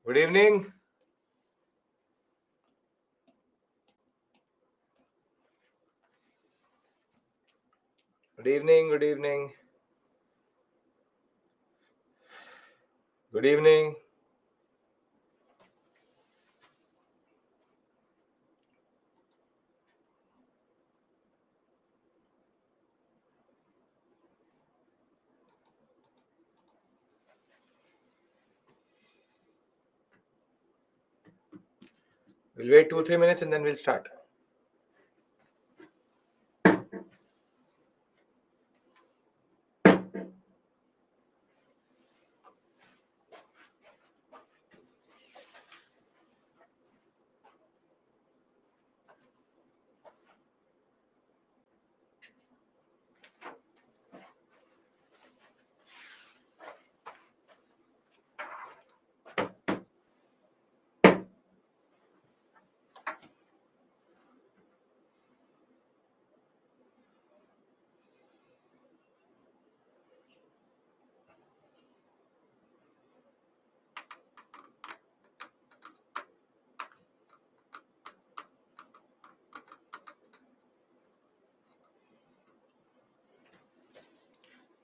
Good evening. Good evening. Good evening. Good evening. We'll wait 2 3 minutes and then we'll start.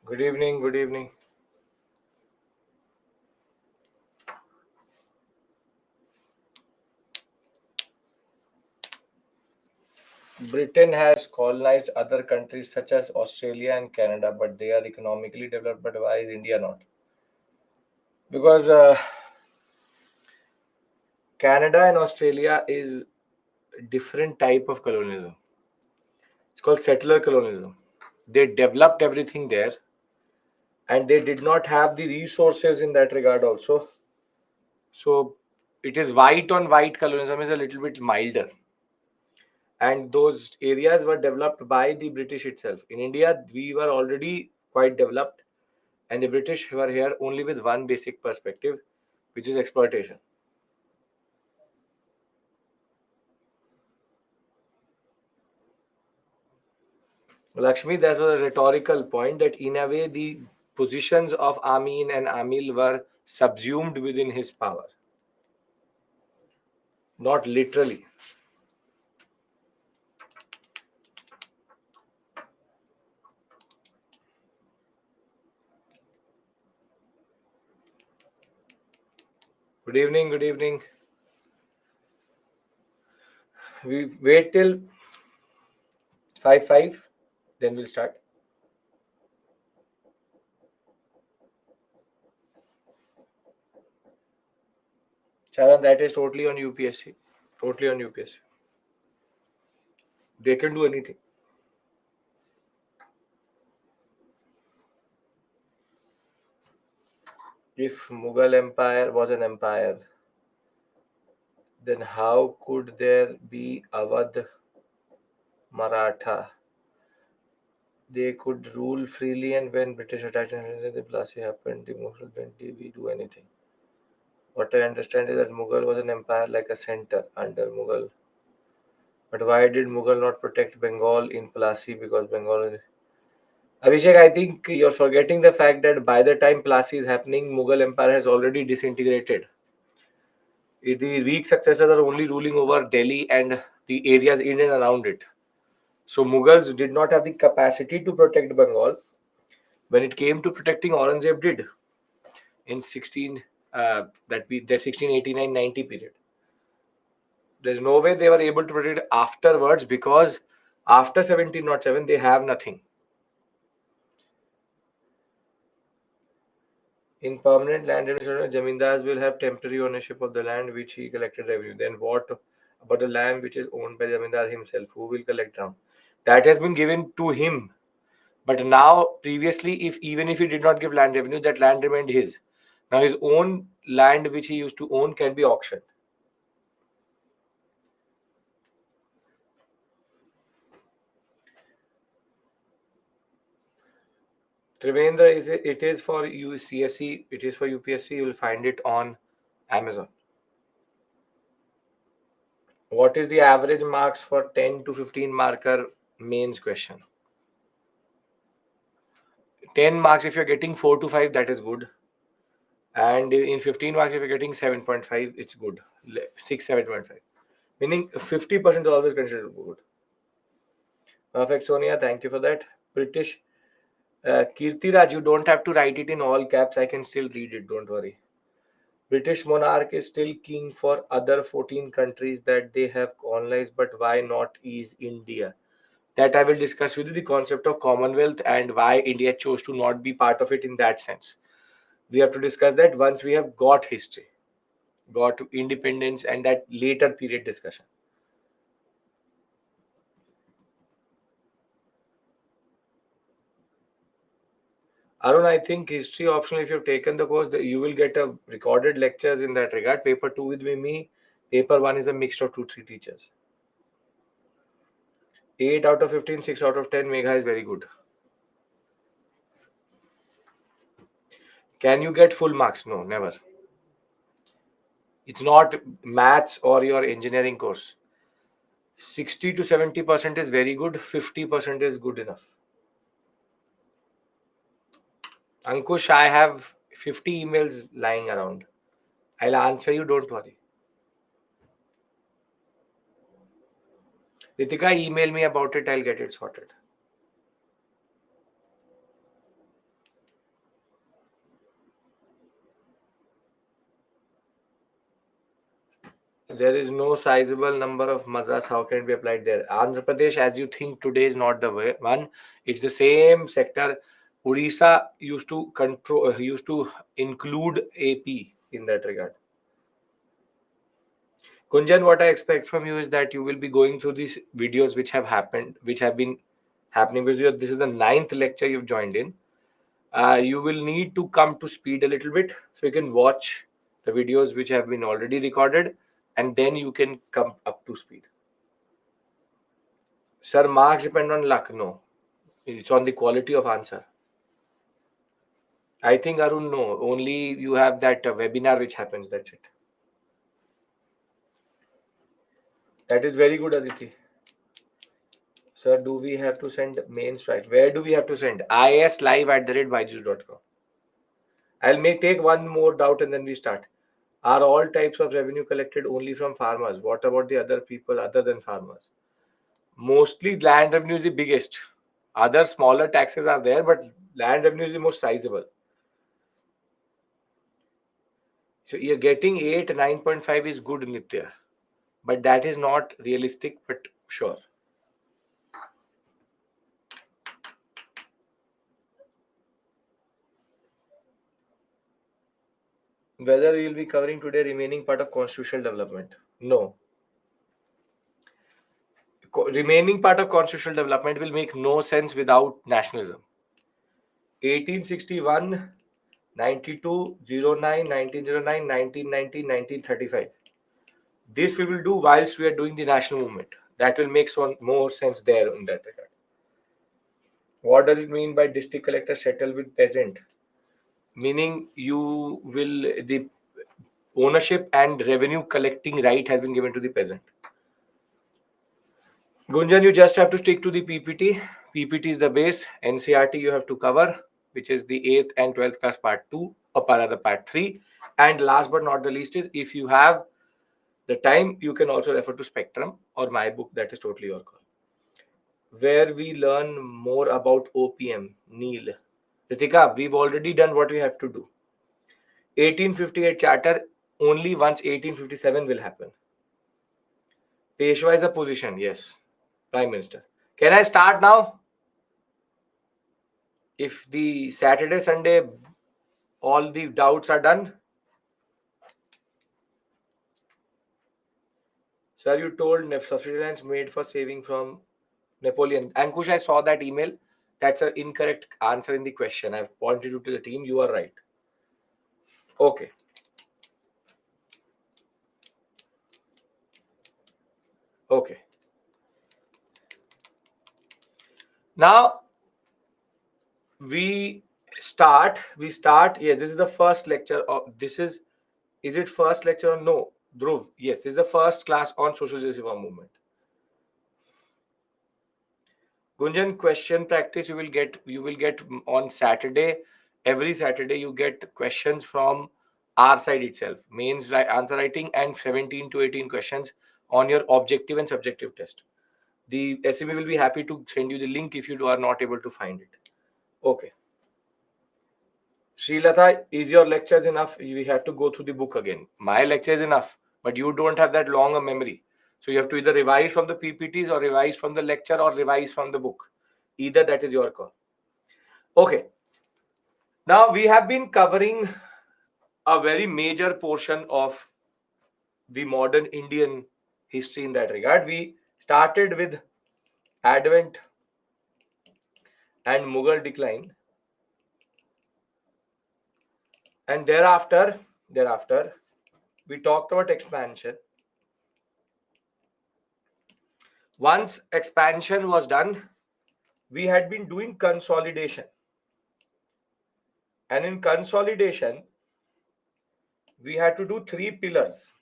Good evening. Good evening. Britain has colonized other countries such as Australia and Canada, but they are economically developed. But why is India not? Because Canada and Australia is a different type of colonialism. It's called settler colonialism. They developed everything there, and they did not have the resources in that regard also. So it is white on white colonialism is a little bit milder, and those areas were developed by the British itself. In India, we were already quite developed, and the British were here only with one basic perspective, which is exploitation. Lakshmi, that was a rhetorical point that in a way the positions of Amin and Amil were subsumed within his power, not literally. Good evening, good evening. We wait till 5 5, then we'll start. Charan, that is totally on UPSC. Totally on UPSC. They can do anything. If Mughal Empire was an empire, then how could there be Awadh Maratha? They could rule freely, and when British attacked the Plassey happened, the Mughals didn't do anything. What I understand is that Mughal was an empire like a center under Mughal. But why did Mughal not protect Bengal in Plassey? Because Bengal is... Abhishek, I think you're forgetting the fact that by the time Plassey is happening, Mughal Empire has already disintegrated. The weak successors are only ruling over Delhi and the areas in and around it. So Mughals did not have the capacity to protect Bengal. When it came to protecting, Aurangzeb did in 1689-90 period. There's no way they were able to protect afterwards because after 1707 they have nothing. In permanent land administration, Jamindars will have temporary ownership of the land which he collected revenue. Then what about the land which is owned by Jamindar himself? Who will collect down? That has been given to him. But now, previously, if even if he did not give land revenue, that land remained his. Now his own land which he used to own can be auctioned. Trivendra it is for UCSC, it is for UPSC. You will find it on Amazon. What is the average marks for 10 to 15 marker mains question? 10 marks, if you're getting 4 to 5, that is good. And in 15 marks, if you're getting 7.5, it's good. 6, 7.5. Meaning 50% is always considered good. Perfect, Sonia. Thank you for that. British Kirtiraj, you don't have to write it in all caps. I can still read it. Don't worry. British monarch is still king for other 14 countries that they have colonized, but why not is India? That I will discuss with you the concept of Commonwealth and why India chose to not be part of it in that sense. We have to discuss that once we have got history, got independence, and that later period discussion. Arun, I think history optional, if you've taken the course, you will get a recorded lectures in that regard. Paper 2 will be me. Paper 1 is a mix of 2, 3 teachers. 8 out of 15, 6 out of 10, Megha is very good. Can you get full marks? No, never. It's not maths or your engineering course. 60 to 70% is very good, 50% is good enough. Ankush, I have 50 emails lying around. I'll answer you, don't worry. Ritika, email me about it, I'll get it sorted. There is no sizable number of Madras. How can it be applied there? Andhra Pradesh, as you think today, is not the one. It's the same sector. Odisha used to control, used to include AP in that regard. Kunjan, what I expect from you is that you will be going through these videos which have happened, which have been happening because this is the ninth lecture you've joined in. You will need to come to speed a little bit so you can watch the videos which have been already recorded and then you can come up to speed. Sir, marks depend on luck. No, it's on the quality of answer. I think Arun, no. Only you have that webinar which happens. That's it. That is very good, Aditi. Sir, do we have to send mains price? Where do we have to send? islive@byju's.com. I'll take one more doubt and then we start. Are all types of revenue collected only from farmers? What about the other people other than farmers? Mostly land revenue is the biggest. Other smaller taxes are there, but land revenue is the most sizable. So you're getting 8, 9.5 is good, Nitya. But that is not realistic, but sure. Whether we will be covering today remaining part of constitutional development? No. Remaining part of constitutional development will make no sense without nationalism. 1861, 92, 09, 1909, 1990, 1935. This we will do whilst we are doing the national movement. That will make more sense there in that regard. What does it mean by district collector settle with peasant? Meaning you will the ownership and revenue collecting right has been given to the peasant. Gunjan, you just have to stick to the PPT. PPT is the base. NCRT you have to cover, which is the 8th and 12th class part 2 or rather part 3. And last but not the least is if you have the time, you can also refer to Spectrum or my book. That is totally your call. Where we learn more about OPM, Neil. Ritika, we've already done what we have to do. 1858 charter, only once 1857 will happen. Peshwa is a position, yes. Prime Minister. Can I start now? If the Saturday, Sunday, all the doubts are done. Sir, you told subsidy lines made for saving from Napoleon. Ankush, I saw that email. That's an incorrect answer in the question. I've pointed you to the team. You are right. Okay. Okay. Now we start. Yes, this is the first lecture. This is it first lecture or no? Dhruv, yes, this is the first class on social justice reform movement. Gunjan, question practice you will get on Saturday. Every Saturday you get questions from R side itself, mains answer writing, and 17 to 18 questions on your objective and subjective test. The SEB will be happy to send you the link if you are not able to find it. Okay. Srilata, is your lectures enough? We have to go through the book again. My lecture is enough, but you don't have that long a memory. So you have to either revise from the PPTs or revise from the lecture or revise from the book. Either, that is your call. Okay. Now we have been covering a very major portion of the modern Indian history in that regard. We started with Advent and Mughal decline, and thereafter we talked about expansion. Once expansion was done, we had been doing consolidation, and in consolidation we had to do three pillars.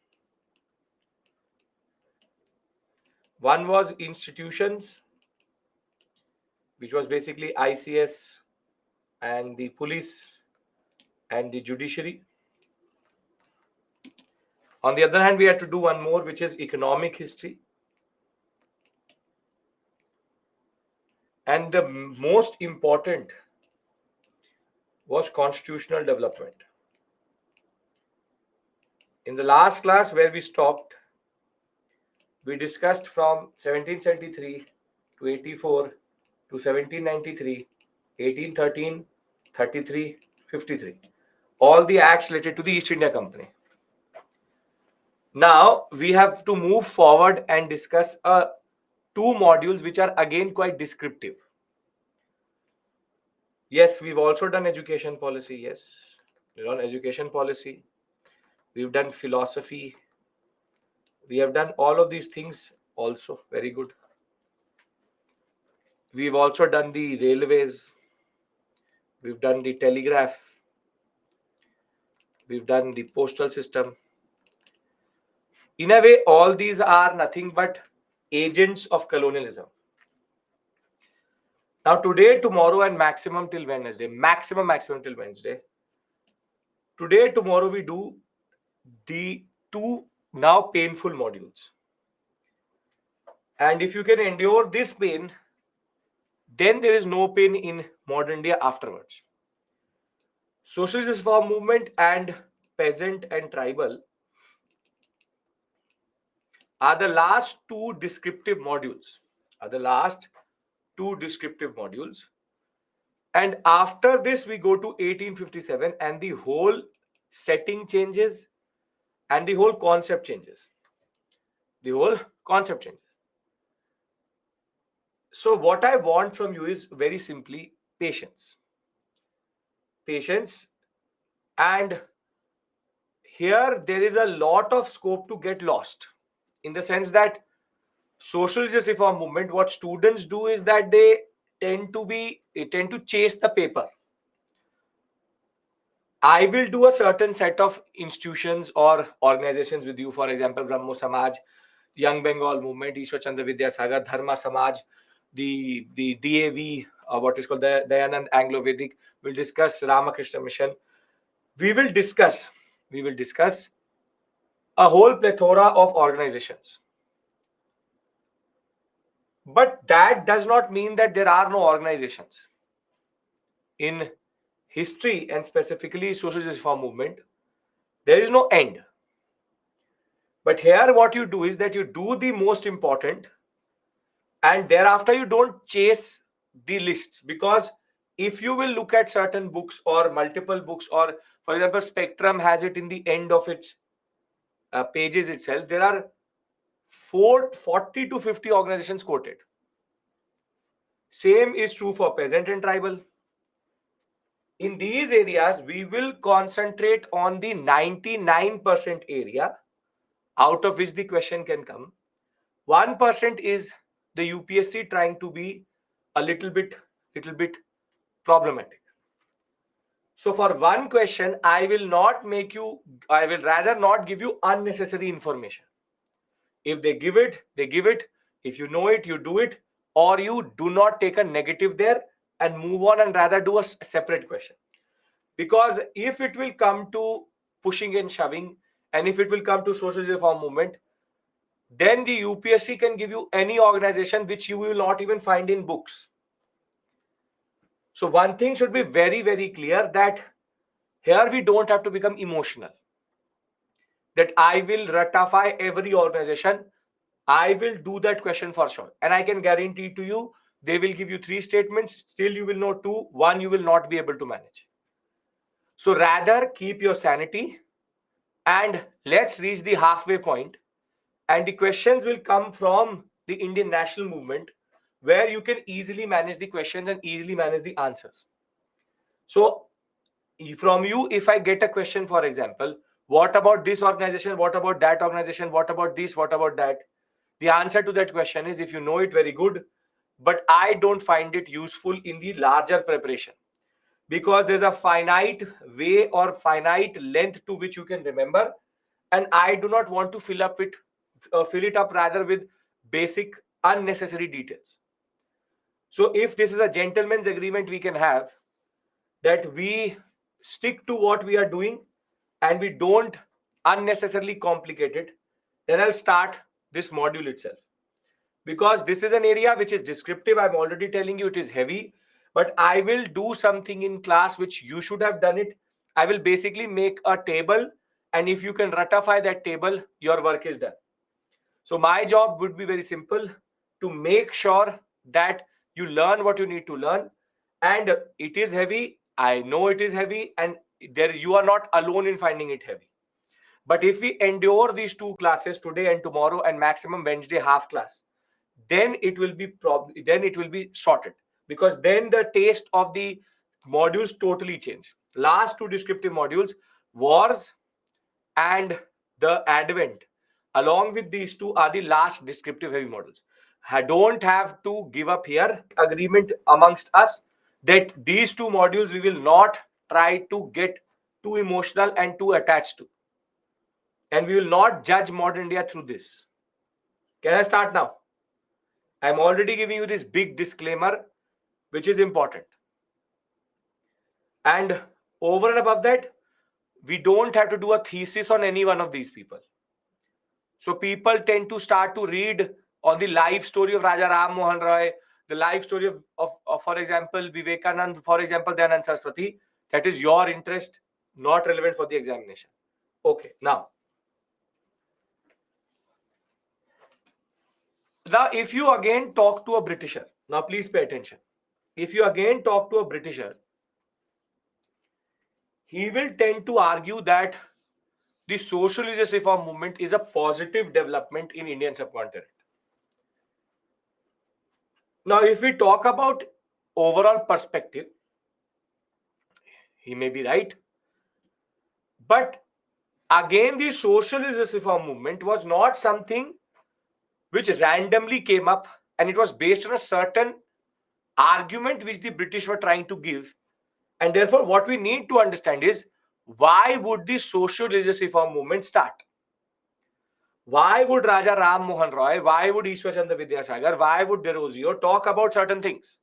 One was institutions, which was basically ICS and the police and the judiciary. On the other hand, we had to do one more, which is economic history. And the most important was constitutional development. In the last class where we stopped, we discussed from 1773 to 84 to 1793, 1813, 33, 53. All the acts related to the East India Company. Now we have to move forward and discuss two modules which are again quite descriptive. Yes, we've also done education policy. Yes, we've done education policy. We've done philosophy. We have done all of these things also. Very good. We've also done the railways. We've done the telegraph. We've done the postal system. In a way, all these are nothing but agents of colonialism. Now, today, tomorrow, and maximum till Wednesday, maximum till Wednesday. Today, tomorrow, we do the two now painful modules. And if you can endure this pain, then there is no pain in modern India afterwards. Socialist reform movement and peasant and tribal are the last two descriptive modules. And after this, we go to 1857, and the whole setting changes and the whole concept changes. So what I want from you is very simply patience. And here there is a lot of scope to get lost, in the sense that socialist reform movement, what students do is that they tend to chase the paper. I will do a certain set of institutions or organizations with you. For example, Brahmo Samaj, Young Bengal Movement, Ishwar Chandra Vidyasagar, Dharma Samaj, the DAV, what is called the Dayanand Anglo-Vedic. We'll discuss Ramakrishna Mission. We will discuss a whole plethora of organizations. But that does not mean that there are no organizations. In history, and specifically socialist reform movement, there is no end. But here what you do is that you do the most important, and thereafter you don't chase the lists. Because if you will look at certain books or multiple books, or for example Spectrum has it in the end of its pages itself, there are 40 to 50 organizations quoted. Same is true for peasant and tribal. In these areas, we will concentrate on the 99% area out of which the question can come. 1% is the UPSC trying to be a little bit problematic. So for one question, I will rather not give you unnecessary information. If they give it, they give it. If you know it, you do it, or you do not take a negative there and move on and rather do a separate question. Because if it will come to pushing and shoving, and if it will come to social reform movement, then the UPSC can give you any organization which you will not even find in books. So one thing should be very, very clear, that here we don't have to become emotional, that I will ratify every organization. I will do that question for sure. And I can guarantee to you, they will give you 3 statements, still you will know 2, 1 you will not be able to manage. So rather keep your sanity and let's reach the halfway point. And the questions will come from the Indian national movement, where you can easily manage the questions and easily manage the answers. So from you, if I get a question, for example, what about this organization, what about that organization, what about this, what about that, the answer to that question is, if you know it, very good, but I don't find it useful in the larger preparation, because there's a finite way or finite length to which you can remember, and I do not want to fill it up rather with basic unnecessary details. So if this is a gentleman's agreement we can have, that we stick to what we are doing and we don't unnecessarily complicate it, then I'll start this module itself. Because this is an area which is descriptive, I'm already telling you it is heavy, but I will do something in class which you should have done it. I will basically make a table, and if you can ratify that table, your work is done. So my job would be very simple, to make sure that you learn what you need to learn. And it is heavy, I know it is heavy, and there you are not alone in finding it heavy. But if we endure these 2 classes, today and tomorrow, and maximum Wednesday half class, then it will be then it will be sorted, because then the taste of the modules totally change. Last 2 descriptive modules, wars and the advent, along with these 2 are the last descriptive heavy models. I don't have to give up here. Agreement amongst us that these 2 modules we will not try to get too emotional and too attached to, and we will not judge modern India through this. Can I start now? I'm already giving you this big disclaimer, which is important. And over and above that, we don't have to do a thesis on any one of these people. So people tend to start to read on the life story of Raja Ram Mohan Roy, the life story of for example, Vivekanand, for example, Dayanand Saraswati. That is your interest, not relevant for the examination. Okay, now if you again talk to a Britisher, now please pay attention. If you again talk to a Britisher, he will tend to argue that the social religious reform movement is a positive development in Indian subcontinent. Now, if we talk about overall perspective, he may be right. But again, the social religious reform movement was not something which randomly came up, and it was based on a certain argument which the British were trying to give. And therefore, what we need to understand is, why would the social religious reform movement start? Why would Raja Ram Mohan Roy, why would Ishwar Chandra Vidyasagar, why would Derozio talk about certain things?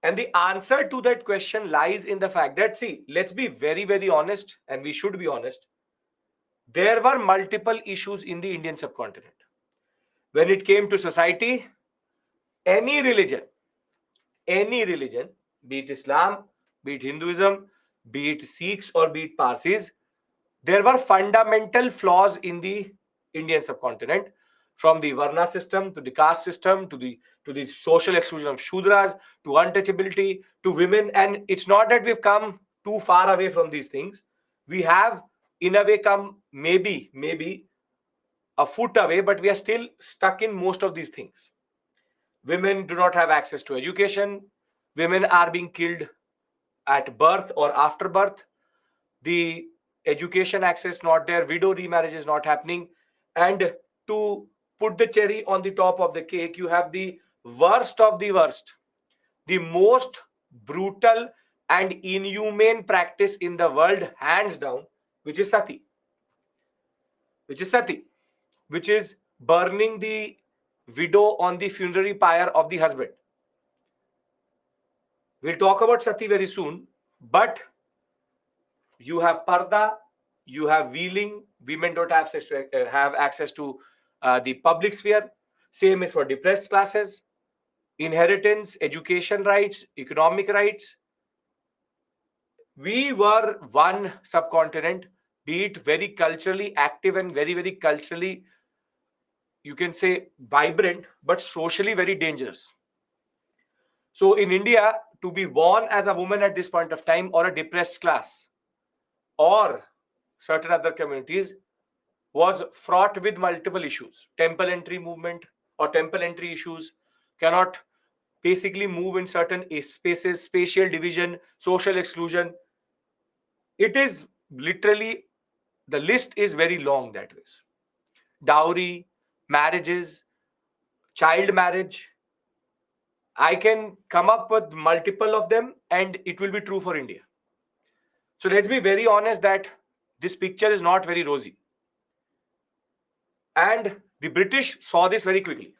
And the answer to that question lies in the fact that, see, let's be very, very honest, and we should be honest. There were multiple issues in the Indian subcontinent. When it came to society, any religion, be it Islam, be it Hinduism, be it Sikhs, or be it Parsis, there were fundamental flaws in the Indian subcontinent, from the Varna system to the caste system to the social exclusion of Shudras to untouchability to women. And it's not that we've come too far away from these things. We have, in a way, come maybe a foot away, but we are still stuck in most of these things. Women do not have access to education. Women are being killed at birth or after birth. The education access not there, widow remarriage is not happening, and to put the cherry on the top of the cake, you have the worst of the worst, the most brutal and inhumane practice in the world, hands down, which is sati, which is burning the widow on the funerary pyre of the husband. We'll talk about sati very soon, but You have parda, you have wheeling. Women don't have access to the public sphere. Same is for depressed classes. Inheritance, education rights, economic rights. We were one subcontinent, be it very culturally active and very, very culturally, you can say, vibrant, but socially very dangerous. So in India, to be born as a woman at this point of time, or a depressed class, or certain other communities, was fraught with multiple issues. Temple entry movement or temple entry issues, cannot basically move in certain spaces, spatial division, social exclusion. It is literally, the list is very long that way. Dowry, marriages, child marriage. I can come up with multiple of them, and it will be true for India. So let's be very honest that this picture is not very rosy. And the British saw this very quickly.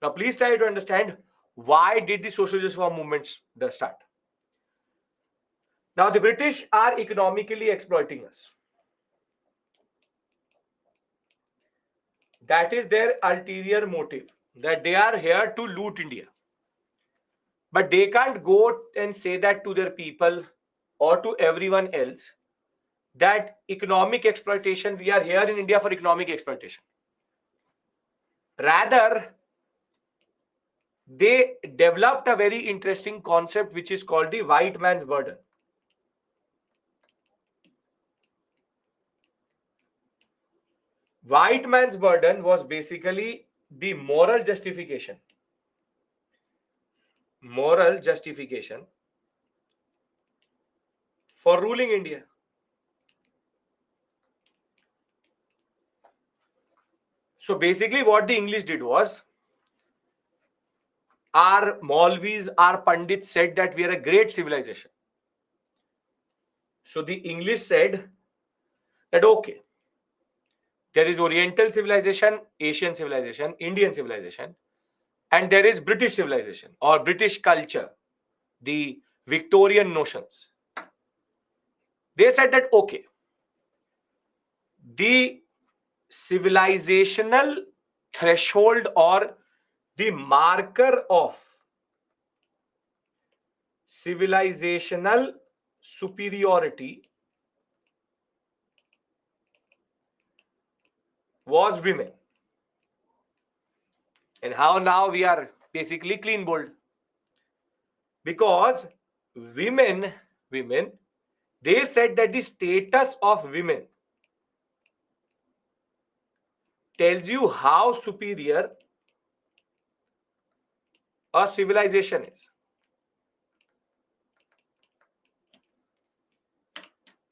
Now, please try to understand, why did the social justice reform movements start? Now, the British are economically exploiting us. That is their ulterior motive, that they are here to loot India. But they can't go and say that to their people or to everyone else, that economic exploitation, we are here in India for economic exploitation. Rather, they developed a very interesting concept which is called the white man's burden. White man's burden was basically the moral justification for ruling India. So basically what the English did was, our Maulvis, our Pandits said that we are a great civilization. So the English said that, okay, there is Oriental civilization, Asian civilization, Indian civilization, and there is British civilization or British culture, the Victorian notions. They said that, okay, the civilizational threshold or the marker of civilizational superiority was women. And how now we are basically clean bold, because women, they said that the status of women tells you how superior a civilization is.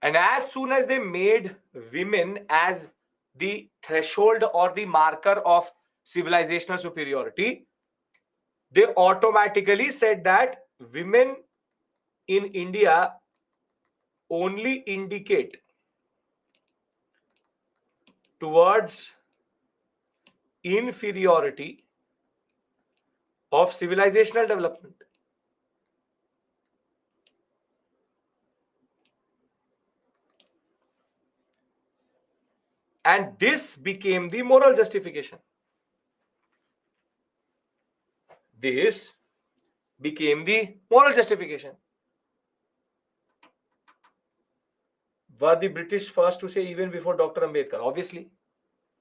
And as soon as they made women as the threshold or the marker of civilizational superiority, they automatically said that women in India only indicate towards inferiority of civilizational development. And this became the moral justification. This became the moral justification. Were the British first to say, even before Dr. Ambedkar? Obviously,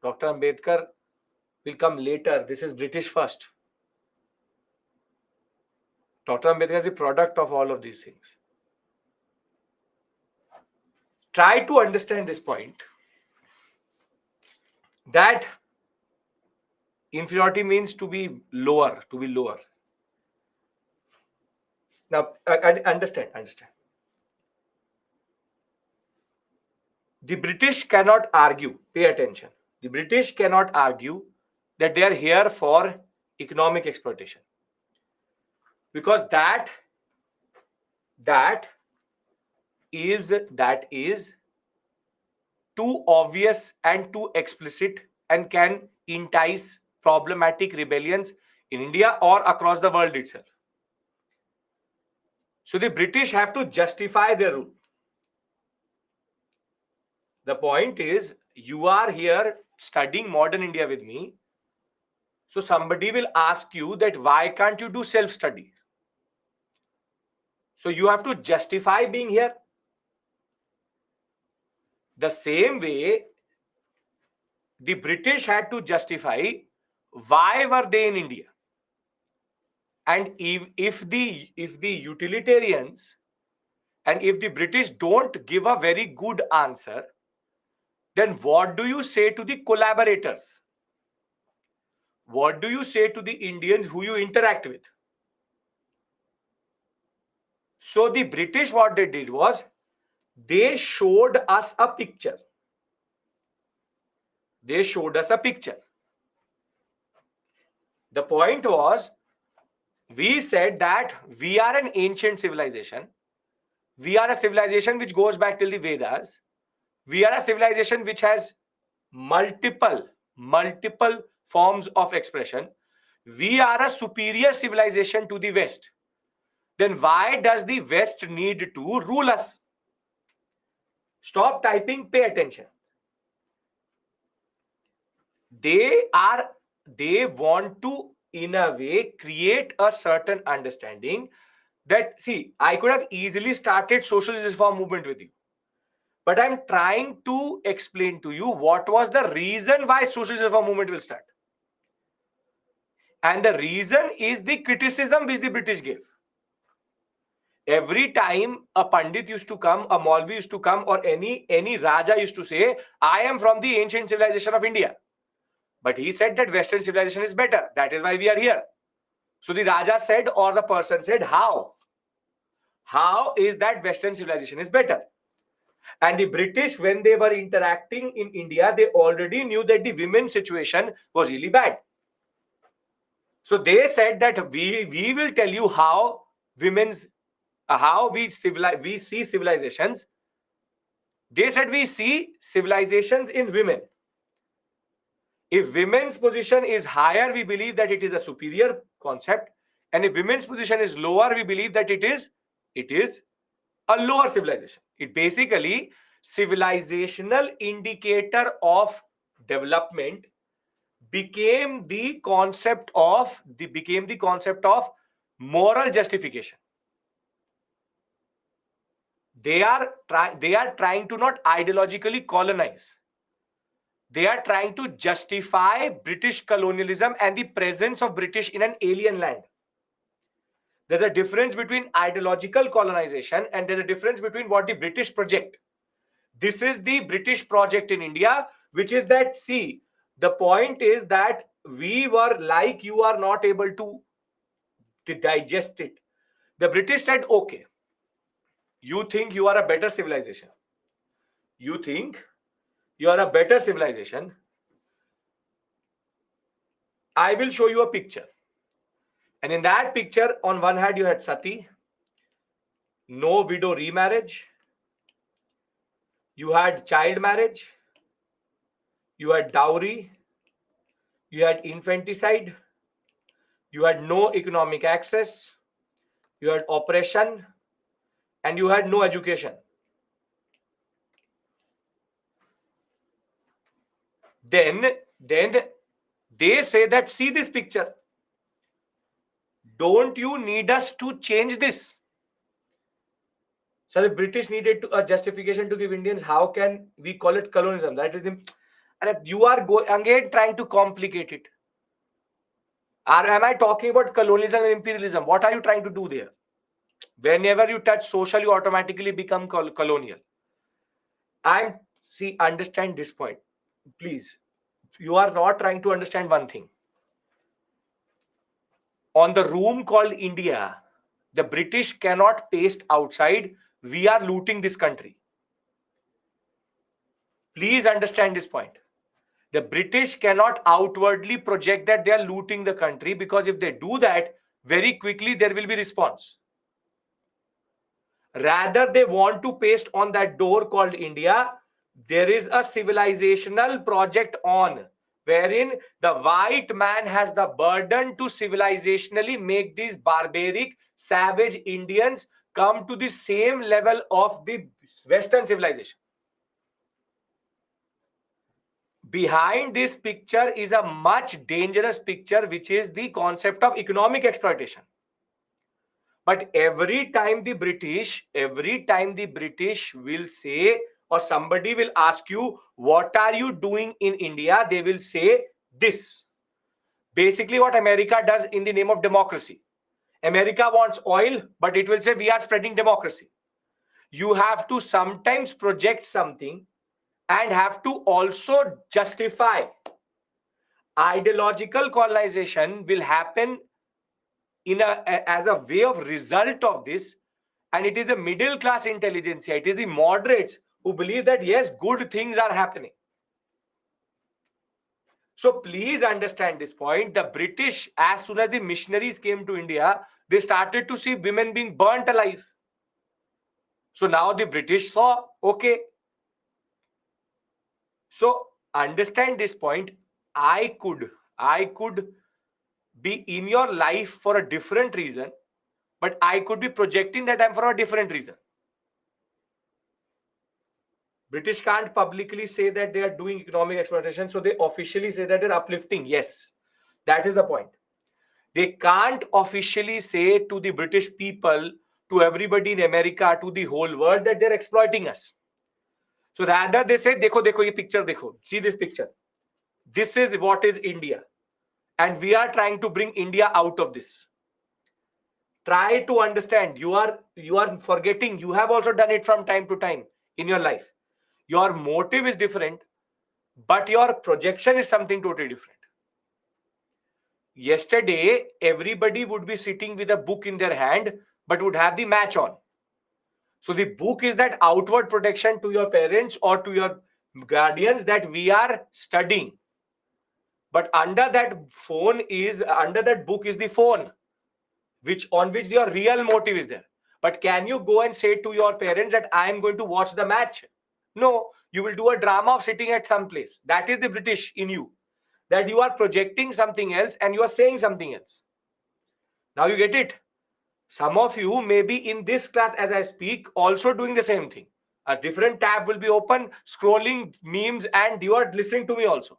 Dr. Ambedkar will come later. This is British first. Dr. Ambedkar is a product of all of these things. Try to understand this point, that inferiority means to be lower, Now, understand. The British cannot argue, pay attention. The British cannot argue that they are here for economic exploitation, because that is too obvious and too explicit, and can entice problematic rebellions in India or across the world itself. So the British have to justify their rule. The point is, you are here studying modern India with me. So somebody will ask you that why can't you do self-study? So you have to justify being here. The same way the British had to justify why were they in India. And if the utilitarians and if the British don't give a very good answer, then what do you say to the collaborators? What do you say to the Indians who you interact with? So the British, what they did was, they showed us a picture. They showed us a picture. The point was, we said that we are an ancient civilization. We are a civilization which goes back till the Vedas. We are a civilization which has multiple forms of expression. We are a superior civilization to the West. Then why does the West need to rule us? Stop typing, pay attention. They want to, in a way, create a certain understanding that, see, I could have easily started socialist reform movement with you, but I'm trying to explain to you what was the reason why socialist reform movement will start. And the reason is the criticism which the British gave. Every time a Pandit used to come, a Maulvi used to come, or any Raja used to say, I am from the ancient civilization of India. But he said that Western civilization is better. That is why we are here. So the Raja said, or the person said, how? How is that Western civilization is better? And the British, when they were interacting in India, they already knew that the women's situation was really bad. So they said that we will tell you how we see civilizations. They said we see civilizations in women. If women's position is higher, we believe that it is a superior concept. And if women's position is lower, we believe that it is a lower civilization. It basically, civilizational indicator of development became the concept of moral justification. They are trying to not ideologically colonize. They are trying to justify British colonialism and the presence of British in an alien land. There's a difference between ideological colonization and there's a difference between what the British project. This is the British project in India, which is that, see, the point is that we were like, you are not able to digest it. The British said, okay, you think you are a better civilization. You think you are a better civilization. I will show you a picture. And in that picture, on one hand, you had sati, no widow remarriage. You had child marriage. You had dowry. You had infanticide. You had no economic access. You had oppression. And you had no education. Then they say that, see this picture. Don't you need us to change this? So the British needed a justification to give Indians. How can we call it colonialism? That is and you are again trying to complicate it. Or am I talking about colonialism and imperialism? What are you trying to do there? Whenever you touch social, you automatically become colonial. Understand this point. Please, you are not trying to understand one thing. On the room called India, the British cannot paste outside, we are looting this country. Please understand this point. The British cannot outwardly project that they are looting the country, because if they do that, very quickly there will be response. Rather, they want to paste on that door called India, there is a civilizational project on, wherein the white man has the burden to civilizationally make these barbaric, savage Indians come to the same level of the Western civilization. Behind this picture is a much dangerous picture, which is the concept of economic exploitation. But every time the British will say, or somebody will ask you, what are you doing in India? They will say this. Basically, what America does in the name of democracy. America wants oil, but it will say we are spreading democracy. You have to sometimes project something and have to also justify. Ideological colonization will happen as a way of result of this, and it is the middle class intelligentsia, it is the moderates who believe that yes, good things are happening. So please understand this point. The British, as soon as the missionaries came to India, they started to see women being burnt alive. So now the British saw, okay. So understand this point. I could be in your life for a different reason, but I could be projecting that I'm for a different reason. British can't publicly say that they are doing economic exploitation, so they officially say that they're uplifting. Yes, that is the point. They can't officially say to the British people, to everybody in America, to the whole world that they're exploiting us. So rather they say, dekho, dekho, ye picture dekho. See this picture. This is what is India. And we are trying to bring India out of this. Try to understand. You are forgetting. You have also done it from time to time in your life. Your motive is different, but your projection is something totally different. Yesterday, everybody would be sitting with a book in their hand, but would have the match on. So the book is that outward protection to your parents or to your guardians that we are studying. But under that book is the phone, on which your real motive is there. But can you go and say to your parents that I am going to watch the match? No, you will do a drama of sitting at some place. That is the British in you. That you are projecting something else and you are saying something else. Now you get it. Some of you may be in this class as I speak also doing the same thing. A different tab will be open, scrolling memes, and you are listening to me also.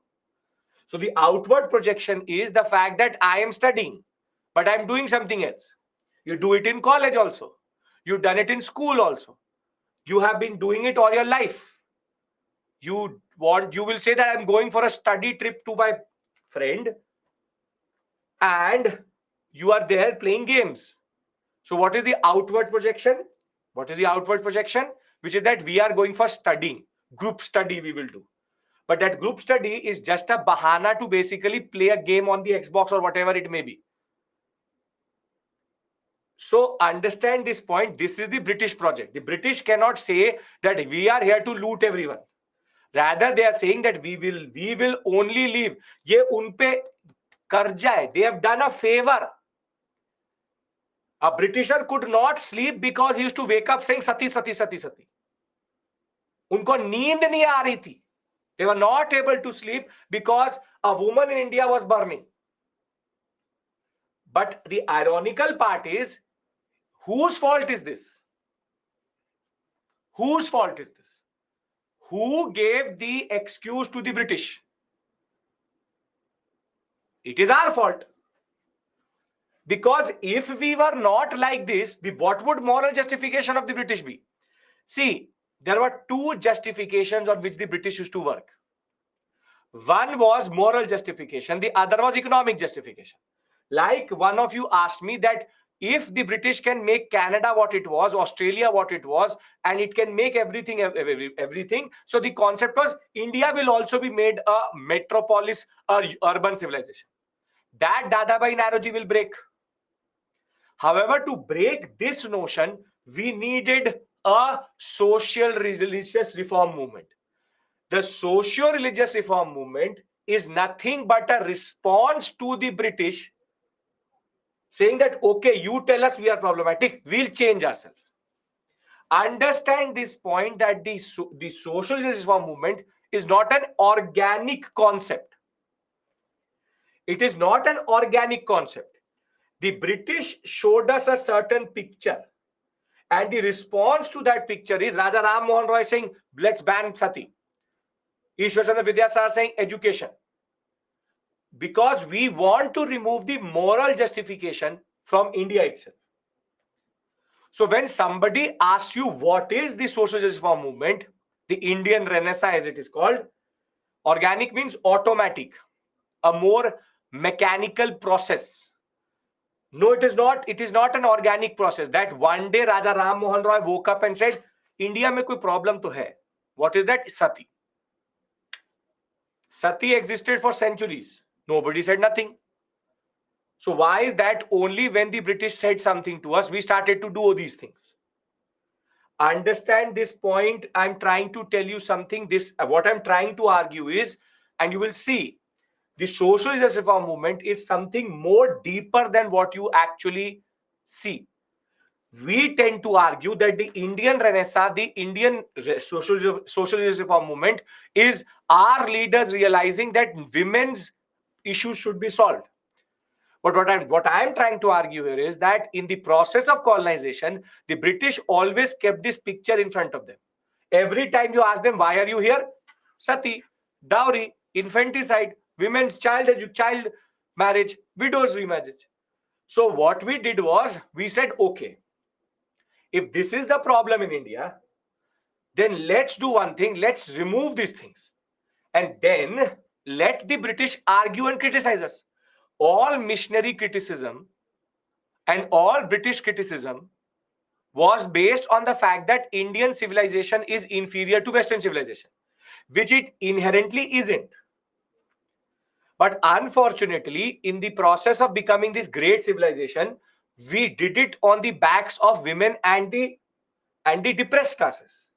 So the outward projection is the fact that I am studying, but I'm doing something else. You do it in college also. You've done it in school also. You have been doing it all your life. You will say that I'm going for a study trip to my friend, and you are there playing games. So what is the outward projection? What is the outward projection? Which is that we are going for studying. Group study we will do. But that group study is just a bahana to basically play a game on the Xbox or whatever it may be. So understand this point. This is the British project. The British cannot say that we are here to loot everyone. Rather, they are saying that we will only leave. Ye unpe karja hai. They have done a favor. A Britisher could not sleep because he used to wake up saying sati, sati, sati, sati. उनको नींद नहीं आ रही थी. They were not able to sleep because a woman in India was burning. But the ironical part is, whose fault is this? Whose fault is this? Who gave the excuse to the British? It is our fault. Because if we were not like this, what would moral justification of the British be? See, there were two justifications on which the British used to work. One was moral justification, the other was economic justification. Like one of you asked me that if the British can make Canada what it was, Australia what it was, and it can make everything. So the concept was India will also be made a metropolis or urban civilization. That Dadabhai Naoroji will break. However, to break this notion, we needed a social religious reform movement. The socio-religious reform movement is nothing but a response to the British saying that, okay, you tell us we are problematic, we'll change ourselves. Understand this point that the social-religious reform movement is not an organic concept. It is not an organic concept. The British showed us a certain picture. And the response to that picture is Raja Ram Mohan Roy saying, let's ban sati. Ishwar Chandra Vidyasar saying education. Because we want to remove the moral justification from India itself. So when somebody asks you what is the social justice reform movement, the Indian Renaissance as it is called, organic means automatic, a more mechanical process. No, it is not. It is not an organic process that one day Raja Ram Mohan Roy woke up and said, India mein koi problem to hai. What is that? Sati. Sati existed for centuries. Nobody said nothing. So why is that only when the British said something to us, we started to do all these things? Understand this point. I'm trying to tell you something. What I'm trying to argue is, and you will see, the social justice reform movement is something more deeper than what you actually see. We tend to argue that the Indian Renaissance, the Indian social justice reform movement is our leaders realizing that women's issues should be solved. But what I'm trying to argue here is that in the process of colonization, the British always kept this picture in front of them. Every time you ask them, why are you here? Sati, dowry, infanticide, women's child marriage, widows remarriage. So what we did was, we said, okay, if this is the problem in India, then let's do one thing, let's remove these things. And then let the British argue and criticize us. All missionary criticism and all British criticism was based on the fact that Indian civilization is inferior to Western civilization, which it inherently isn't. But unfortunately, in the process of becoming this great civilization, we did it on the backs of women and the depressed classes.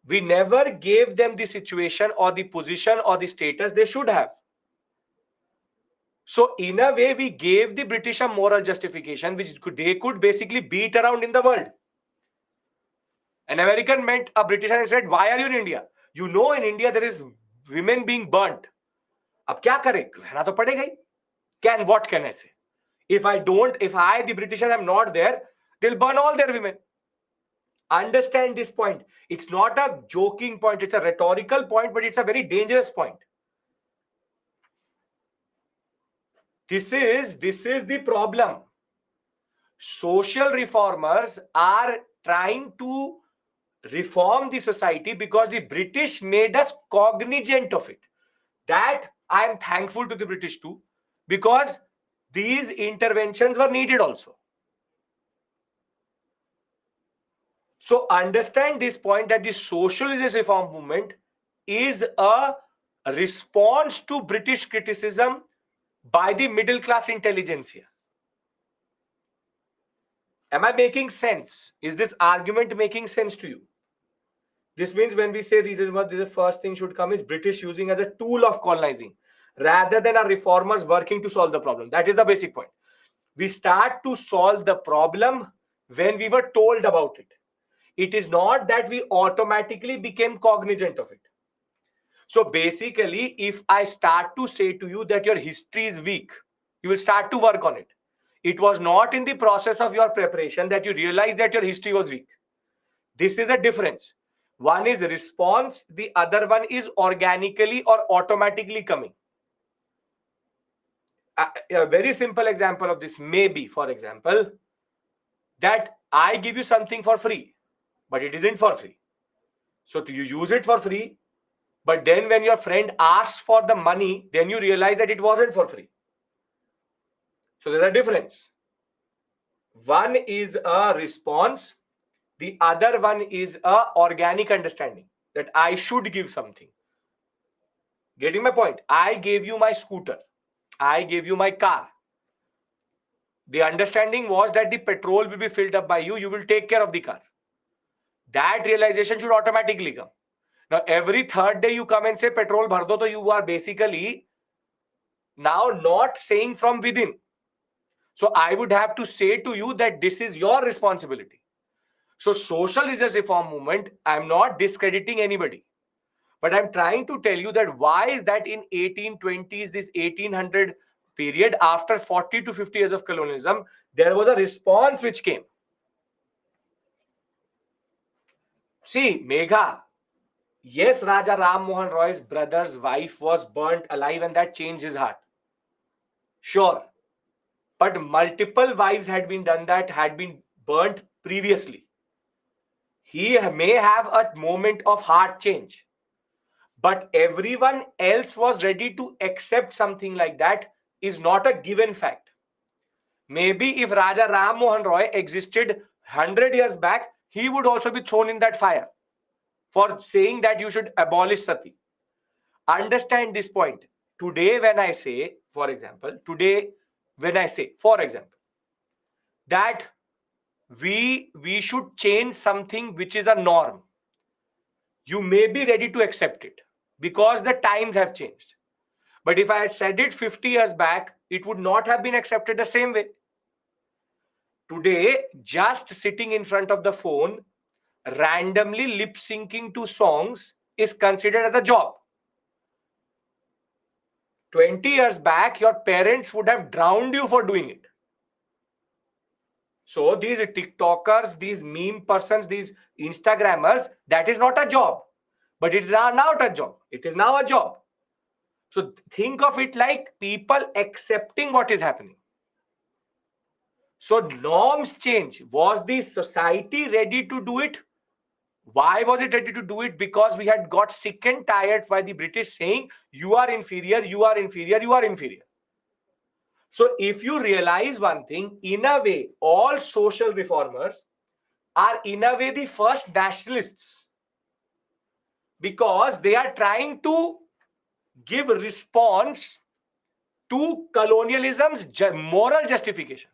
We never gave them the situation or the position or the status they should have. So in a way, we gave the British a moral justification, which they could basically beat around in the world. An American met a British and said, why are you in India? You know, in India, there is women being burnt. अब क्या करे? रहना तो पड़ेगा ही. What can I say? If I, the Britishers, am not there, they'll burn all their women. Understand this point. It's not a joking point. It's a rhetorical point, but it's a very dangerous point. This is the problem. Social reformers are trying to reform the society because the British made us cognizant of it. That I am thankful to the British too, because these interventions were needed also. So understand this point, that the social justice reform movement is a response to British criticism by the middle class intelligentsia. Am I making sense? Is this argument making sense to you? This means when we say the first thing should come is British using as a tool of colonizing rather than our reformers working to solve the problem. That is the basic point. We start to solve the problem when we were told about it. It is not that we automatically became cognizant of it. So basically, if I start to say to you that your history is weak, you will start to work on it. It was not in the process of your preparation that you realized that your history was weak. This is a difference. One is response, the other one is organically or automatically coming. A very simple example of this may be, for example, that I give you something for free, but it isn't for free. So you use it for free, but then when your friend asks for the money, then you realize that it wasn't for free. So there's a difference. One is a response, the other one is a organic understanding that I should give something. Getting my point? I gave you my scooter. I gave you my car. The understanding was that the petrol will be filled up by you. You will take care of the car. That realization should automatically come. Now, every third day you come and say petrol bhar do, to you are basically now not saying from within. So I would have to say to you that this is your responsibility. So social justice reform movement, I'm not discrediting anybody. But I'm trying to tell you that why is that in 1820s, this 1800 period, after 40 to 50 years of colonialism, there was a response which came. See, Megha, Yes, Raja Ram Mohan Roy's brother's wife was burnt alive and that changed his heart. Sure. But multiple wives had been burnt previously. He may have a moment of heart change, but everyone else was ready to accept something like that is not a given fact. Maybe if Raja Ram Mohan Roy existed 100 years back, he would also be thrown in that fire for saying that you should abolish sati. Understand this point. Today, when I say, for example, that we should change something which is a norm, you may be ready to accept it because the times have changed. But if I had said it 50 years back, it would not have been accepted the same way. Today, just sitting in front of the phone, randomly lip syncing to songs is considered as a job. 20 years back, your parents would have drowned you for doing it. So, these TikTokers, these meme persons, these Instagrammers, that is not a job. But it is now not a job. It is now a job. So, think of it like people accepting what is happening. So, norms change. Was the society ready to do it? Why was it ready to do it? Because we had got sick and tired by the British saying, you are inferior, you are inferior, you are inferior. So, if you realize one thing, in a way, all social reformers are in a way the first nationalists because they are trying to give response to colonialism's moral justification.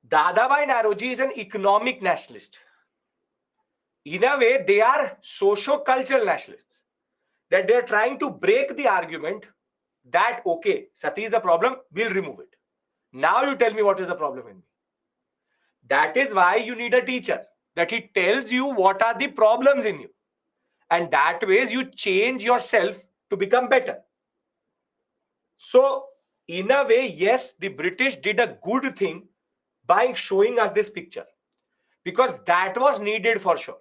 Dadabhai Naroji is an economic nationalist. In a way, they are socio-cultural nationalists. That they are trying to break the argument that, okay, sati is the problem, we'll remove it. Now you tell me what is the problem in me. That is why you need a teacher, that he tells you what are the problems in you. And that ways you change yourself to become better. So, in a way, yes, the British did a good thing by showing us this picture because that was needed for sure.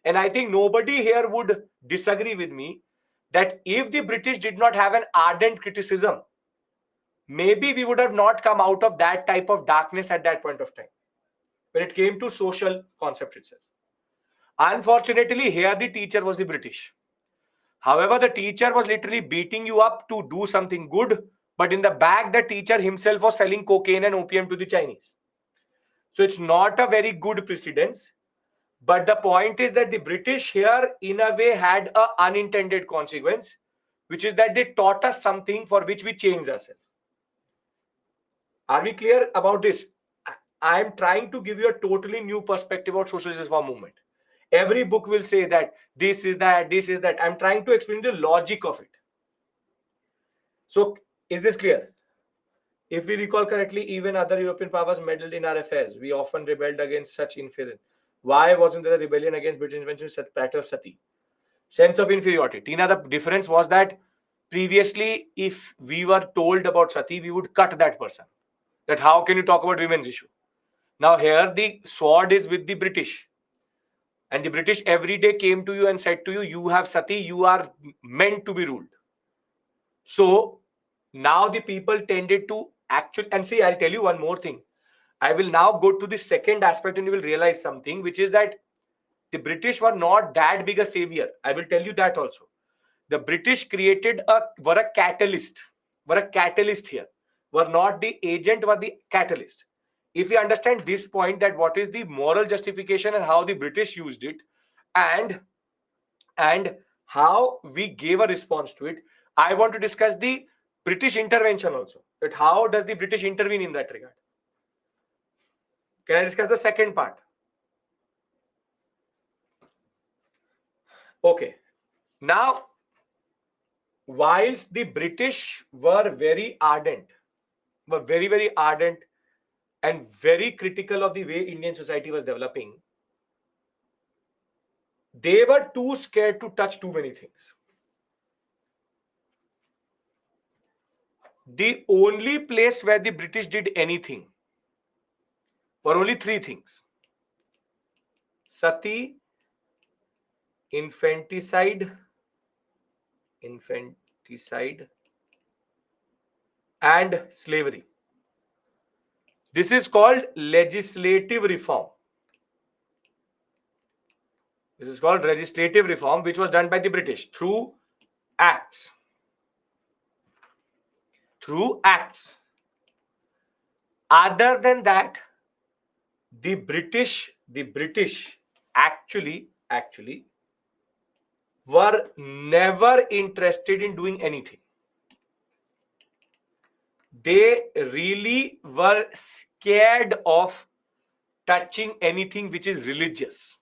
And I think nobody here would disagree with me that if the British did not have an ardent criticism, maybe we would have not come out of that type of darkness at that point of time when it came to social concept itself. Unfortunately, here the teacher was the British. However, the teacher was literally beating you up to do something good, but in the back, the teacher himself was selling cocaine and opium to the Chinese. So it's not a very good precedence. But the point is that the British here, in a way, had an unintended consequence, which is that they taught us something for which we changed ourselves. Are we clear about this? I am trying to give you a totally new perspective about social justice reform movement. Every book will say that this is that, this is that. I'm trying to explain the logic of it. So, is this clear? If we recall correctly, even other European powers meddled in our affairs. We often rebelled against such interference. Why wasn't there a rebellion against British invention such matter of sati? Sense of inferiority. Tina, the difference was that previously, if we were told about sati, we would cut that person. That how can you talk about women's issue? Now here the sword is with the British. And the British every day came to you and said to you, you have sati, you are meant to be ruled. So now the people tended to actually, and see, I'll tell you one more thing. I will now go to the second aspect and you will realize something, which is that the British were not that big a savior. I will tell you that also. The British were a catalyst here. Were not the agent, were the catalyst. If we understand this point, that what is the moral justification and how the British used it, and and how we gave a response to it, I want to discuss the British intervention also. That how does the British intervene in that regard? Can I discuss the second part? Okay. Now, whilst the British were very, very ardent and very critical of the way Indian society was developing, they were too scared to touch too many things. The only place where the British did anything were only three things: Sati, infanticide, infanticide, and slavery. This is called legislative reform. This is called legislative reform, which was done by the British through acts. Through acts. Other than that, the British actually were never interested in doing anything. They really were scared of touching anything which is religious.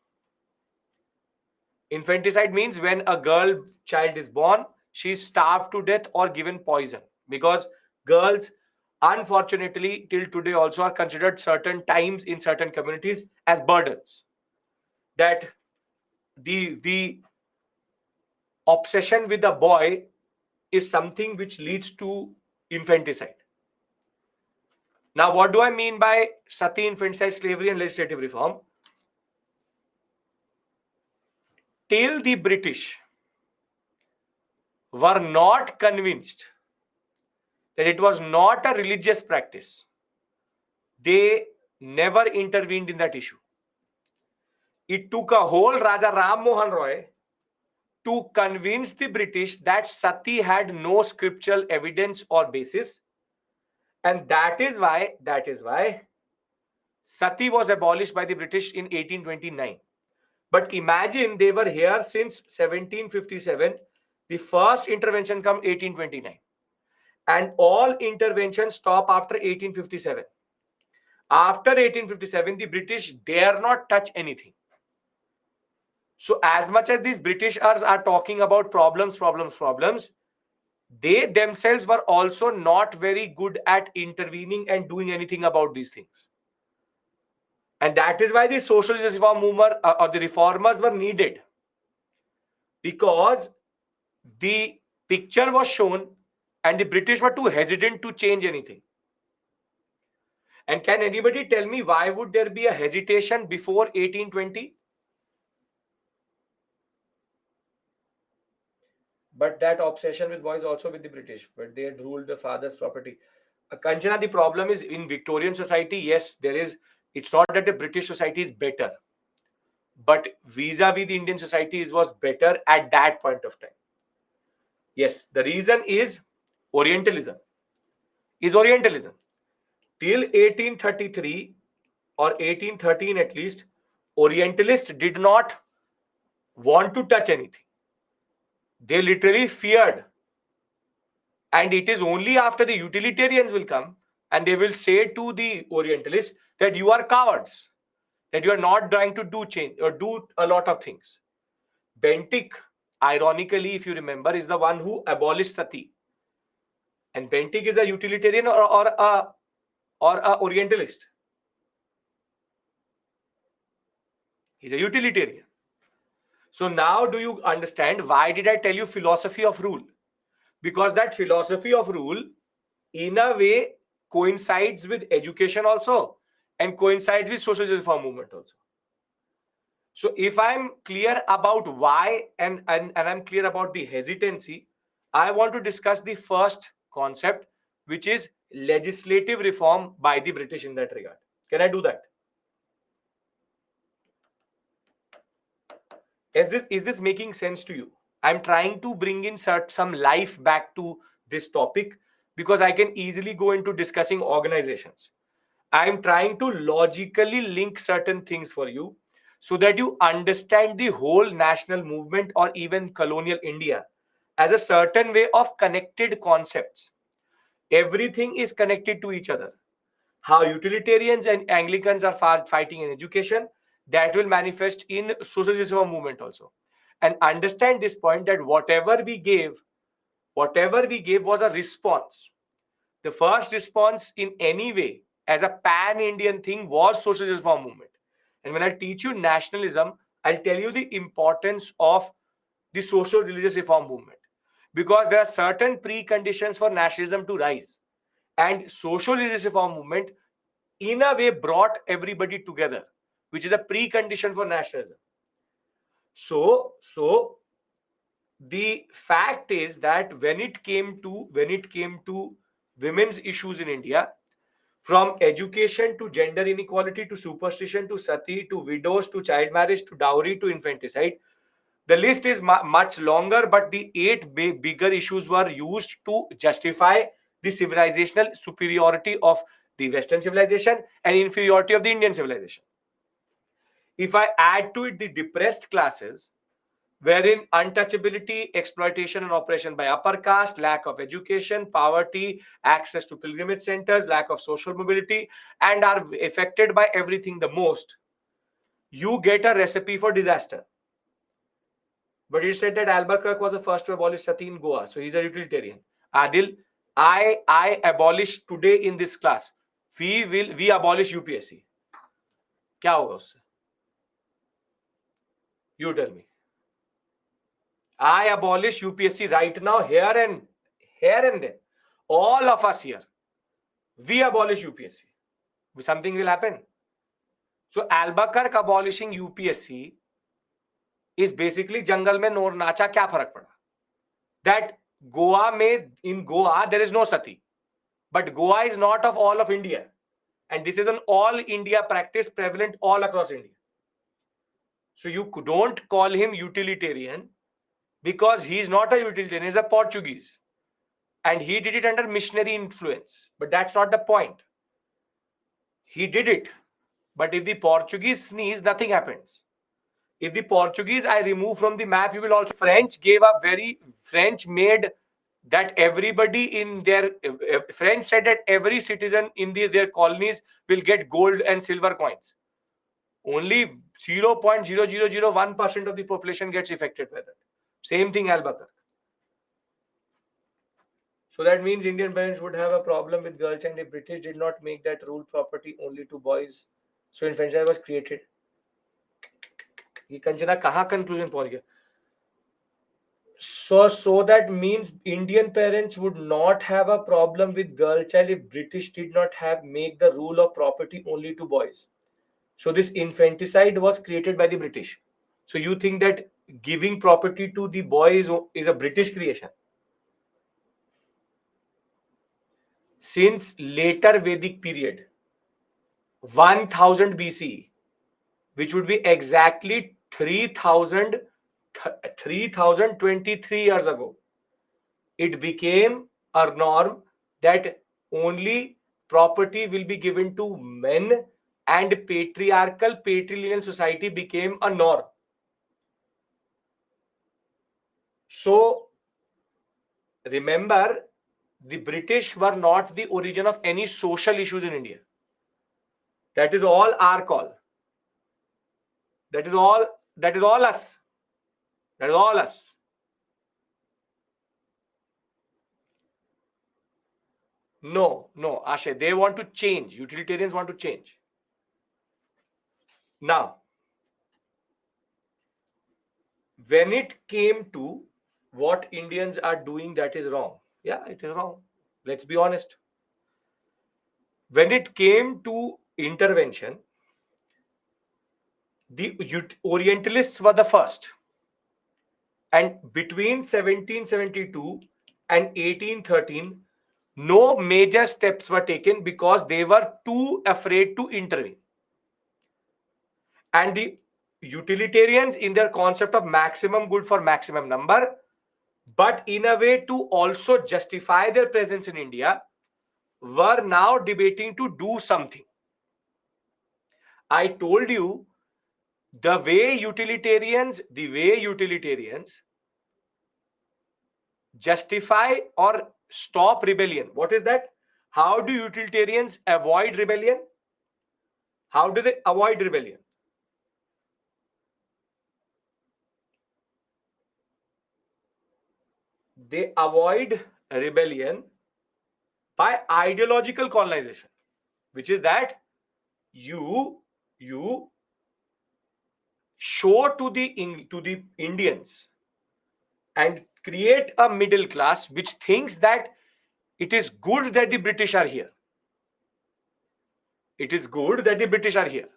Infanticide means when a girl child is born, she is starved to death or given poison, because girls, unfortunately, till today also are considered certain times in certain communities as burdens. That the obsession with the boy is something which leads to infanticide. Now, what do I mean by sati, infanticide, slavery, and legislative reform? Till the British were not convinced that it was not a religious practice, they never intervened in that issue. It took a whole Raja Ram Mohan Roy to convince the British that sati had no scriptural evidence or basis, and that is why sati was abolished by the British in 1829. But imagine, they were here since 1757. The first intervention come 1829, and all interventions stop after 1857. After 1857, the British dare not touch anything. So as much as these British are talking about problems, they themselves were also not very good at intervening and doing anything about these things. And that is why the socialist reform movement or the reformers were needed, because the picture was shown and the British were too hesitant to change anything. And can anybody tell me why would there be a hesitation before 1820? But that obsession with boys also with the British, but they had ruled the father's property. Kanchana, the problem is in Victorian society, yes, there is, it's not that the British society is better, but vis-a-vis the Indian society was better at that point of time. Yes, the reason is Orientalism. Is Orientalism. Till 1833 or 1813 at least, Orientalists did not want to touch anything. They literally feared. And it is only after the utilitarians will come and they will say to the Orientalists that you are cowards, that you are not trying to do change or do a lot of things. Bentinck, ironically, if you remember, is the one who abolished sati. And Bentinck is a utilitarian or a Orientalist. He's a utilitarian. So now do you understand why did I tell you philosophy of rule? Because that philosophy of rule, in a way, coincides with education also and coincides with social reform movement also. So if I'm clear about why and I'm clear about the hesitancy, I want to discuss the first concept, which is legislative reform by the British in that regard. Can I do that? Is this making sense to you? I'm trying to bring in some life back to this topic because I can easily go into discussing organizations. I'm trying to logically link certain things for you so that you understand the whole national movement or even colonial India as a certain way of connected concepts. Everything is connected to each other. How utilitarians and Anglicans are fighting in education, that will manifest in socialism movement also. And understand this point that whatever we gave was a response. The first response in any way as a pan-Indian thing was socialist reform movement. And when I teach you nationalism, I'll tell you the importance of the social religious reform movement, because there are certain preconditions for nationalism to rise. And social religious reform movement in a way brought everybody together. which is a precondition for nationalism. So the fact is that when it came to women's issues in India, from education to gender inequality to superstition to sati to widows to child marriage to dowry to infanticide, the list is much longer, but the eight bigger issues were used to justify the civilizational superiority of the Western civilization and inferiority of the Indian civilization. If I add to it the depressed classes, wherein untouchability, exploitation, and oppression by upper caste, lack of education, poverty, access to pilgrimage centers, lack of social mobility, and are affected by everything the most, you get a recipe for disaster. But it said that Albuquerque was the first to abolish sati in Goa, so he's a utilitarian. Adil, I abolish today in this class. We abolish UPSC. क्या होगा उससे? You tell me. I abolish UPSC right now, here and then. All of us here, we abolish UPSC. Something will happen. So Albuquerque abolishing UPSC is basically jungle में नोर नाचा, क्या फर्क पड़ा? That in Goa there is no sati, but Goa is not of all of India, and this is an all India practice prevalent all across India. So you don't call him utilitarian because he is not a utilitarian, he is a Portuguese. And he did it under missionary influence. But that's not the point. He did it. But if the Portuguese sneeze, nothing happens. If the Portuguese I remove from the map, you will also. French made that everybody in their. French said that every citizen in their colonies will get gold and silver coins. Only 0.0001% of the population gets affected by that. Same thing, Albuquerque. So that means Indian parents would have a problem with girl child if British did not make that rule property only to boys. So infanticide was created. ये कंचना कहाँ conclusion पहुंच गया? So that means Indian parents would not have a problem with girl child if British did not have make the rule of property only to boys. So this infanticide was created by the British. So you think that giving property to the boys is a British creation? Since later Vedic period, 1000 BC, which would be exactly 3023 years ago, it became a norm that only property will be given to men, and patriarchal patrilineal society became a norm. So remember, the British were not the origin of any social issues in India. That is all our call. That is all us. That is all us. No, Ashay, they want to change. Utilitarians want to change. Now, when it came to what Indians are doing that is wrong, yeah, it is wrong. Let's be honest. When it came to intervention, the Orientalists were the first. And between 1772 and 1813, no major steps were taken because they were too afraid to intervene. And the utilitarians, in their concept of maximum good for maximum number, but in a way to also justify their presence in India, were now debating to do something. I told you the way utilitarians justify or stop rebellion. What is that? How do utilitarians avoid rebellion? How do they avoid rebellion? They avoid rebellion by ideological colonization, which is that you show to the Indians and create a middle class which thinks that it is good that the British are here. It is good that the British are here.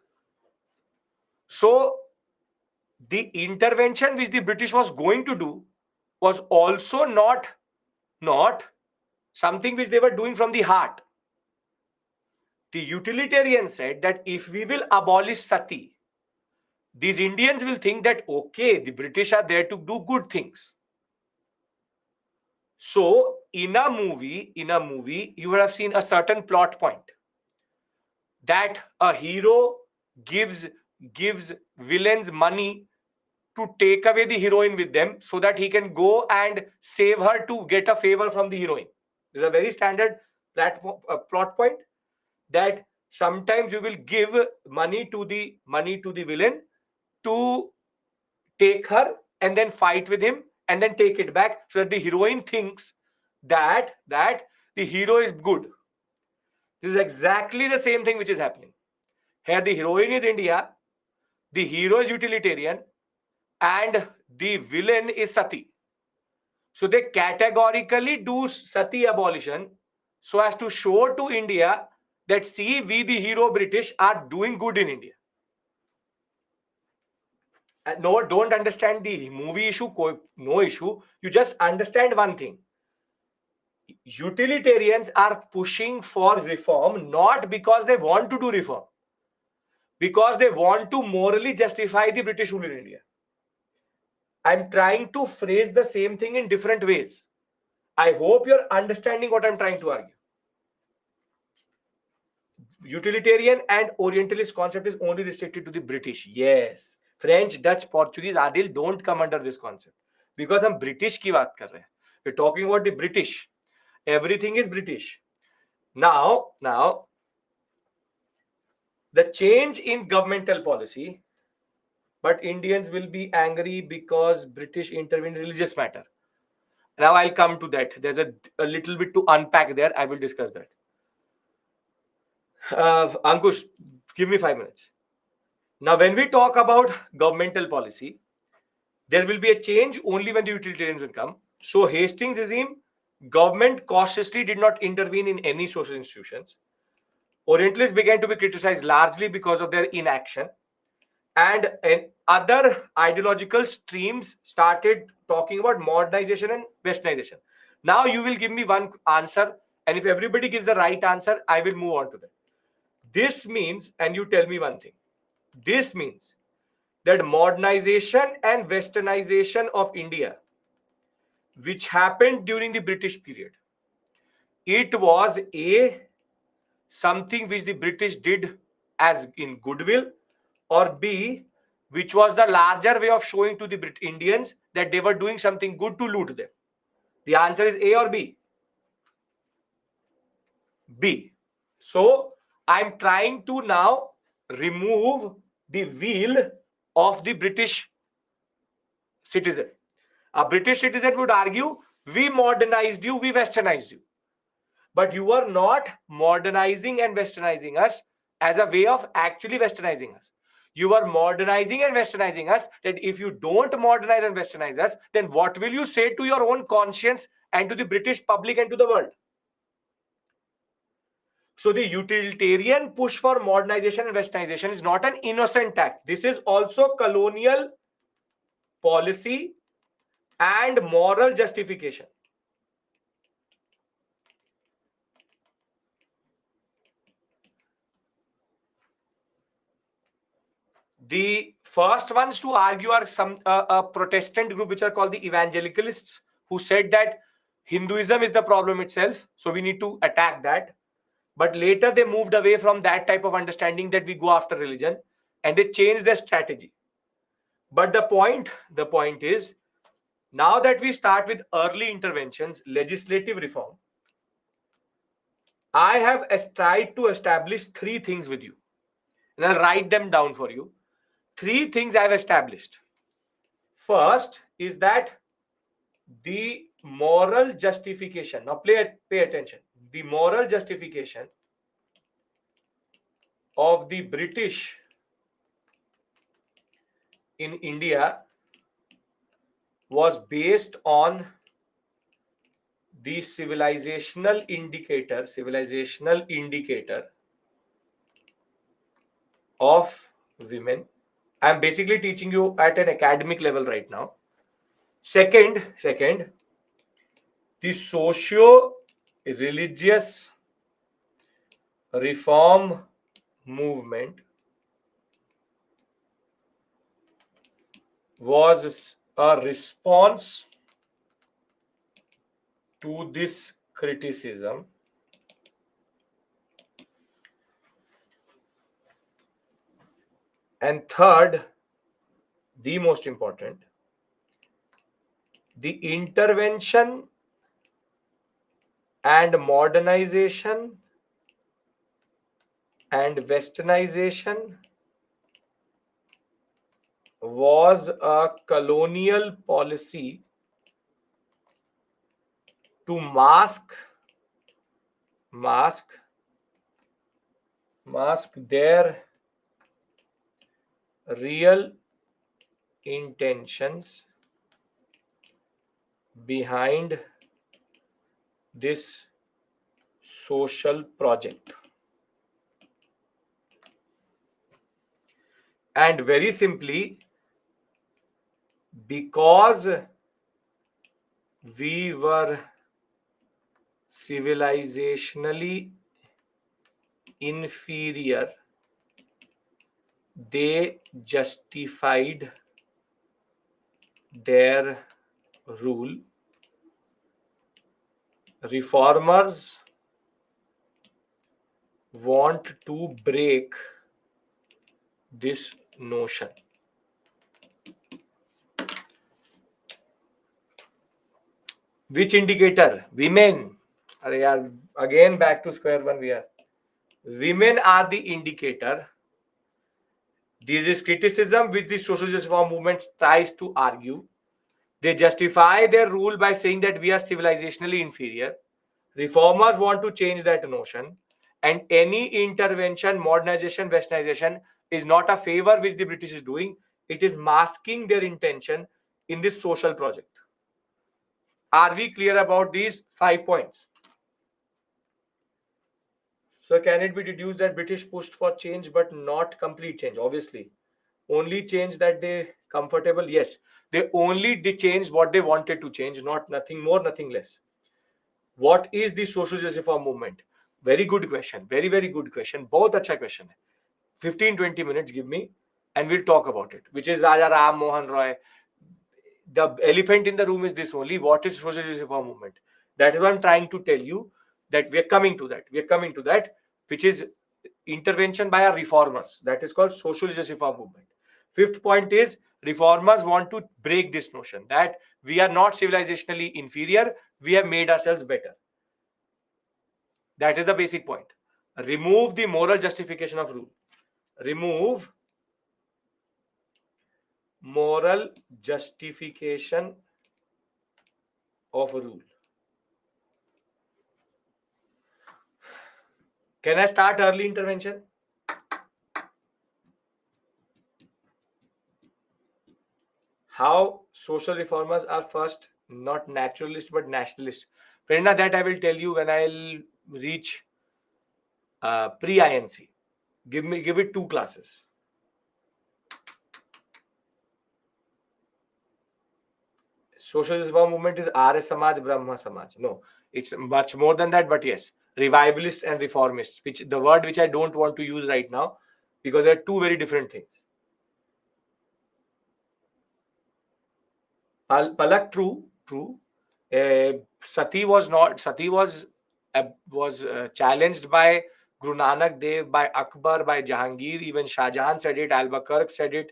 So the intervention which the British was going to do was also not something which they were doing from the heart. The utilitarians said that if we will abolish sati, these Indians will think that okay, the British are there to do good things. So in a movie, you would have seen a certain plot point that a hero gives gives villains money to take away the heroine with them so that he can go and save her to get a favor from the heroine. This is a very standard plot point, that sometimes you will give money to the villain to take her and then fight with him and then take it back so that the heroine thinks that the hero is good. This is exactly the same thing which is happening here. The heroine is India, the hero is utilitarian, and the villain is sati. So they categorically do sati abolition so as to show to India that see, we the hero British are doing good in India. No, don't understand the movie issue, no issue. You just understand one thing. Utilitarians are pushing for reform not because they want to do reform, because they want to morally justify the British rule in India. I'm trying to phrase the same thing in different ways. I hope you're understanding what I'm trying to argue. Utilitarian and Orientalist concept is only restricted to the British. Yes. French, Dutch, Portuguese, Adil don't come under this concept. Because हम British की बात कर रहे हैं. We're talking about the British. Everything is British. Now, the change in governmental policy, but Indians will be angry because British intervened in religious matter. Now I'll come to that. There's a little bit to unpack there. I will discuss that. Ankush, give me 5 minutes. Now, when we talk about governmental policy, there will be a change only when the utilitarians will come. So, Hastings regime, government cautiously did not intervene in any social institutions. Orientalists began to be criticized largely because of their inaction, and other ideological streams started talking about modernization and westernization. Now, you will give me one answer, and if everybody gives the right answer, I will move on to that. This means, and you tell me one thing, this means that modernization and westernization of India, which happened during the British period, it was a something which the British did as in goodwill, or B, which was the larger way of showing to the Indians that they were doing something good to loot them. The answer is A or B. B. So I'm trying to now remove the wheel of the British citizen. A British citizen would argue, we modernized you, we westernized you. But you are not modernizing and westernizing us as a way of actually westernizing us. You are modernizing and westernizing us, that if you don't modernize and westernize us, then what will you say to your own conscience and to the British public and to the world? So the utilitarian push for modernization and westernization is not an innocent act. This is also colonial policy and moral justification. The first ones to argue are a Protestant group which are called the evangelicalists, who said that Hinduism is the problem itself, so we need to attack that. But later they moved away from that type of understanding that we go after religion, and they changed their strategy. But the point is, now that we start with early interventions, legislative reform, I have tried to establish three things with you, and I'll write them down for you. Three things I've established. First is that the moral justification. Now, pay attention. The moral justification of the British in India was based on the civilizational indicator of women I'm basically teaching you at an academic level right now. Second, the socio-religious reform movement was a response to this criticism. And third, the most important, the intervention and modernization and westernization was a colonial policy to mask mask their real intentions behind this social project. And very simply, because we were civilizationally inferior, they justified their rule. Reformers want to break this notion. Which indicator? Women. Again, back to square one we are. Women are the indicator. This is criticism which the social justice reform movement tries to argue. They justify their rule by saying that we are civilizationally inferior. Reformers want to change that notion. And any intervention, modernization, westernization is not a favor which the British is doing. It is masking their intention in this social project. Are we clear about these 5 points? So can it be deduced that British pushed for change but not complete change? Obviously. Only change that they comfortable. Yes. They only changed what they wanted to change, not nothing more, nothing less. What is the social justice reform movement? Very good question. Very, very good question. बहुत अच्छा question है. 15-20 minutes give me and we'll talk about it. Which is Raja Ram Mohan Roy. The elephant in the room is this only. What is social justice reform movement? That is what I'm trying to tell you, that we are coming to that. We are coming to that, which is intervention by our reformers. That is called social justice reform movement. Fifth point is reformers want to break this notion that we are not civilizationally inferior. We have made ourselves better. That is the basic point. Remove the moral justification of rule. Remove moral justification of rule. Can I start early intervention? How social reformers are first not naturalist but nationalist. Prerna, that I will tell you when I'll reach pre-INC. Give it 2 classes. Social reform movement is Arya Samaj, Brahma Samaj. No, it's much more than that, but yes, revivalists and reformists, which the word which I don't want to use right now because they're two very different things. Palak, true. Sati was not. Sati was challenged by Guru Nanak Dev, by Akbar, by Jahangir. Even Shah Jahan said it. Al-Bakr said it.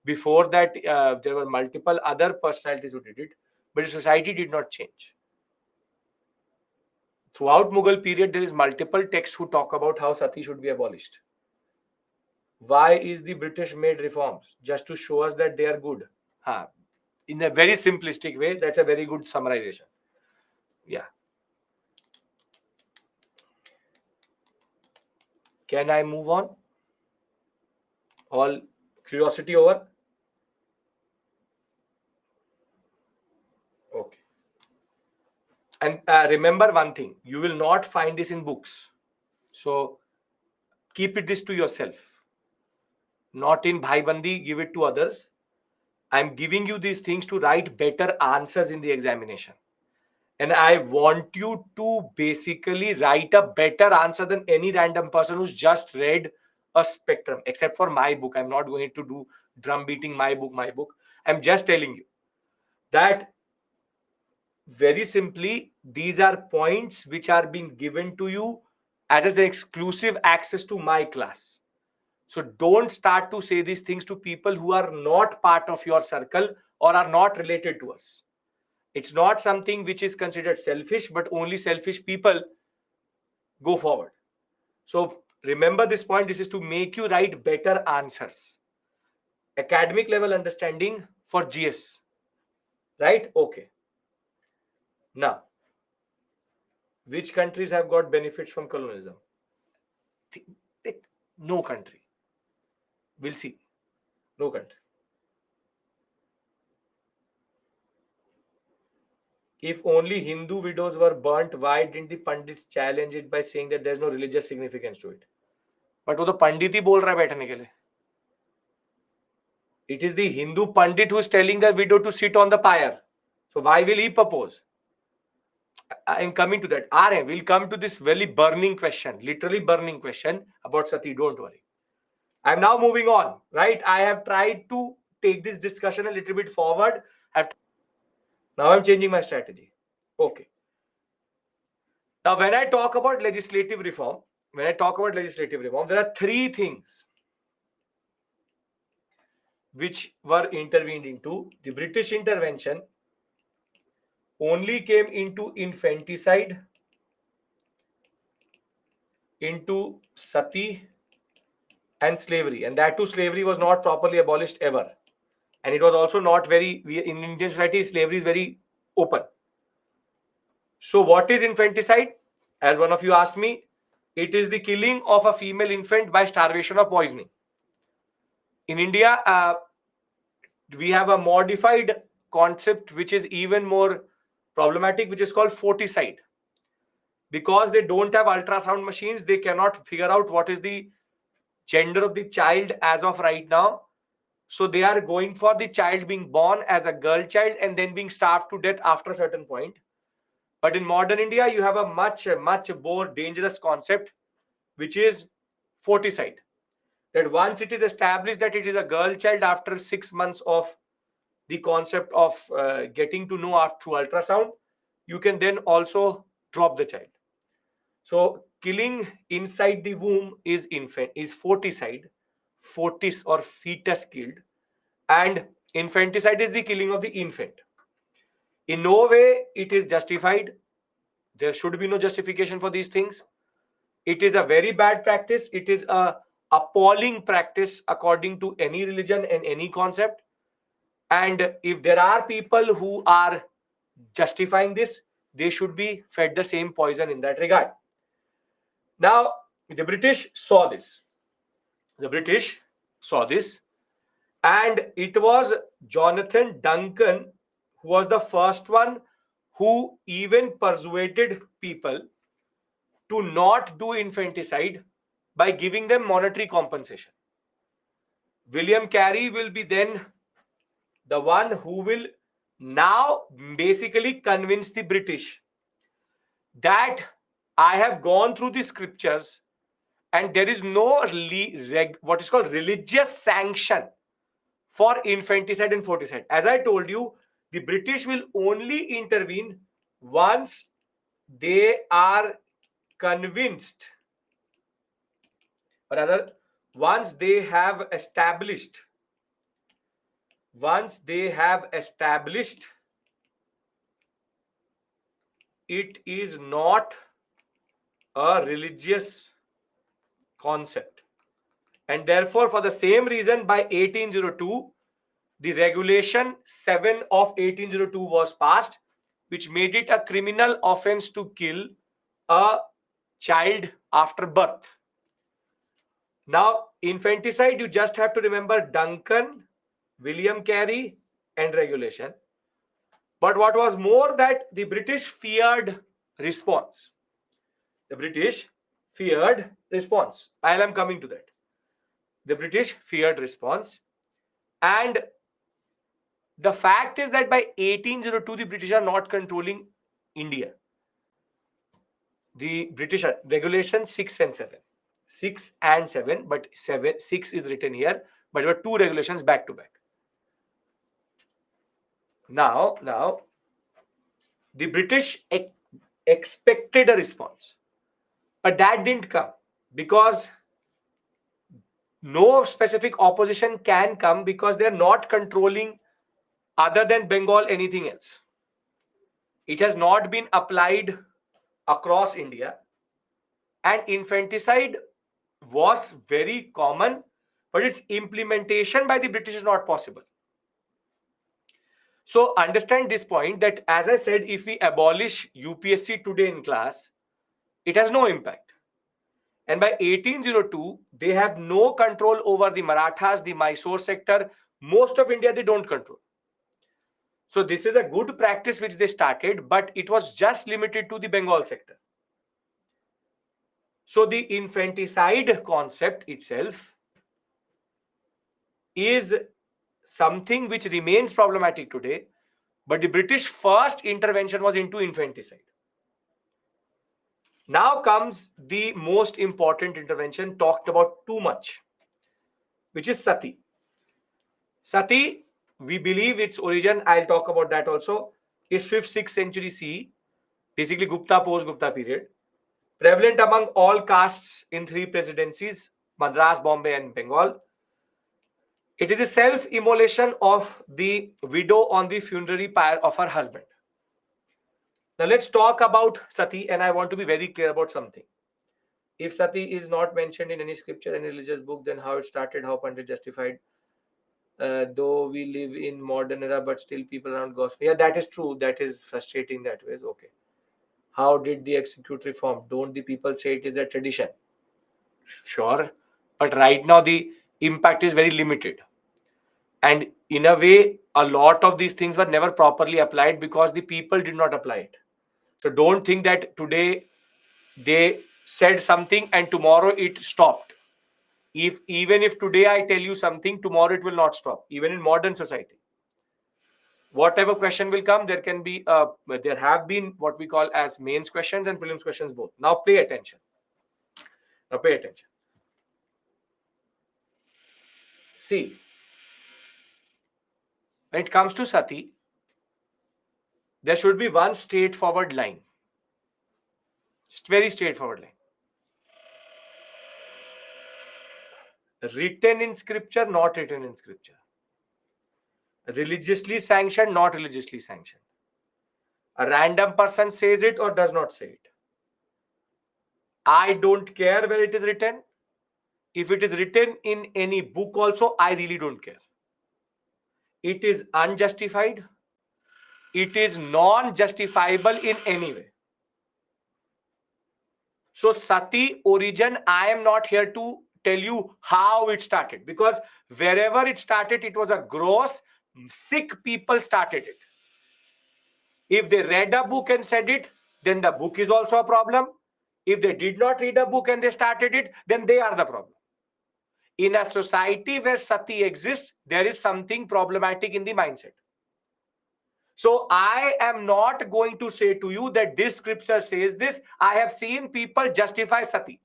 Before that, there were multiple other personalities who did it, but the society did not change. Throughout Mughal period, there is multiple texts who talk about how sati should be abolished. Why is the British made reforms? Just to show us that they are good. In a very simplistic way, that's a very good summarization. Yeah. Can I move on? All curiosity over? Okay. And remember one thing, you will not find this in books. So keep this to yourself. not in bhai bandi, give it to others. I'm giving you these things to write better answers in the examination. And I want you to basically write a better answer than any random person who's just read a spectrum, except for my book. I'm not going to do drum beating my book, my book. I'm just telling you that very simply, these are points which are being given to you as an exclusive access to my class. So don't start to say these things to people who are not part of your circle or are not related to us. It's not something which is considered selfish, but only selfish people go forward. So remember this point. This is to make you write better answers. Academic level understanding for GS. Right? Okay. Now, which countries have got benefits from colonialism? No country. We'll see. No country. If only Hindu widows were burnt, why didn't the Pandits challenge it by saying that there's no religious significance to it? But वो तो पंडित ही बोल रहा है बैठने के लिए. It is the Hindu Pandit who is telling the widow to sit on the pyre. So why will he propose? I am coming to that. We'll come to this very burning question, literally burning question about Sati. Don't worry. I'm now moving on, right? I have tried to take this discussion a little bit forward. Now I'm changing my strategy. Okay. Now, when I talk about legislative reform, there are three things which were intervened into. The British intervention only came into infanticide, into sati, and slavery. And that too, slavery was not properly abolished ever. And it was also not very, in Indian society, slavery is very open. So, what is infanticide? As one of you asked me, it is the killing of a female infant by starvation or poisoning. In India, we have a modified concept which is even more problematic, which is called foeticide. Because they don't have ultrasound machines, they cannot figure out what is the gender of the child as of right now. So they are going for the child being born as a girl child and then being starved to death after a certain point. But in modern India, you have a much more dangerous concept, which is foeticide. That once it is established that it is a girl child after 6 months of the concept of getting to know after through ultrasound, you can then also drop the child. So killing inside the womb is foeticide, foetus or fetus killed, and infanticide is the killing of the infant. In no way it is justified. There should be no justification for these things. It is a very bad practice. It is a appalling practice according to any religion and any concept. And if there are people who are justifying this, they should be fed the same poison in that regard. Now, the British saw this. And it was Jonathan Duncan who was the first one who even persuaded people to not do infanticide by giving them monetary compensation. William Carey will be then the one who will now basically convince the British that I have gone through the scriptures and there is no what is called religious sanction for infanticide and foeticide. As I told you, the British will only intervene once they are convinced, or rather, once they have established it is not a religious concept. And therefore, for the same reason, by 1802, the regulation 7 of 1802 was passed, which made it a criminal offense to kill a child after birth. Now, infanticide, you just have to remember Duncan, William Carey, and regulation. But what was more, that the British feared response. I am coming to that. The British feared response. And the fact is that by 1802, the British are not controlling India. The British are regulation 6 and 7. 6 and 7, but 6 is written here, but there were two regulations back to back. Now, the British expected a response, but that didn't come because no specific opposition can come because they are not controlling other than Bengal anything else. It has not been applied across India, and infanticide was very common, but its implementation by the British is not possible. So understand this point that, as I said, if we abolish UPSC today in class, it has no impact. And by 1802, they have no control over the Marathas, the Mysore sector. Most of India, they don't control. So this is a good practice which they started, but it was just limited to the Bengal sector. So the infanticide concept itself is something which remains problematic today, but the British first intervention was into infanticide. Now comes the most important intervention talked about too much, which is sati. Sati, we believe its origin, I'll talk about that also, is 5th, 6th century CE, basically Gupta, post-Gupta period. Prevalent among all castes in three presidencies, Madras, Bombay, and Bengal. It is a self-immolation of the widow on the funerary pyre of her husband. Now let's talk about sati, and I want to be very clear about something. If sati is not mentioned in any scripture, any religious book, then how it started, how Pandit justified, though we live in modern era, but still people around gossip. Yeah, that is true. That is frustrating that way. Okay. How did the execute reform? Don't the people say it is a tradition? Sure. But right now the impact is very limited. And in a way, a lot of these things were never properly applied because the people did not apply it. So don't think that today they said something and tomorrow it stopped. Even if today I tell you something, tomorrow it will not stop, even in modern society. Whatever question will come, there have been what we call as mains questions and prelims questions both. Now pay attention. Now pay attention. See, when it comes to sati, there should be one straightforward line. Very straightforward line. Written in scripture, not written in scripture. Religiously sanctioned, not religiously sanctioned. A random person says it or does not say it. I don't care where it is written. If it is written in any book also, I really don't care. It is unjustified. It is non-justifiable in any way. So sati origin, I am not here to tell you how it started, because wherever it started, it was a gross, sick people started it. If they read a book and said it, then the book is also a problem. If they did not read a book and they started it, then they are the problem. In a society where sati exists, there is something problematic in the mindset. So I am not going to say to you that this scripture says this. I have seen people justify sati.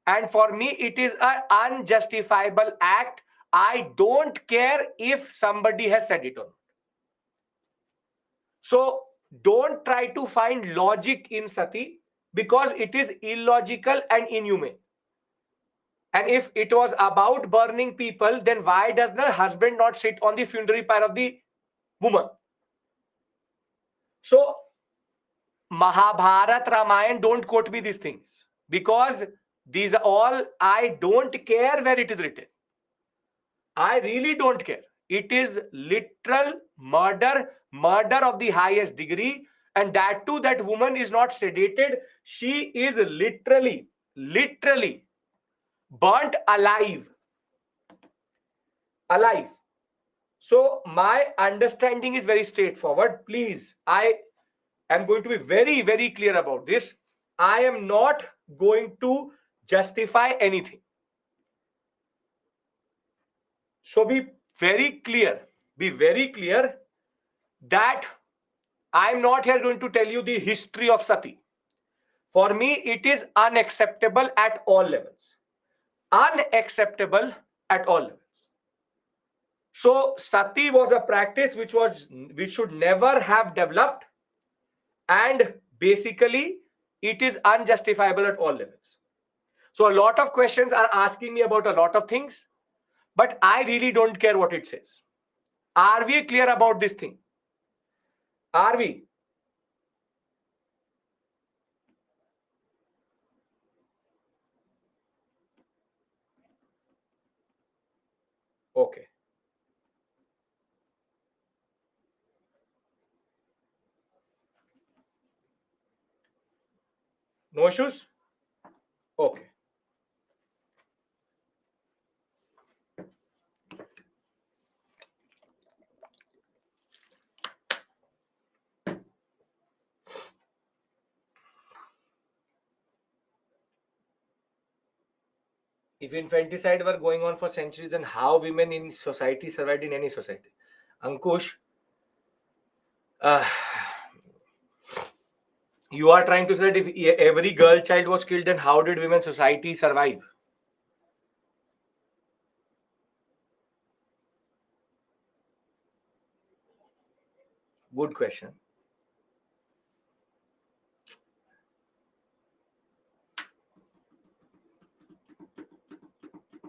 And for me, it is an unjustifiable act. I don't care if somebody has said it or not. So don't try to find logic in sati, because it is illogical and inhumane. And if it was about burning people, then why does the husband not sit on the funerary pyre of the woman? So Mahabharat, Ramayana, don't quote me these things, because these are all, I don't care where it is written. I really don't care. It is literal murder of the highest degree. And that too, that woman is not sedated. She is literally burnt alive. Alive. So my understanding is very straightforward. Please, I am going to be very, very clear about this. I am not going to justify anything. So be very clear that I'm not here going to tell you the history of sati. For me, it is unacceptable at all levels. Unacceptable at all levels. So sati was a practice which should never have developed, and basically it is unjustifiable at all levels. So a lot of questions are asking me about a lot of things, but I really don't care what it says. Are we clear about this thing? Are we? Okay. No issues? Okay. If infanticide were going on for centuries, then how women in society survived in any society? Ankush, uh, you are trying to say that if every girl child was killed, then how did women society survive? Good question.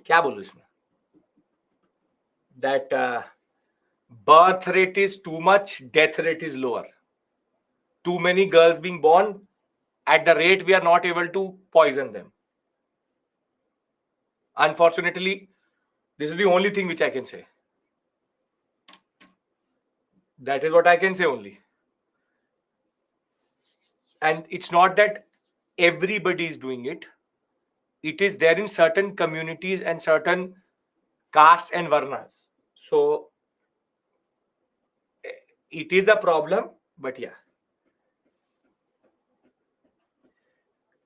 क्या बोलूं इसमें? That birth rate is too much, death rate is lower. Too many girls being born, at the rate we are not able to poison them. Unfortunately, this is the only thing which I can say. That is what I can say only. And it's not that everybody is doing it. It is there in certain communities and certain castes and varnas. So it is a problem, but yeah.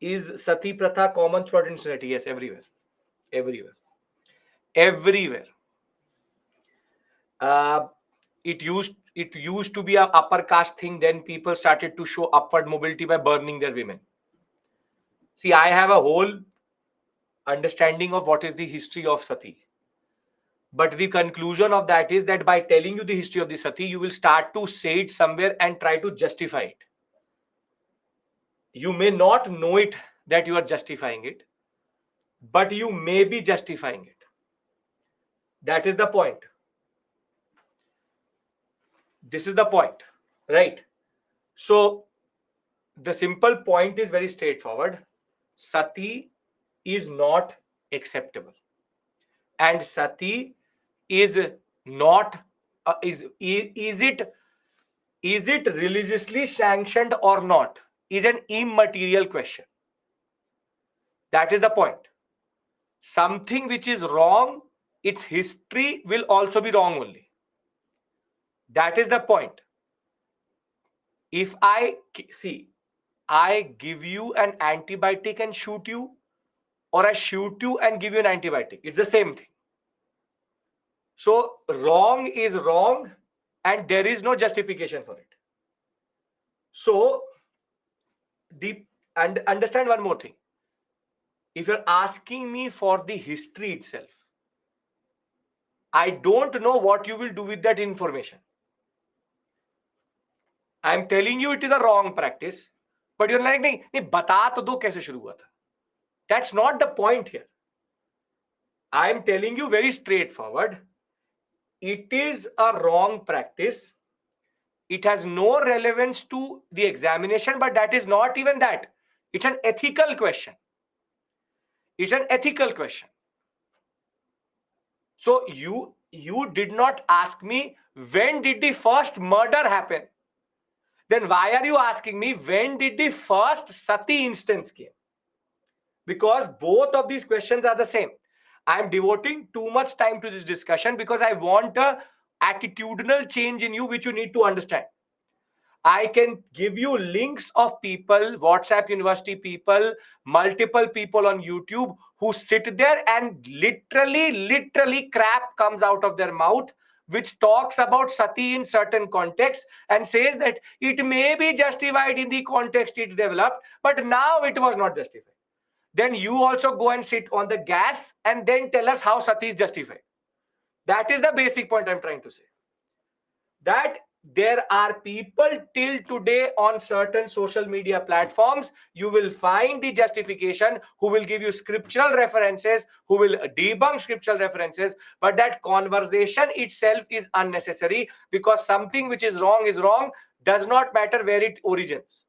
Is sati pratha common throughout in society? Yes, everywhere. Everywhere. Everywhere. Uh, it used to be a upper caste thing. Then people started to show upward mobility by burning their women. See, I have a whole understanding of what is the history of sati. But the conclusion of that is that by telling you the history of the sati, you will start to say it somewhere and try to justify it. You may not know it that you are justifying it, but you may be justifying it. That is the point. This is the point, right? So the simple point is very straightforward. Sati is not acceptable, and sati is not is it religiously sanctioned or not is an immaterial question. That is the point. Something which is wrong, its history will also be wrong only. That is the point. If I give you an antibiotic and shoot you, or I shoot you and give you an antibiotic, it's the same thing. So wrong is wrong, and there is no justification for it. So and understand one more thing. If you're asking me for the history itself, I don't know what you will do with that information. I'm telling you it is a wrong practice, but you're like, नहीं बता तो दो कैसे शुरू हुआ था. That's not the point here. I'm telling you very straightforward. It is a wrong practice. It has no relevance to the examination, but that is not even that. It's an ethical question. It's an ethical question. So you did not ask me when did the first murder happen. Then why are you asking me when did the first sati instance came? Because both of these questions are the same. I am devoting too much time to this discussion because I want a attitudinal change in you, which you need to understand. I can give you links of people, WhatsApp University people, multiple people on YouTube who sit there and literally crap comes out of their mouth, which talks about sati in certain contexts and says that it may be justified in the context it developed, but now it was not justified. Then you also go and sit on the gas and then tell us how sati is justified. That is the basic point I'm trying to say. That there are people till today on certain social media platforms, you will find the justification, who will give you scriptural references, who will debunk scriptural references, but that conversation itself is unnecessary, because something which is wrong, does not matter where it origins.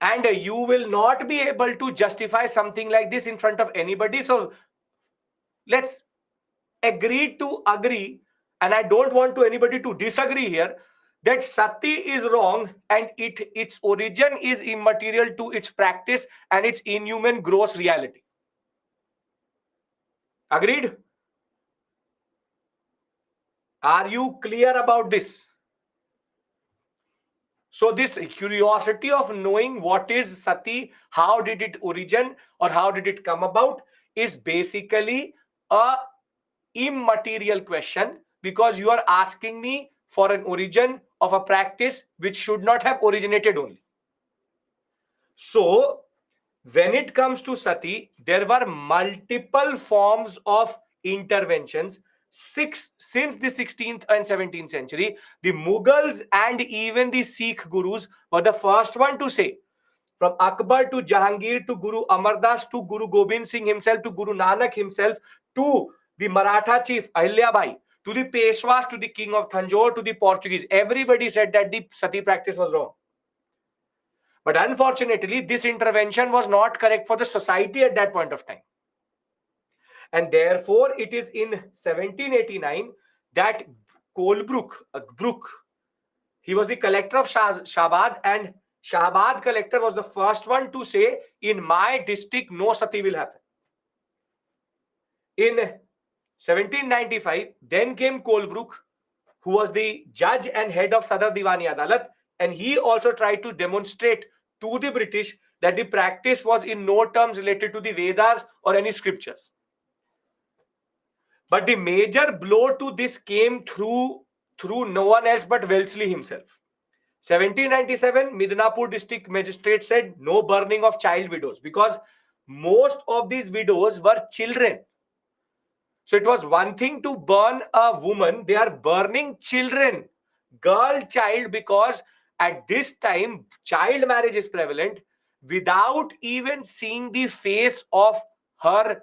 And you will not be able to justify something like this in front of anybody. So let's agree to agree, and I don't want to anybody to disagree here, that sati is wrong and its origin is immaterial to its practice and its inhuman gross reality. Agreed? Are you clear about this? So this curiosity of knowing what is sati, how did it origin or how did it come about, is basically a immaterial question, because you are asking me for an origin of a practice which should not have originated only. So when it comes to sati, there were multiple forms of interventions. Since the 16th and 17th century, the Mughals and even the Sikh gurus were the first one to say, from Akbar to Jahangir to Guru Amardas to Guru Gobind Singh himself to Guru Nanak himself to the Maratha chief Ahilyabai to the Peshwas to the king of Tanjore to the Portuguese, everybody said that the sati practice was wrong. But unfortunately, this intervention was not correct for the society at that point of time. And therefore, it is in 1789 that Colebrook, Brook, he was the collector of Shahabad, and Shahabad collector was the first one to say, in my district, no sati will happen. In 1795, then came Colebrook, who was the judge and head of Sadar Diwani Adalat, and he also tried to demonstrate to the British that the practice was in no terms related to the Vedas or any scriptures. But the major blow to this came through no one else but Wellesley himself. 1797, Midnapur district magistrate said no burning of child widows, because most of these widows were children. So it was one thing to burn a woman, they are burning children, girl child, because at this time child marriage is prevalent. Without even seeing the face of her,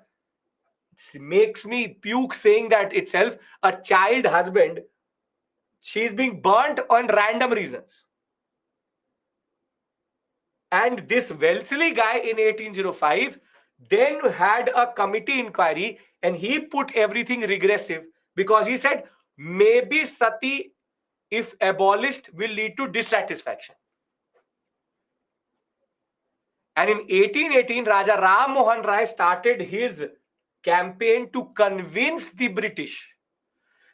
makes me puke saying that itself, a child husband, she's being burnt on random reasons. And this Wellesley guy in 1805 then had a committee inquiry, and he put everything regressive, because he said maybe sati, if abolished, will lead to dissatisfaction. And in 1818, Raja Ram Mohan Rai started his campaign to convince the British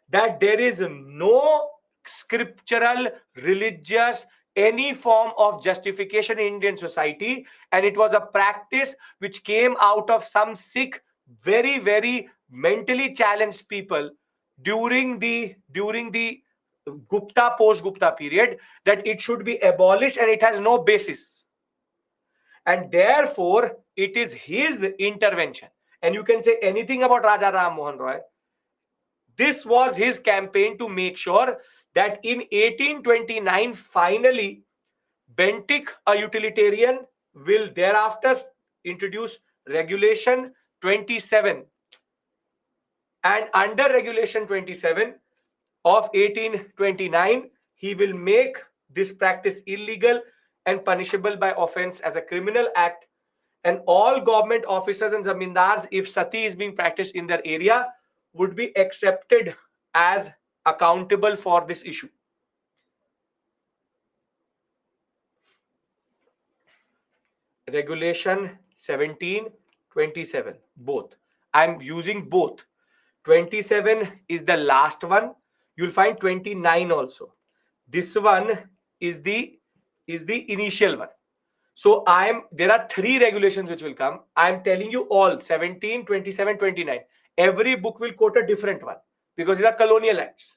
that there is no scriptural, religious, any form of justification in Indian society, and it was a practice which came out of some Sikh, very mentally challenged people during the Gupta, post Gupta period, that it should be abolished and it has no basis. And therefore it is his intervention. And you can say anything about Raja Ram Mohan Roy, this was his campaign to make sure that in 1829, finally, Bentinck, a utilitarian, will thereafter introduce Regulation 27. And under Regulation 27 of 1829, he will make this practice illegal and punishable by offense as a criminal act. And all government officers and zamindars, if sati is being practiced in their area, would be accepted as accountable for this issue. Regulation 1727, both. I'm using both. 27 is the last one. You'll find 29 also. This one is the initial one. So there are three regulations which will come. I'm telling you all 17, 27, 29. Every book will quote a different one because these are colonial acts.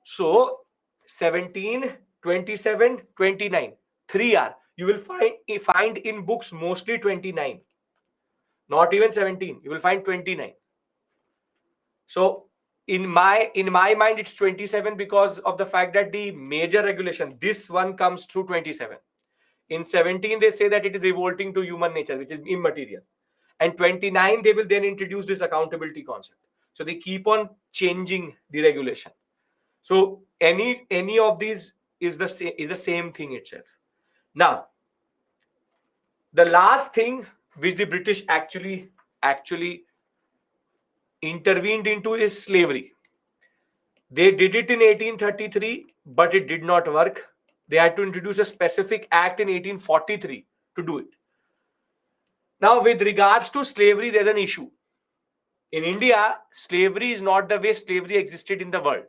So 17, 27, 29. 3 are. You will find in books mostly 29. Not even 17. You will find 29. So in my mind it's 27 because of the fact that the major regulation, this one comes through 27. In 17 they say that it is revolting to human nature, which is immaterial. And 29 they will then introduce this accountability concept. So they keep on changing the regulation. So any of these is the same thing itself. Now, the last thing which the British actually intervened into is slavery. They did it in 1833, but it did not work. They had to introduce a specific act in 1843 to do it. Now, with regards to slavery, there's an issue. In India, slavery is not the way slavery existed in the world.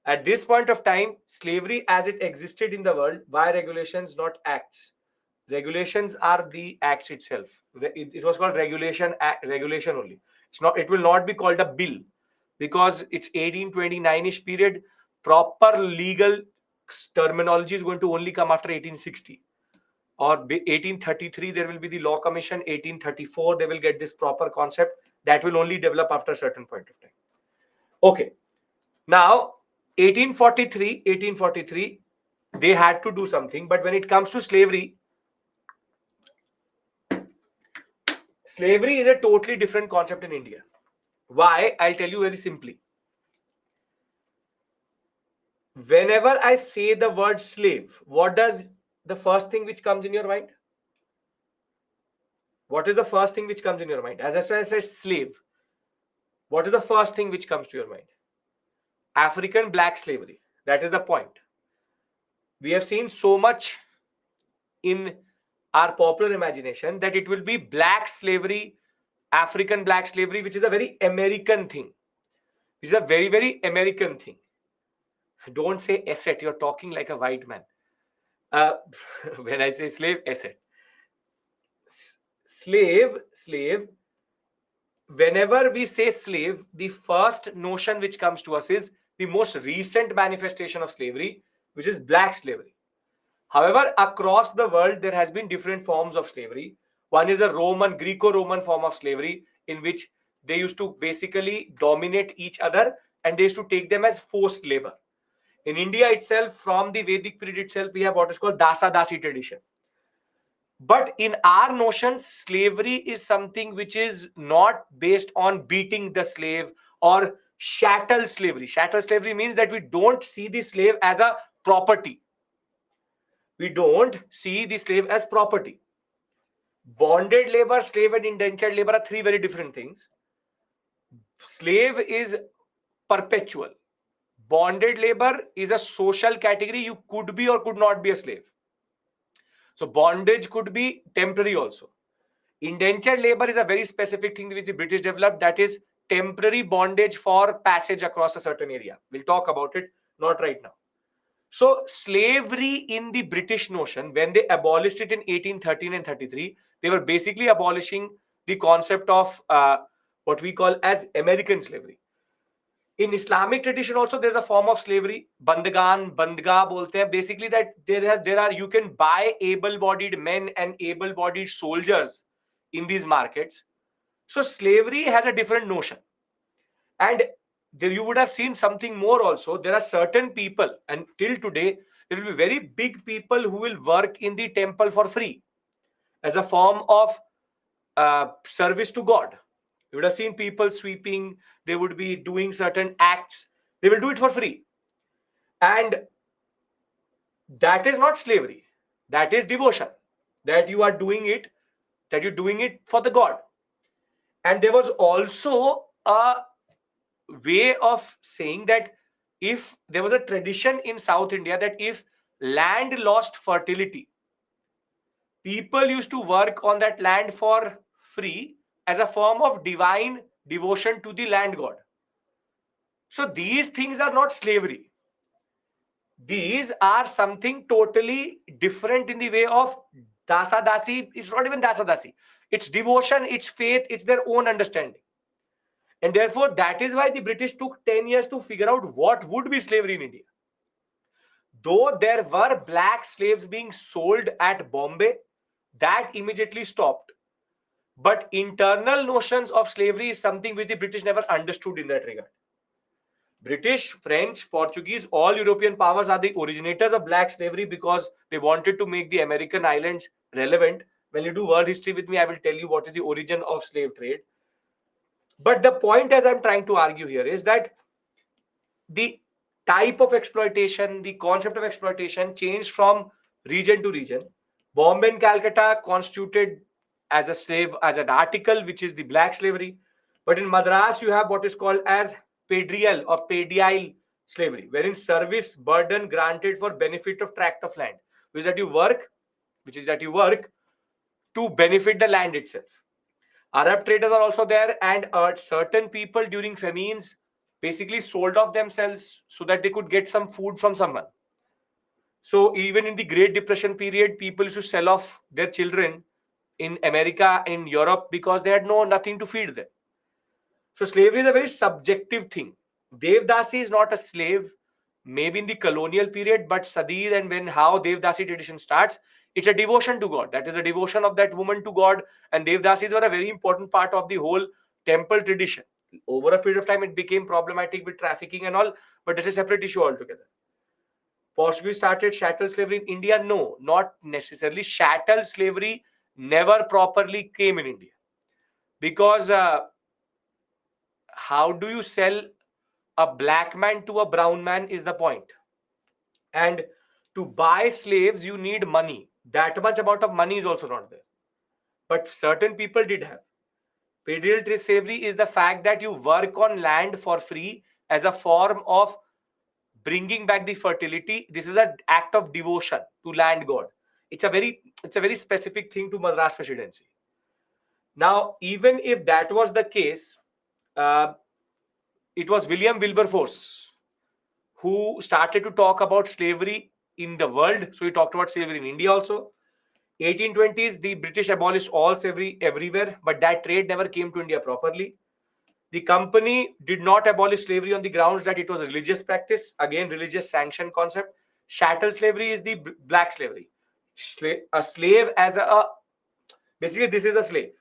At this point of time, slavery as it existed in the world, by regulations, not acts. Regulations are the acts itself. It was called regulation only. It's not. It will not be called a bill because it's 1829ish period. Proper legal terminology is going to only come after 1860 or 1833. There will be the law commission. 1834 they will get this proper concept that will only develop after a certain point of time. Okay. Now, 1843, they had to do something. But when it comes to slavery, slavery is a totally different concept in India. Why? I'll tell you very simply. Whenever I say the word slave, what does the first thing which comes in your mind? What is the first thing which comes in your mind? As I said, slave. What is the first thing which comes to your mind? African black slavery. That is the point. We have seen so much in our popular imagination that it will be black slavery, African black slavery, which is a very American thing. It's a very, very American thing. Don't say asset. You're talking like a white man. Uh, when I say slave, asset. Slave. Whenever we say slave, the first notion which comes to us is the most recent manifestation of slavery, which is black slavery. However, across the world, there has been different forms of slavery. One is a Greco-Roman form of slavery, in which they used to basically dominate each other and they used to take them as forced labor. In India itself, from the Vedic period itself, we have what is called Dasa Dasi tradition. But in our notions, slavery is something which is not based on beating the slave or chattel slavery. Chattel slavery means that we don't see the slave as a property. We don't see the slave as property. Bonded labor, slave, and indentured labor are three very different things. Slave is perpetual. Bonded labor is a social category. You could be or could not be a slave. So bondage could be temporary also. Indentured labor is a very specific thing which the British developed, that is temporary bondage for passage across a certain area. We'll talk about it, not right now. So slavery in the British notion, when they abolished it in 1813 and 33, they were basically abolishing the concept of what we call as American slavery. In Islamic tradition also, there's a form of slavery, bandgan, bandga bolte hain. Basically, that there are you can buy able-bodied men and able-bodied soldiers in these markets. So slavery has a different notion. And there you would have seen something more also. There are certain people, and till today, there will be very big people who will work in the temple for free as a form of service to God. You would have seen people sweeping, they would be doing certain acts, they will do it for free. And that is not slavery, that is devotion. That you are doing it, that you're doing it for the God. And there was also a way of saying that if there was a tradition in South India that if land lost fertility, people used to work on that land for free as a form of divine devotion to the land god. So these things are not slavery. These are something totally different in the way of dasa dasi. It's not even dasa dasi. It's devotion, it's faith, it's their own understanding. And therefore, that is why the British took 10 years to figure out what would be slavery in India. Though there were black slaves being sold at Bombay, that immediately stopped. But internal notions of slavery is something which the British never understood in that regard. British, French, Portuguese, all European powers are the originators of black slavery because they wanted to make the American islands relevant. When you do world history with me, I will tell you what is the origin of slave trade. But the point, as I'm trying to argue here, is that the type of exploitation, the concept of exploitation changed from region to region. Bombay and Calcutta constituted as a slave, as an article, which is the black slavery. But in Madras, you have what is called as pedrial or pedial slavery, wherein service burden granted for benefit of tract of land, which is that you work, which is that you work to benefit the land itself. Arab traders are also there, and certain people during famines basically sold off themselves so that they could get some food from someone. So even in the Great Depression period, people used to sell off their children in America, in Europe, because they had nothing to feed them. So slavery is a very subjective thing. Devdasi is not a slave, maybe in the colonial period, but Sadir and when how Devdasi tradition starts, it's a devotion to God. That is a devotion of that woman to God, and Devdasis were a very important part of the whole temple tradition. Over a period of time, it became problematic with trafficking and all, but that's a separate issue altogether. Portuguese started chattel slavery in India? No, not necessarily. Chattel slavery never properly came in India because how do you sell a black man to a brown man is the point. And to buy slaves, you need money. That much amount of money is also not there. But certain people did have. Pedal slavery is the fact that you work on land for free as a form of bringing back the fertility. This is an act of devotion to land god. It's a very specific thing to Madras presidency. Now, even if that was the case, uh, it was William Wilberforce who started to talk about slavery in the world. So he talked about slavery in India also. 1820s, the British abolished all slavery everywhere, but that trade never came to India properly. The company did not abolish slavery on the grounds that it was a religious practice. Again, religious sanction concept. Chattel slavery is the black slavery. A slave as basically, this is a slave.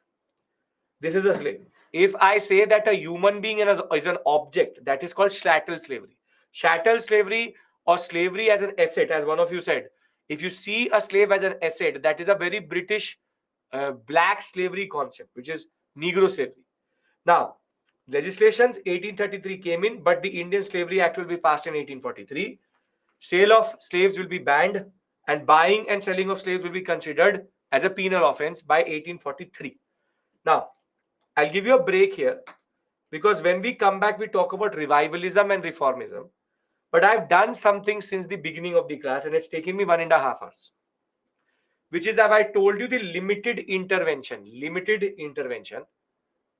This is a slave. If I say that a human being is an object, that is called chattel slavery. Chattel slavery or slavery as an asset, as one of you said. If you see a slave as an asset, that is a very British black slavery concept, which is Negro slavery. Now, legislations 1833 came in, but the Indian Slavery Act will be passed in 1843. Sale of slaves will be banned, and buying and selling of slaves will be considered as a penal offense by 1843. Now, I'll give you a break here because when we come back, we talk about revivalism and reformism. But I've done something since the beginning of the class, and it's taken me 1.5 hours, which is, have I told you, the limited intervention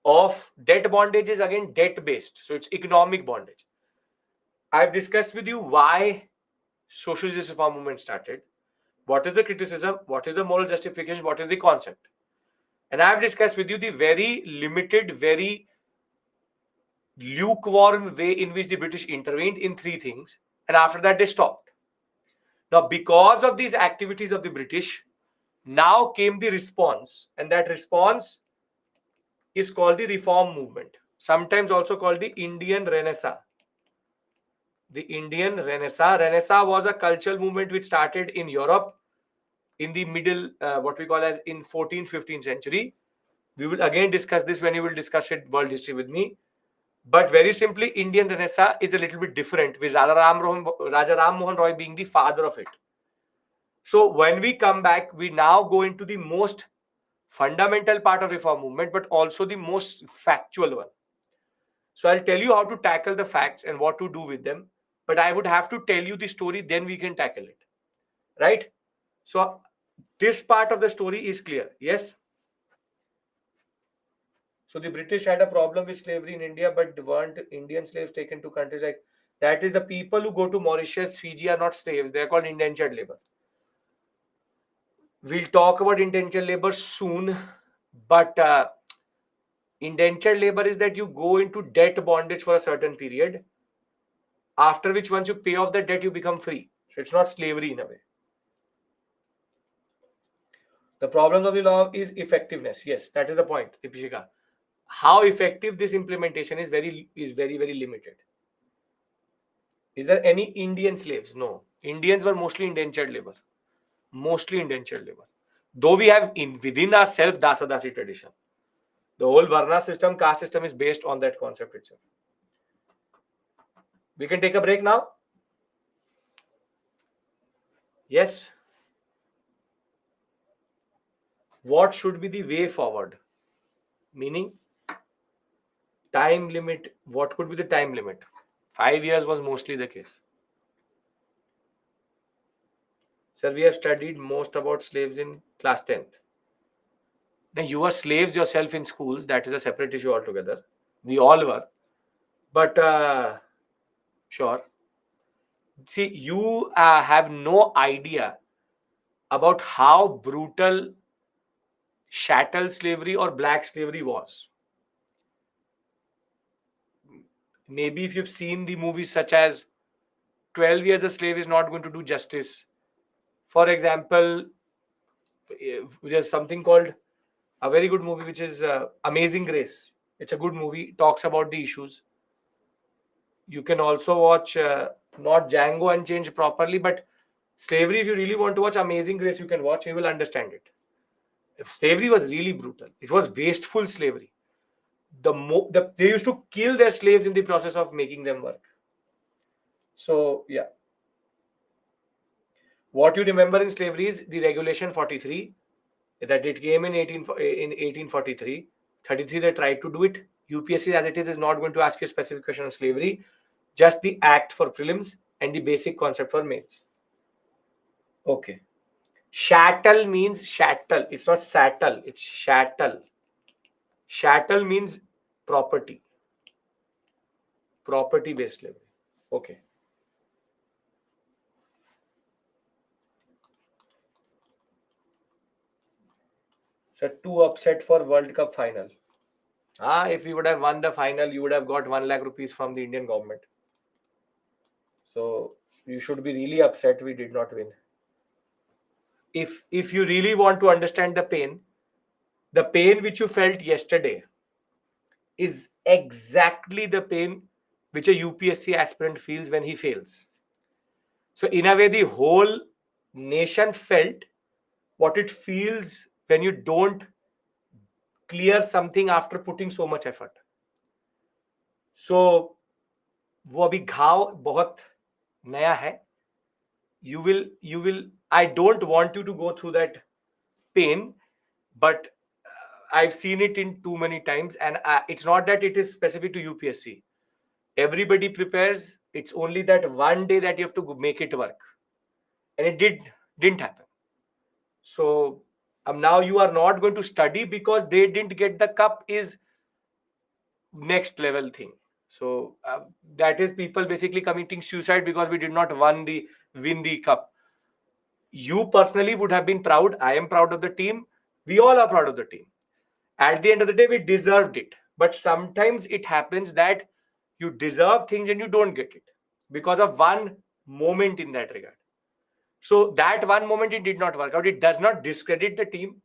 of debt bondage is again debt based. So it's economic bondage. I've discussed with you why social justice reform movement started, what is the criticism, what is the moral justification, what is the concept. And I've discussed with you the very limited, very lukewarm way in which the British intervened in three things. And after that, they stopped. Now, because of these activities of the British, now came the response. And that response is called the reform movement, sometimes also called the Indian Renaissance. The Indian Renaissance. Renaissance was a cultural movement which started in Europe in the middle, what we call as in 14th, 15th century. We will again discuss this when you will discuss it world history with me. But very simply, Indian Renaissance is a little bit different, with Raja Ram Mohan Roy being the father of it. So when we come back, we now go into the most fundamental part of reform movement, but also the most factual one. So I'll tell you how to tackle the facts and what to do with them. But I would have to tell you the story, then we can tackle it. Right? So this part of the story is clear. Yes? So the British had a problem with slavery in India, but weren't Indian slaves taken to countries like That is, the people who go to Mauritius, Fiji are not slaves. They are called indentured labor. We'll talk about indentured labor soon, but indentured labor is that you go into debt bondage for a certain period, after which once you pay off the debt, you become free. So it's not slavery in a way. The problem of the law is effectiveness. Yes, that is the point, Dipishika. How effective this implementation is very limited. Is there any Indian slaves? No. Indians were mostly indentured labor. Mostly indentured labor. Though we have within ourselves Dasadasi tradition. The whole Varna system, caste system is based on that concept itself. We can take a break now? Yes. What should be the way forward? Meaning, time limit. What could be the time limit? 5 years was mostly the case. Sir, we have studied most about slaves in class 10th. Now, you were slaves yourself in schools. That is a separate issue altogether. We all were. But sure. See, you have no idea about how brutal chattel slavery or black slavery was. Maybe if you've seen the movies such as 12 Years a Slave is not going to do justice. For example, there's something called a very good movie which is Amazing Grace. It's a good movie, talks about the issues. You can also watch not Django Unchained properly, but slavery. If you really want to watch Amazing Grace, you can watch. You will understand it. Slavery was really brutal. It was wasteful slavery. They used to kill their slaves in the process of making them work. So yeah, what you remember in slavery is the Regulation 43, that it came in 1843. 33 they tried to do it. UPSC as it is not going to ask you a specific question on slavery, just the act for prelims and the basic concept for mains. Okay. Chattel means chattel. It's not sattel. It's chattel. Chattel means property. Property based slavery. Okay. So too upset for World Cup final. If you would have won the final, you would have got 1 lakh rupees from the Indian government. So you should be really upset we did not win. If you really want to understand the pain which you felt yesterday is exactly the pain which a UPSC aspirant feels when he fails. So in a way, the whole nation felt what it feels when you don't clear something after putting so much effort. So वो अभी घाव बहुत नया है. You will I don't want you to go through that pain, but I've seen it in too many times, and it's not that it is specific to UPSC. Everybody prepares. It's only that one day that you have to make it work, and it didn't happen. So now you are not going to study because they didn't get the cup is next level thing. So that is people basically committing suicide because we did not win the cup. You personally would have been proud. I am proud of the team. We all are proud of the team. At the end of the day, we deserved it. But sometimes it happens that you deserve things and you don't get it because of one moment in that regard. So that one moment, it did not work out. It does not discredit the team.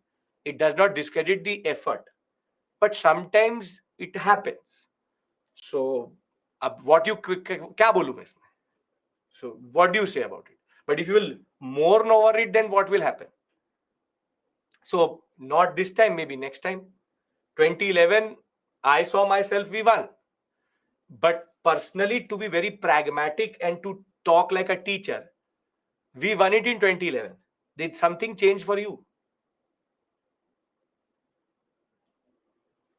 It does not discredit the effort. But sometimes it happens. So अब what you क्या बोलूं मैं इसमें? So what do you say about it? But if you will mourn over it, then what will happen? So not this time, maybe next time. 2011, I saw myself we won. But personally, to be very pragmatic and to talk like a teacher, we won it in 2011. Did something change for you?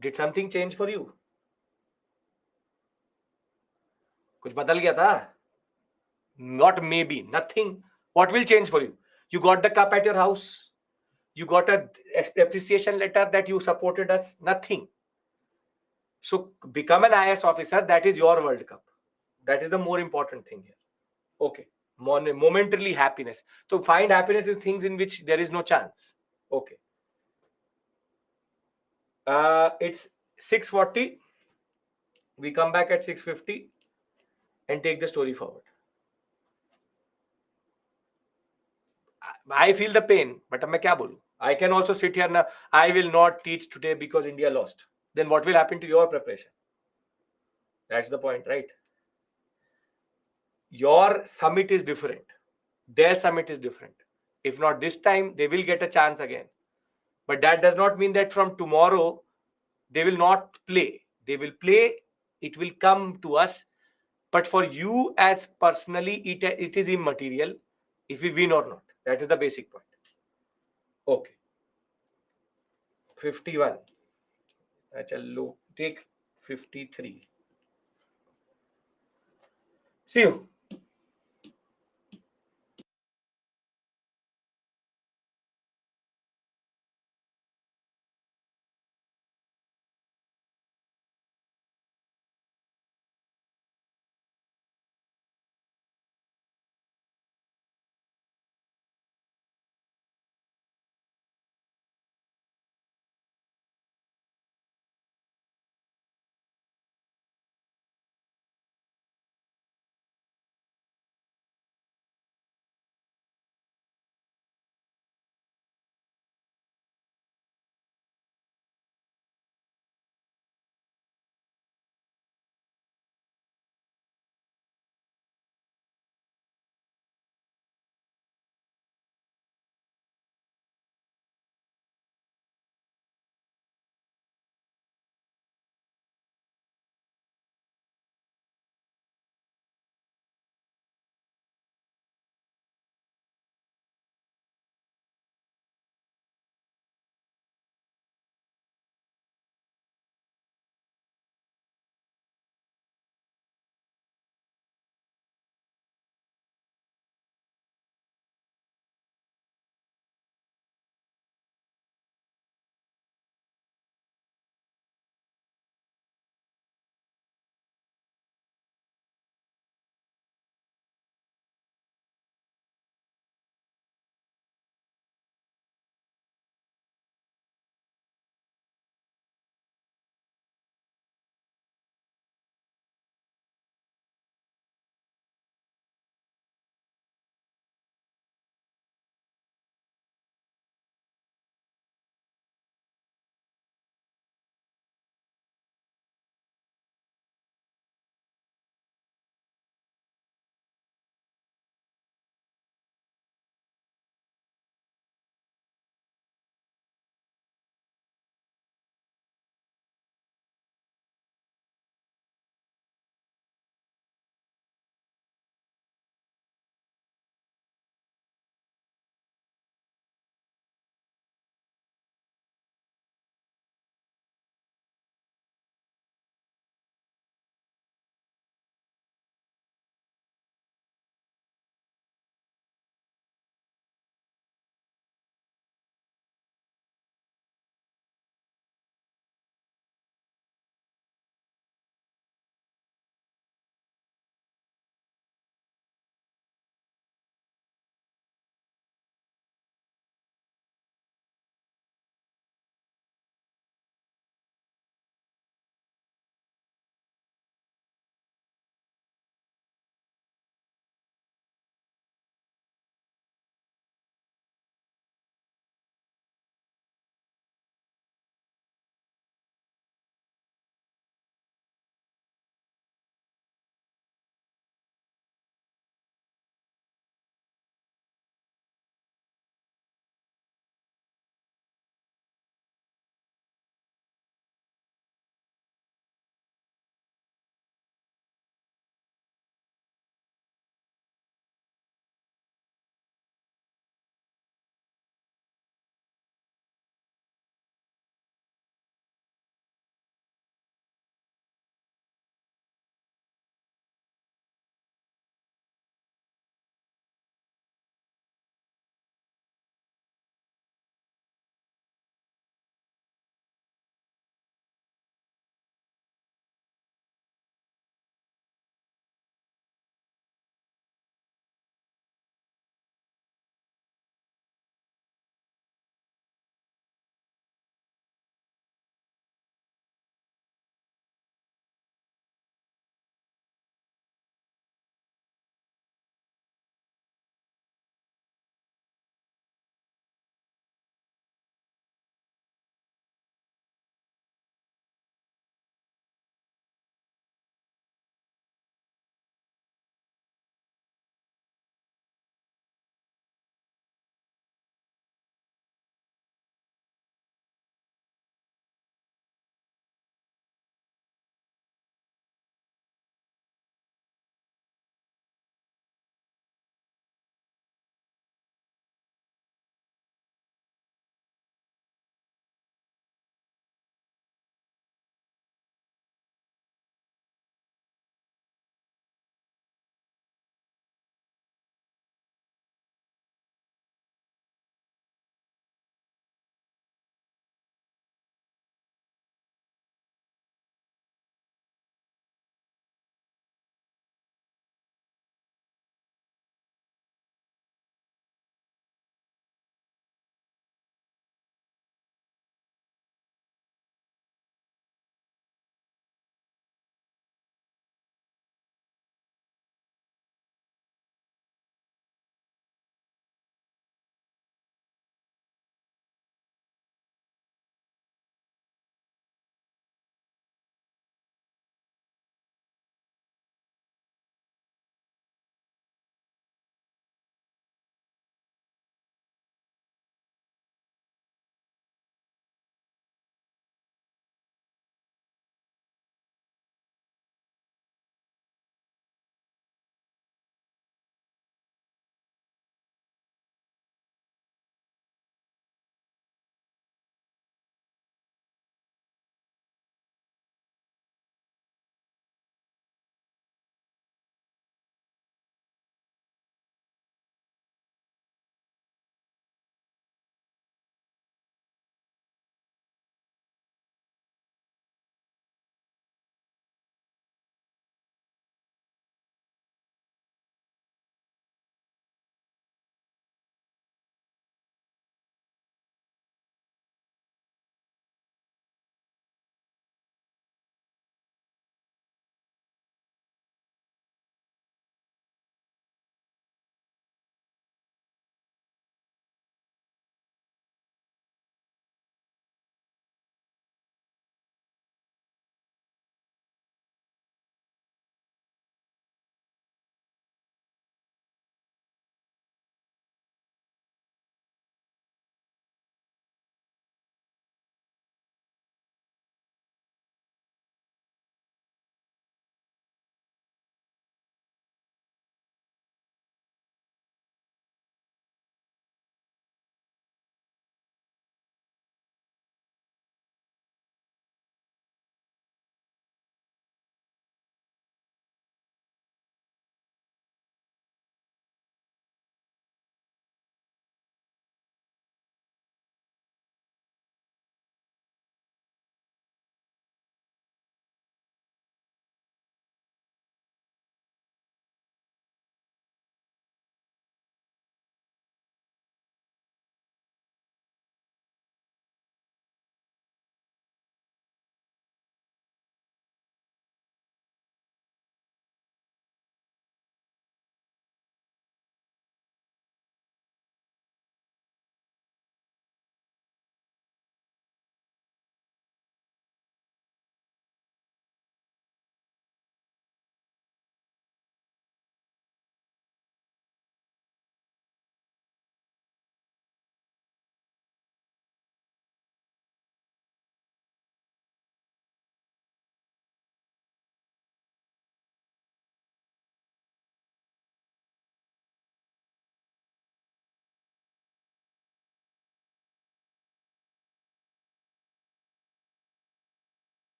Did something change for you? कुछ बदल गया था? Not maybe, nothing. What will change for you? You got the cup at your house. You got a appreciation letter that you supported us. Nothing. So become an IS officer. That is your World Cup. That is the more important thing here. Okay. Momentarily happiness. So find happiness in things in which there is no chance. Okay. It's 6:40. We come back at 6:50 and take the story forward. I feel the pain, but मैं क्या बोलूं? I can also sit here now. I will not teach today because India lost. Then what will happen to your preparation? That's the point, right? Your summit is different. Their summit is different. If not this time, they will get a chance again. But that does not mean that from tomorrow they will not play. They will play. It will come to us. But for you as personally, it is immaterial if we win or not. That is the basic point. Okay. 51. Chalo, take 53. See you.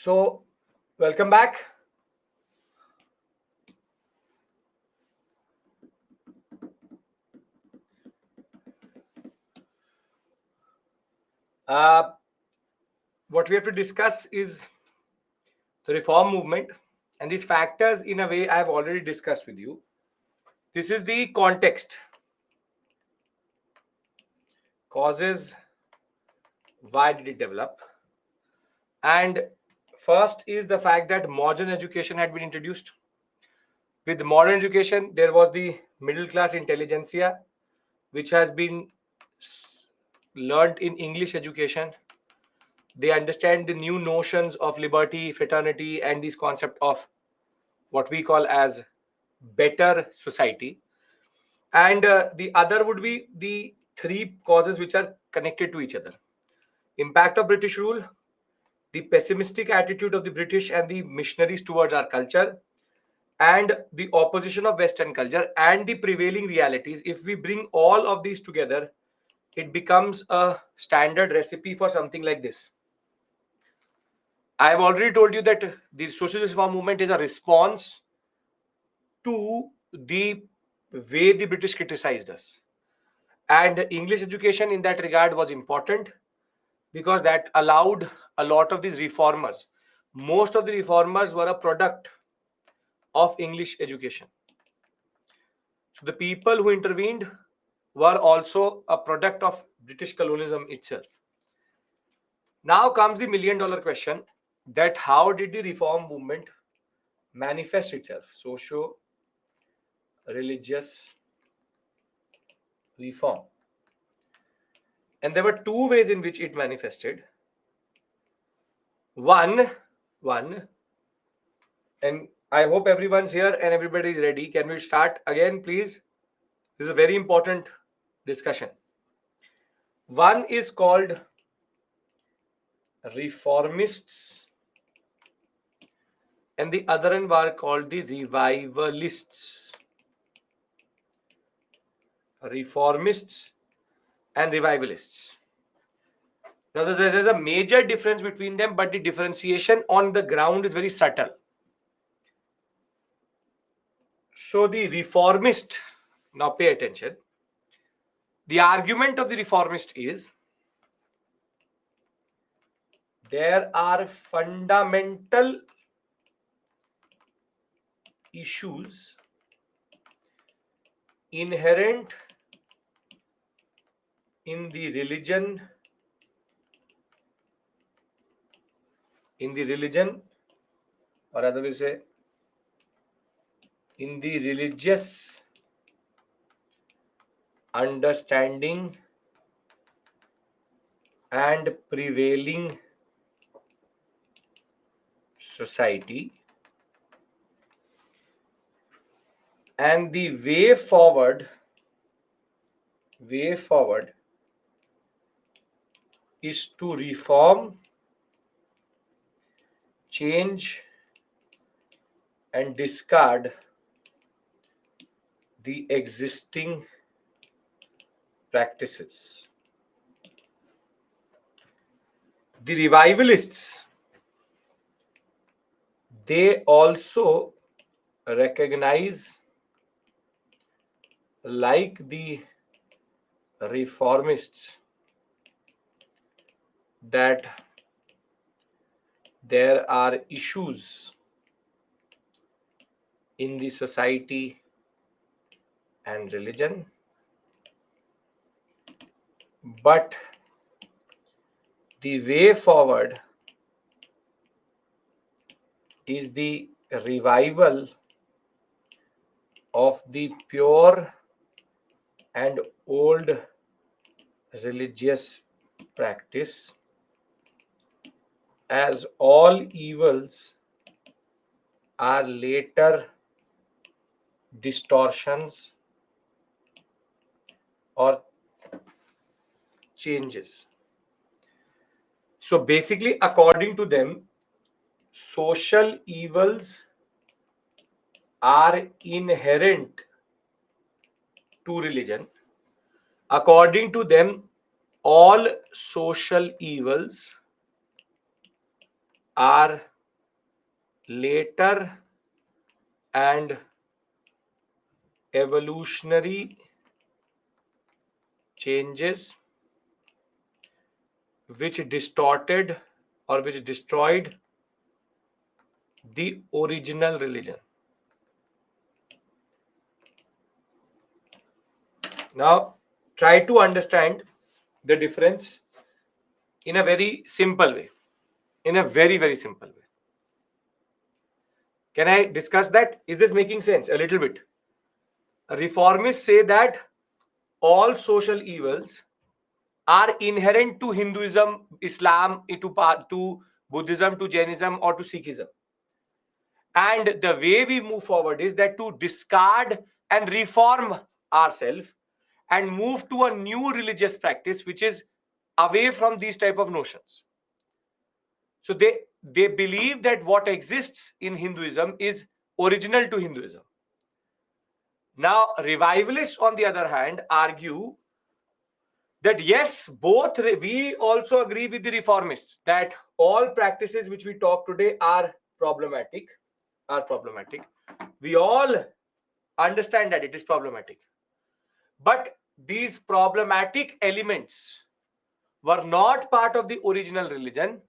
So, welcome back. Uh, what we have to discuss is the reform movement, and these factors, in a way, I have already discussed with you. This is the context, causes, why did it develop, and first is the fact that modern education had been introduced. With modern education, there was the middle class intelligentsia, which has been learned in English education. They understand the new notions of liberty, fraternity, and this concept of what we call as better society. And the other would be the three causes which are connected to each other: impact of British rule, the pessimistic attitude of the British and the missionaries towards our culture, and the opposition of Western culture and the prevailing realities. If we bring all of these together, it becomes a standard recipe for something like this. I have already told you that the socialist reform movement is a response to the way the British criticized us. And English education in that regard was important because that allowed a lot of these reformers. Most of the reformers were a product of English education. So the people who intervened were also a product of British colonialism itself. Now comes the $1 million question, that how did the reform movement manifest itself? Socio religious reform. And there were two ways in which it manifested. One, and I hope everyone's here and everybody is ready. Can we start again, please? This is a very important discussion. One is called reformists, and the other one were called the revivalists. Reformists and revivalists. Now, there's a major difference between them, but the differentiation on the ground is very subtle. So, the reformist, now pay attention. The argument of the reformist is there are fundamental issues inherent in the religion, or rather we say in the religious understanding and prevailing society, and the way forward is to reform, change, and discard the existing practices. The revivalists, they also recognize, like the reformists, that there are issues in the society and religion, but the way forward is the revival of the pure and old religious practice, as all evils are later distortions or changes. So basically, according to them, social evils are inherent to religion. According to them, all social evils are later and evolutionary changes which distorted or which destroyed the original religion. Now, try to understand the difference in a very simple way. In a very, very simple way. Can I discuss that? Is this making sense? A little bit. Reformists say that all social evils are inherent to Hinduism, Islam, to Buddhism, to Jainism, or to Sikhism. And the way we move forward is that to discard and reform ourselves and move to a new religious practice which is away from these type of notions. So they believe that what exists in Hinduism is original to Hinduism. Now, revivalists, on the other hand, argue that yes, we also agree with the reformists that all practices which we talk today are problematic. We all understand that it is problematic. But these problematic elements were not part of the original religion,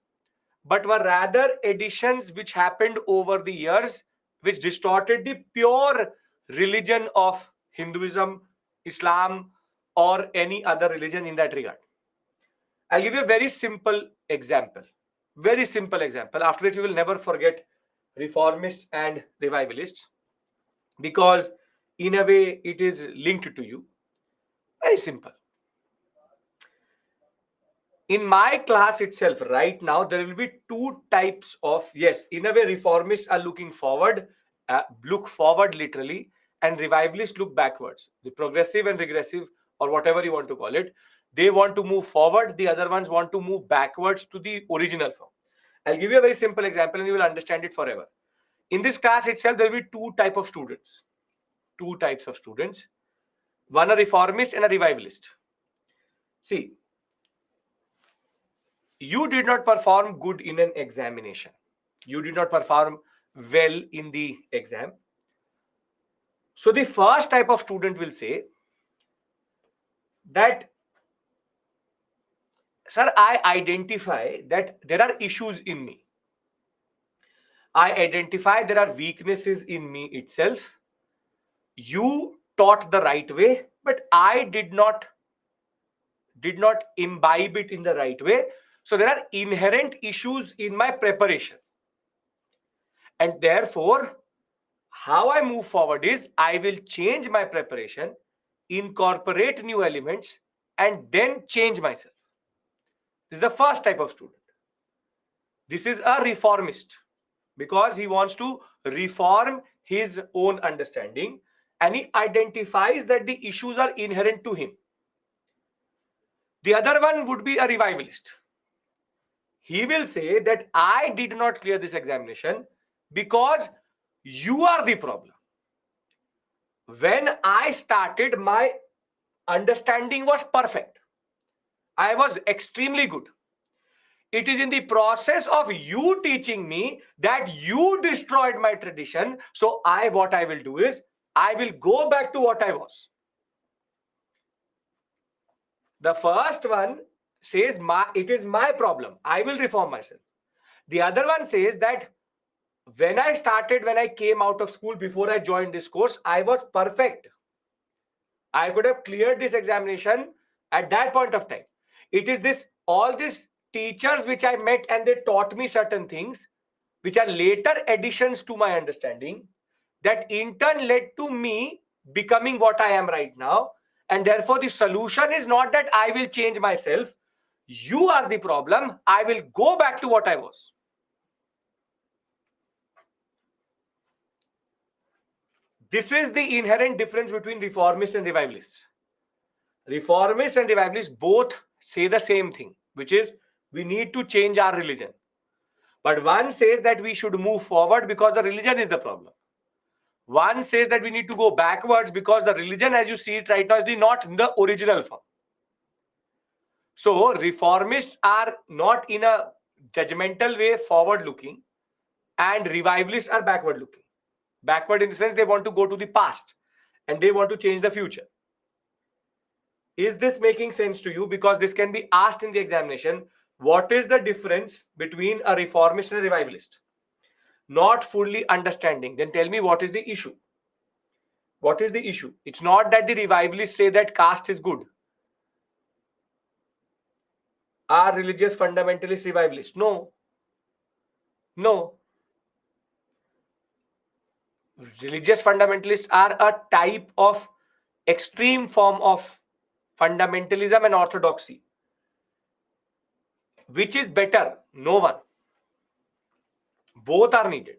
but were rather additions which happened over the years, which distorted the pure religion of Hinduism, Islam, or any other religion in that regard. I'll give you a very simple example. Very simple example. After it, you will never forget reformists and revivalists because, in a way, it is linked to you. Very simple. In my class itself right now there will be two types of, yes, in a way reformists are looking forward, look forward literally, and revivalists look backwards. The progressive and regressive, or whatever you want to call it, they want to move forward, the other ones want to move backwards to the original form. I'll give you a very simple example and you will understand it forever. In this class itself there will be two types of students, one a reformist and a revivalist. See, you did not perform good in an examination, you did not perform well in the exam. So the first type of student will say that, sir, I identify that there are issues in me, I identify there are weaknesses in me itself. You taught the right way, but I did not imbibe it in the right way. So there are inherent issues in my preparation, and therefore how I move forward is I will change my preparation, incorporate new elements, and then change myself. This is the first type of student. This is a reformist because he wants to reform his own understanding and he identifies that the issues are inherent to him. The other one would be a revivalist. He will say that I did not clear this examination because you are the problem. When I started, my understanding was perfect. I was extremely good. It is in the process of you teaching me that you destroyed my tradition. So what I will do is I will go back to what I was. The first one says it is my problem. I will reform myself. The other one says that when I came out of school, before I joined this course, I was perfect. I could have cleared this examination at that point of time. It is all these teachers which I met and they taught me certain things, which are later additions to my understanding, that in turn led to me becoming what I am right now. And therefore, the solution is not that I will change myself. You are the problem. I will go back to what I was. This is the inherent difference between reformists and revivalists. Reformists and revivalists both say the same thing, which is we need to change our religion. But one says that we should move forward because the religion is the problem. One says that we need to go backwards because the religion, as you see it right now, is not in the original form. So reformists are not in a judgmental way forward looking. and revivalists are backward looking. Backward in the sense they want to go to the past and they want to change the future. Is this making sense to you? Because this can be asked in the examination. What is the difference between a reformist and a revivalist? Not fully understanding. Then tell me, what is the issue? What is the issue? It's not that the revivalists say that caste is good. Are religious fundamentalists revivalists? No. No. Religious fundamentalists are a type of extreme form of fundamentalism and orthodoxy. Which is better? No one. Both are needed.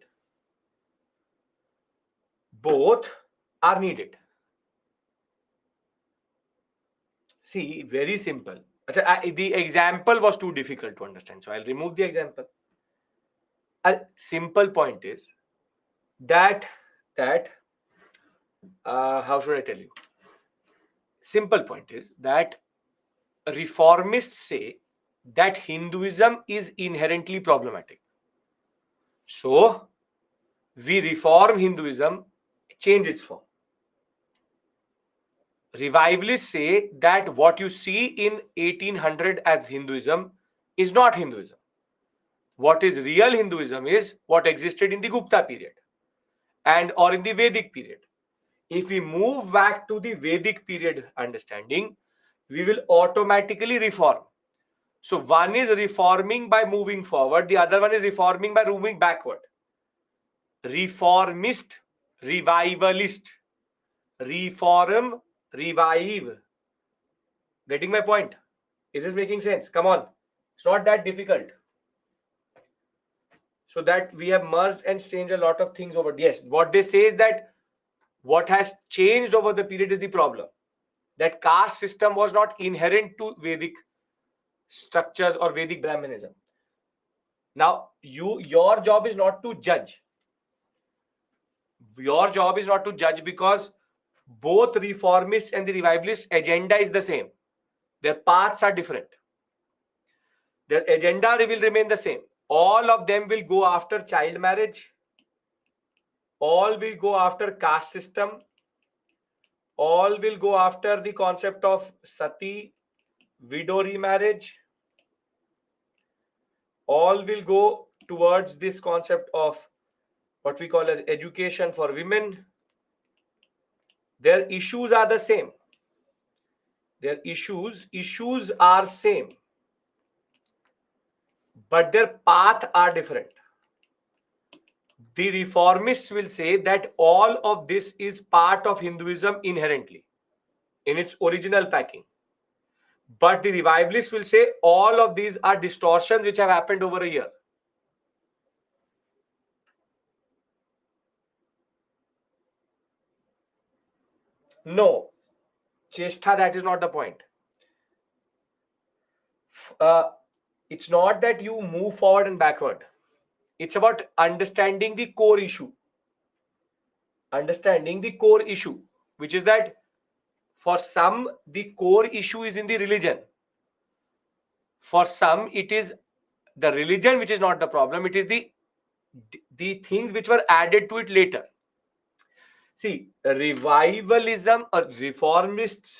Both are needed. See, very simple. The example was too difficult to understand, so I'll remove the example. A simple point is that how should I tell you? Simple point is that reformists say that Hinduism is inherently problematic. So we reform Hinduism, change its form. Revivalists say that what you see in 1800 as Hinduism is not Hinduism. What is real Hinduism is what existed in the Gupta period and or in the Vedic period. If we move back to the Vedic period understanding, we will automatically reform. So one is reforming by moving forward, the other one is reforming by moving backward. Reformist, revivalist, reform, revive. Getting my point? Is this making sense? Come on. It's not that difficult. So that we have merged and changed a lot of things over. Yes, what they say is that what has changed over the period is the problem. That caste system was not inherent to Vedic structures or Vedic Brahmanism. Now, your job is not to judge. Your job is not to judge because both reformists and the revivalist agenda is the same. Their paths are different. Their agenda will remain the same. All of them will go after child marriage. All will go after caste system. All will go after the concept of sati, widow remarriage. All will go towards this concept of what we call as education for women. Their issues are the same. Their issues are same, but their path are different. The reformists will say that all of this is part of Hinduism inherently in its original packing. But the revivalists will say all of these are distortions which have happened over a year. No, Chestha, that is not the point. Uh, it's not that you move forward and backward. It's about understanding the core issue. Understanding the core issue, which is that for some, the core issue is in the religion. For some, it is the religion which is not the problem. It is the things which were added to it later. See, revivalism or reformists.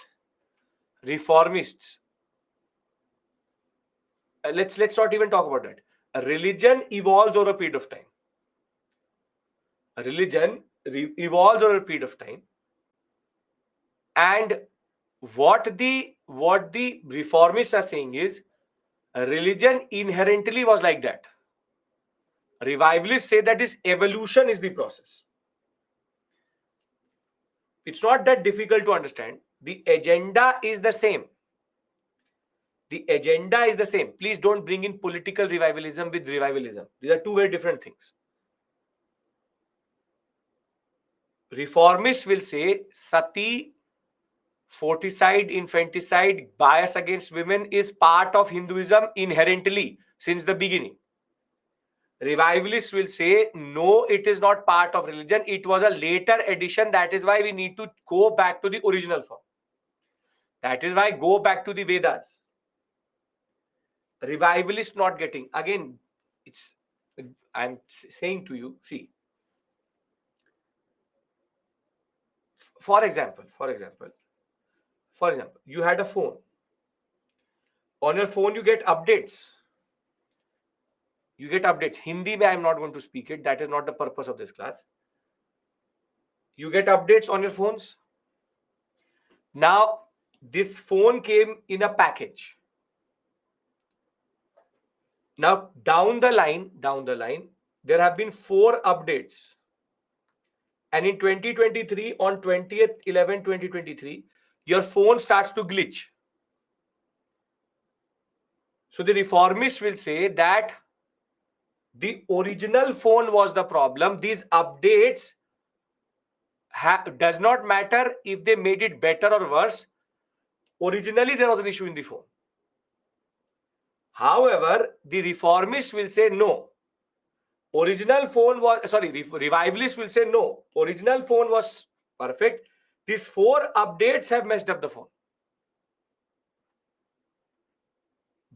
Let's not even talk about that. A religion evolves over a period of time. A religion evolves over a period of time, and what the reformists are saying is a religion inherently was like that. Revivalists say that this evolution is the process. It's not that difficult to understand. The agenda is the same. The agenda is the same. Please don't bring in political revivalism with revivalism. These are two very different things. Reformists will say sati, forticide, infanticide, bias against women is part of Hinduism inherently since the beginning. Revivalists will say, no, it is not part of religion. It was a later addition. That is why we need to go back to the original form. That is why go back to the Vedas. Revivalist not getting. Again, it's I'm saying to you, see, for example, you had a phone. On your phone, you get updates. Hindi mein I'm not going to speak it. That is not the purpose of this class. You get updates on your phones. Now, this phone came in a package. Now, down the line, there have been 4 updates. And in 2023, on 20th 11 2023, your phone starts to glitch. So the reformists will say that the original phone was the problem. These updates does not matter if they made it better or worse. Originally, there was an issue in the phone. However, the reformists will say no. Revivalists will say no. Original phone was perfect. These 4 updates have messed up the phone.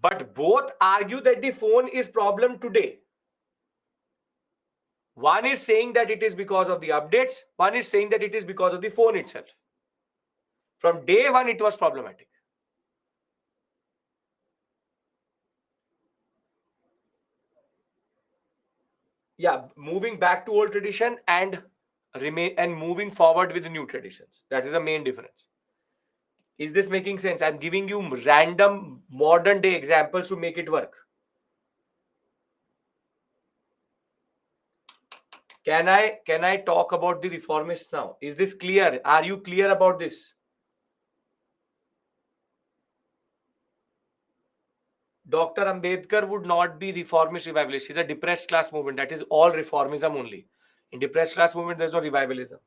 But both argue that the phone is problem today. One is saying that it is because of the updates. One is saying that it is because of the phone itself. From day one, it was problematic. Yeah, moving back to old tradition and moving forward with the new traditions. That is the main difference. Is this making sense? I'm giving you random modern day examples to make it work. Can I talk about the reformists now? Is this clear? Are you clear about this? Dr. Ambedkar would not be reformist revivalist. He's a depressed class movement. That is all reformism only. In depressed class movement, there's no revivalism.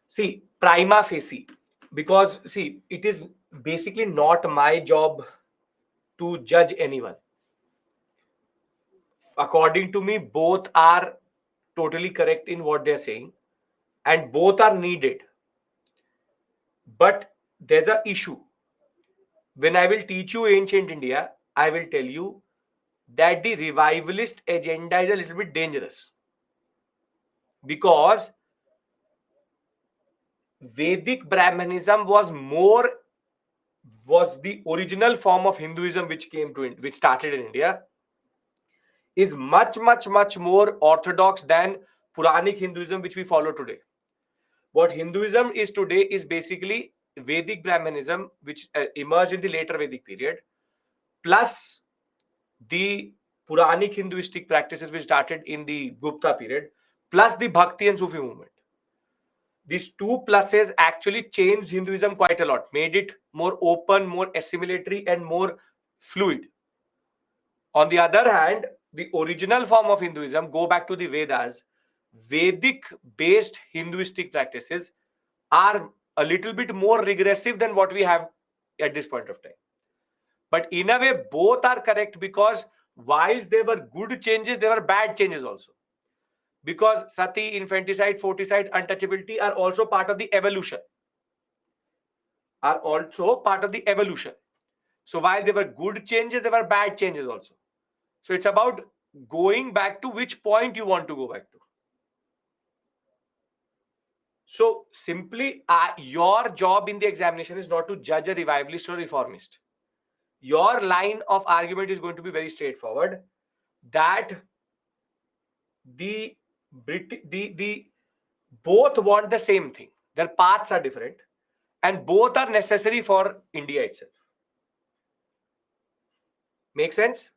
See, prima facie, because see, it is basically not my job to judge anyone. According to me, both are totally correct in what they're saying, and both are needed. But there's an issue. When I will teach you ancient India, I will tell you that the revivalist agenda is a little bit dangerous, because Vedic Brahmanism was the original form of Hinduism which started in India, is much more orthodox than Puranic Hinduism which we follow today. What Hinduism is today is basically Vedic Brahmanism, which emerged in the later Vedic period, plus the Puranic Hinduistic practices which started in the Gupta period, plus the Bhakti and Sufi movement. These two pluses actually changed Hinduism quite a lot, made it more open, more assimilatory, and more fluid. On the other hand, the original form of Hinduism, go back to the Vedas, Vedic based Hinduistic practices are a little bit more regressive than what we have at this point of time. But in a way, both are correct, because whilst there were good changes, there were bad changes also. Because sati, infanticide, foeticide, untouchability are also part of the evolution. So while there were good changes, there were bad changes also. So it's about going back to which point you want to go back to. So simply, your job in the examination is not to judge a revivalist or reformist. Your line of argument is going to be very straightforward, that the both want the same thing. Their paths are different, and both are necessary for India itself. Make sense?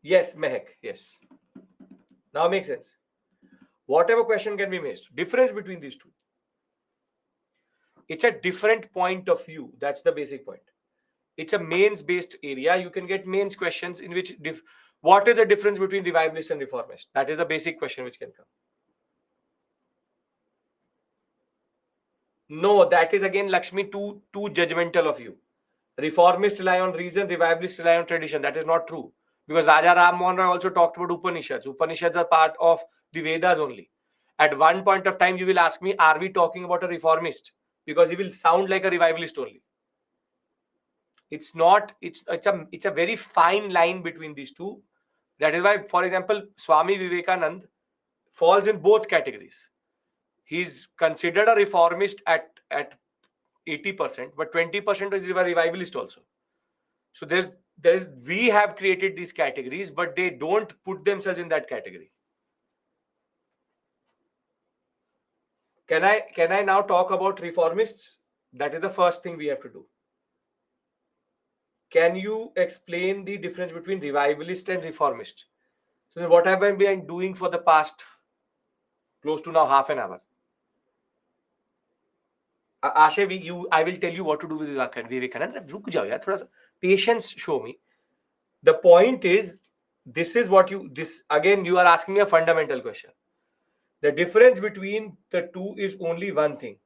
Yes, Mehak. Yes. Now makes sense. Whatever question can be made. Difference between these two. It's a different point of view. That's the basic point. It's a mains based area. You can get mains questions in which what is the difference between revivalist and reformist? That is the basic question which can come. No, that is again, Lakshmi, too judgmental of you. Reformists rely on reason, revivalists rely on tradition. That is not true. Because Raja Ram Mohan Roy also talked about Upanishads. Upanishads are part of the Vedas only. At one point of time, you will ask me, are we talking about a reformist? Because he will sound like a revivalist only. It's not. It's a very fine line between these two. That is why, for example, Swami Vivekanand falls in both categories. He's considered a reformist at 80%, but 20% is a revivalist also. So there's we have created these categories, but they don't put themselves in that category. Can I now talk about reformists? That is the first thing we have to do. Can you explain the difference between revivalist and reformist? So what have I been doing for the past close to now half an hour? Ashay, I will tell you what to do with Vivekananda. रुक जाओ यार, थोड़ा सा patience show me. The point is, this is what this again, you are asking me a fundamental question. The difference between the two is only one thing,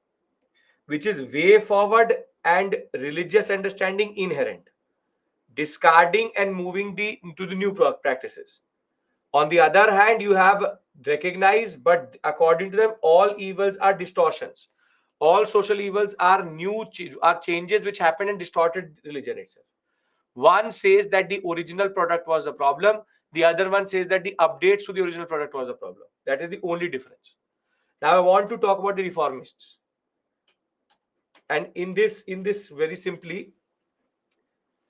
which is way forward and religious understanding inherent, discarding and moving into the new practices. On the other hand, you have recognized, but according to them, all evils are distortions. All social evils are are changes which happened and distorted religion itself. One says that the original product was the problem. The other one says that the updates to the original product was the problem. That is the only difference. Now I want to talk about the reformists. And in this very simply,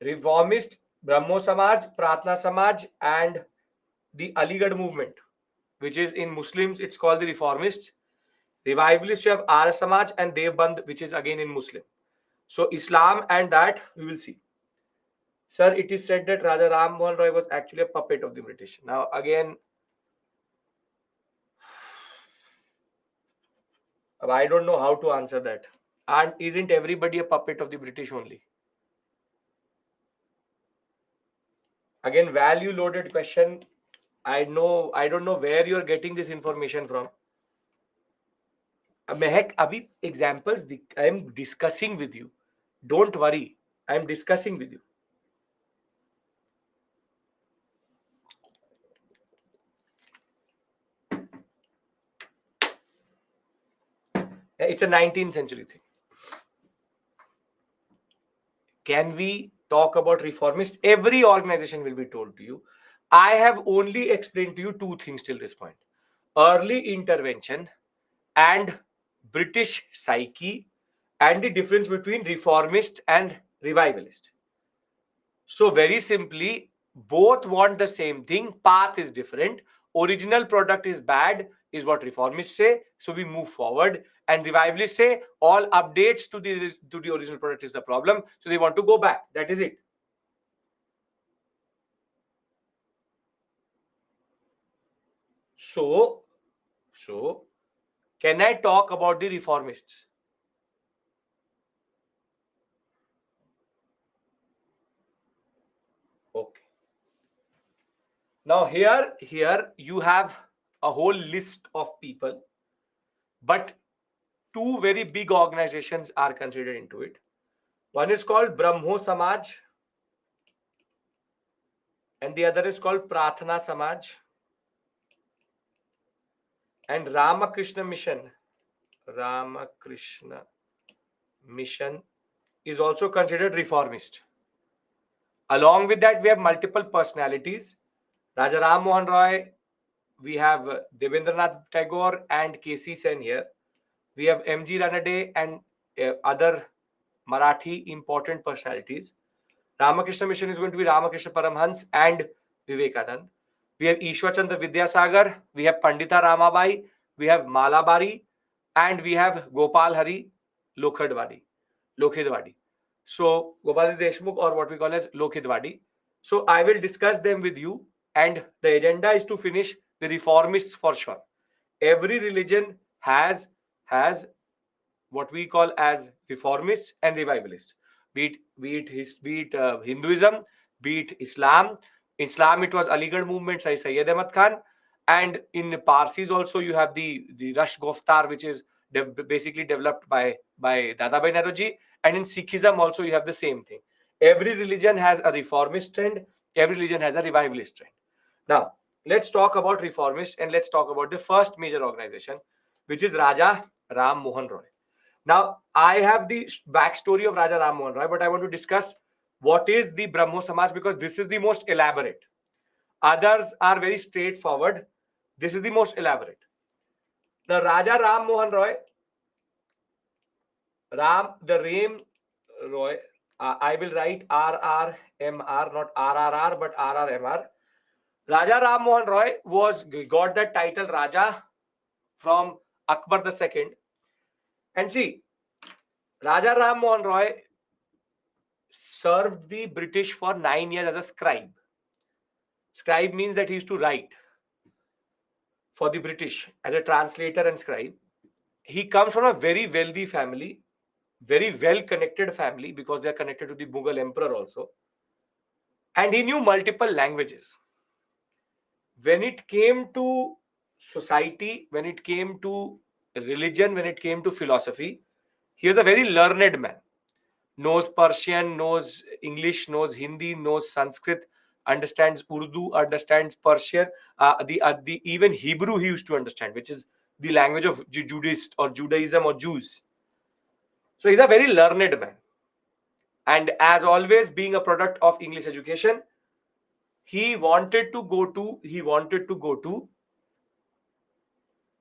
reformist, Brahmo Samaj, Pratna Samaj, and the Aligarh movement, which is in Muslims, it's called the reformists. Revivalists, you have Arya Samaj and Devband, which is again in Muslim. So Islam and that we will see. Sir, it is said that Raja Ram Mohan Roy was actually a puppet of the British. Now again, I don't know how to answer that. And isn't everybody a puppet of the British only? Again, value loaded question. I don't know where you're getting this information from. Mehak, abhi examples I am discussing with you. Don't worry. I am discussing with you. It's a 19th century thing. Can we talk about reformists? Every organization will be told to you. I have only explained to you two things till this point: early intervention and British psyche, and the difference between reformist and revivalist. So very simply, both want the same thing. Path is different. Original product is bad, is what reformists say. So we move forward. And revivalists say all updates to the original product is the problem. So they want to go back. That is it. So can I talk about the reformists? Okay. Now here you have a whole list of people, but two very big organizations are considered into it. One is called Brahmo Samaj and the other is called Prathana Samaj. And Ramakrishna Mission is also considered reformist. Along with that, we have multiple personalities. Raja Ram Mohan Roy, we have Devendranath Tagore and K.C. Sen here. We have M.G. Ranade and other Marathi important personalities. Ramakrishna Mission is going to be Ramakrishna Paramhans and Vivekanand. We have Ishwar Chandra Vidyasagar, we have Pandita Ramabai, we have Malabari, and we have Gopal Hari Lokhidwadi. So Gopal Deshmukh, or what we call as Lokhidwadi. So I will discuss them with you, and the agenda is to finish the reformists for sure. Every religion has what we call as reformists and revivalists. Be it Hinduism, be it Islam. Islam, it was Aligarh movement, Sayyid Ahmad Khan, and in Parsis also you have the Rush Goftar, which is basically developed by Dadabhai Naroji, and in Sikhism also you have the same thing. Every religion has a reformist trend. Every religion has a revivalist trend. Now let's talk about reformists and let's talk about the first major organization, which is Raja Ram Mohan Roy. Now, I have the backstory of Raja Ram Mohan Roy, but I want to discuss what is the Brahmo Samaj, because this is the most elaborate. Others are very straightforward. This is the most elaborate. The Raja Ram Mohan Roy, the Ram Roy, I will write RRMR, not RRR, but RRMR. Raja Ram Mohan Roy got the title Raja from Akbar II. And see, Raja Ram Mohan Roy served the British for 9 years as a scribe. Scribe means that he used to write for the British as a translator and scribe. He comes from a very wealthy family, very well connected family, because they are connected to the Mughal emperor also. And he knew multiple languages. When it came to society, when it came to religion, when it came to philosophy, he was a very learned man. Knows Persian, knows English, knows Hindi, knows Sanskrit, understands Urdu, understands Persian, the even Hebrew he used to understand, which is the language of Judaist or Judaism or Jews. So he's a very learned man. And as always, being a product of English education, he wanted to go to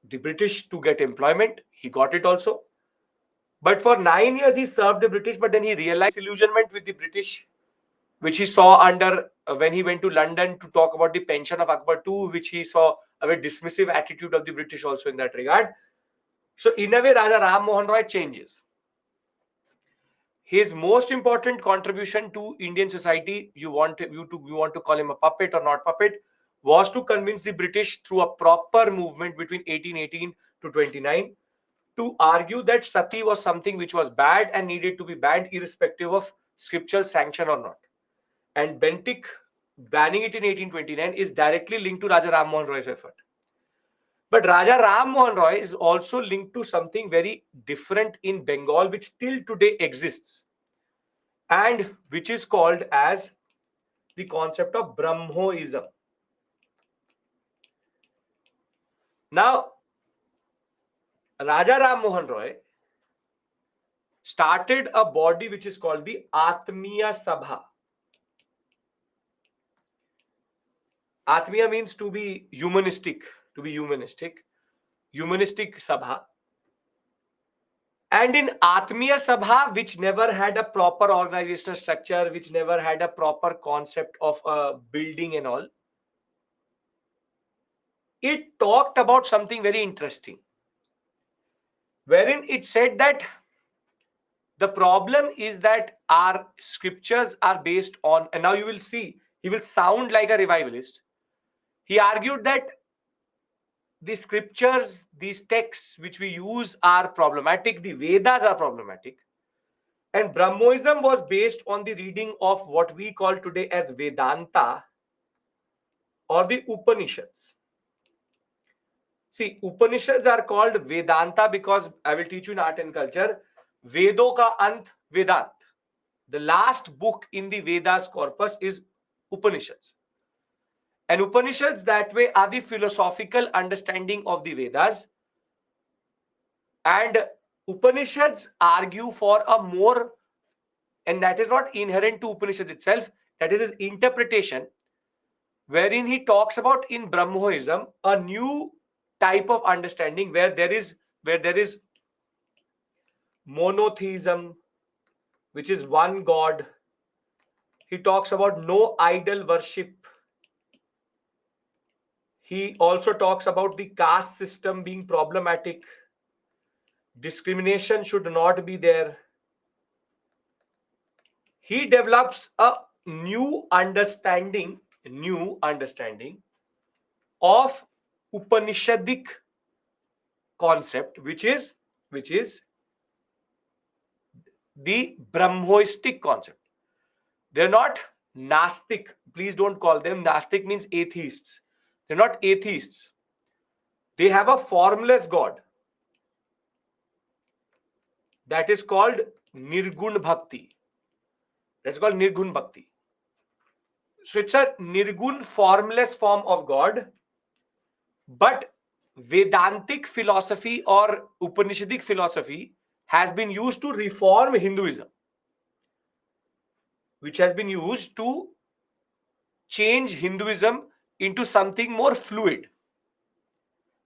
the British to get employment. He got it also. But for 9 years, he served the British, but then he realized disillusionment with the British, which he saw under when he went to London to talk about the pension of Akbar II, which he saw a very dismissive attitude of the British also in that regard. So, in a way, Raja Ram Mohan Roy changes. His most important contribution to Indian society, you want to call him a puppet or not puppet, was to convince the British through a proper movement between 1818 to 29 to argue that sati was something which was bad and needed to be banned irrespective of scriptural sanction or not. And Bentinck banning it in 1829 is directly linked to Raja Ram Mohan Roy's effort. But Raja Ram Mohan Roy is also linked to something very different in Bengal, which till today exists, and which is called as the concept of Brahmoism. Now, Raja Ram Mohan Roy started a body which is called the Atmiya Sabha. Atmiya means to be humanistic, humanistic Sabha. And in Atmiya Sabha, which never had a proper organizational structure, which never had a proper concept of a building and all, it talked about something very interesting, wherein it said that the problem is that our scriptures are based on, and now you will see, he will sound like a revivalist. He argued that the scriptures, these texts which we use are problematic, the Vedas are problematic. And Brahmoism was based on the reading of what we call today as Vedanta or the Upanishads. See, Upanishads are called Vedanta because I will teach you in art and culture. Vedo ka ant Vedant. The last book in the Vedas corpus is Upanishads. And Upanishads that way are the philosophical understanding of the Vedas. And Upanishads argue for a more, and that is not inherent to Upanishads itself, that is his interpretation, wherein he talks about in Brahmoism a new type of understanding where there is monotheism, which is one God. He talks about no idol worship. He also talks about the caste system being problematic. Discrimination should not be there. He develops a new understanding of Upanishadic concept, which is the Brahmoistic concept. They're not Nastic. Please don't call them Nastic, means atheists. They're not atheists. They have a formless God that is called Nirgun Bhakti. That's called Nirgun Bhakti. So it's a Nirgun formless form of God, but Vedantic philosophy or Upanishadic philosophy has been used to reform Hinduism, which has been used to change Hinduism into something more fluid,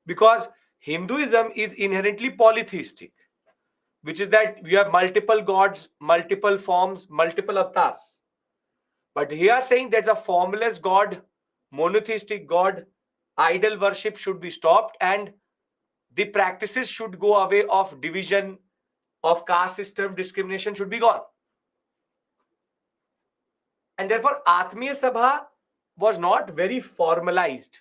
because Hinduism is inherently polytheistic, which is that you have multiple gods, multiple forms, multiple avatars. But here are saying there's a formless God, monotheistic God, idol worship should be stopped, and the practices should go away of division, of caste system, discrimination should be gone. And therefore, Atmiya Sabha was not very formalized,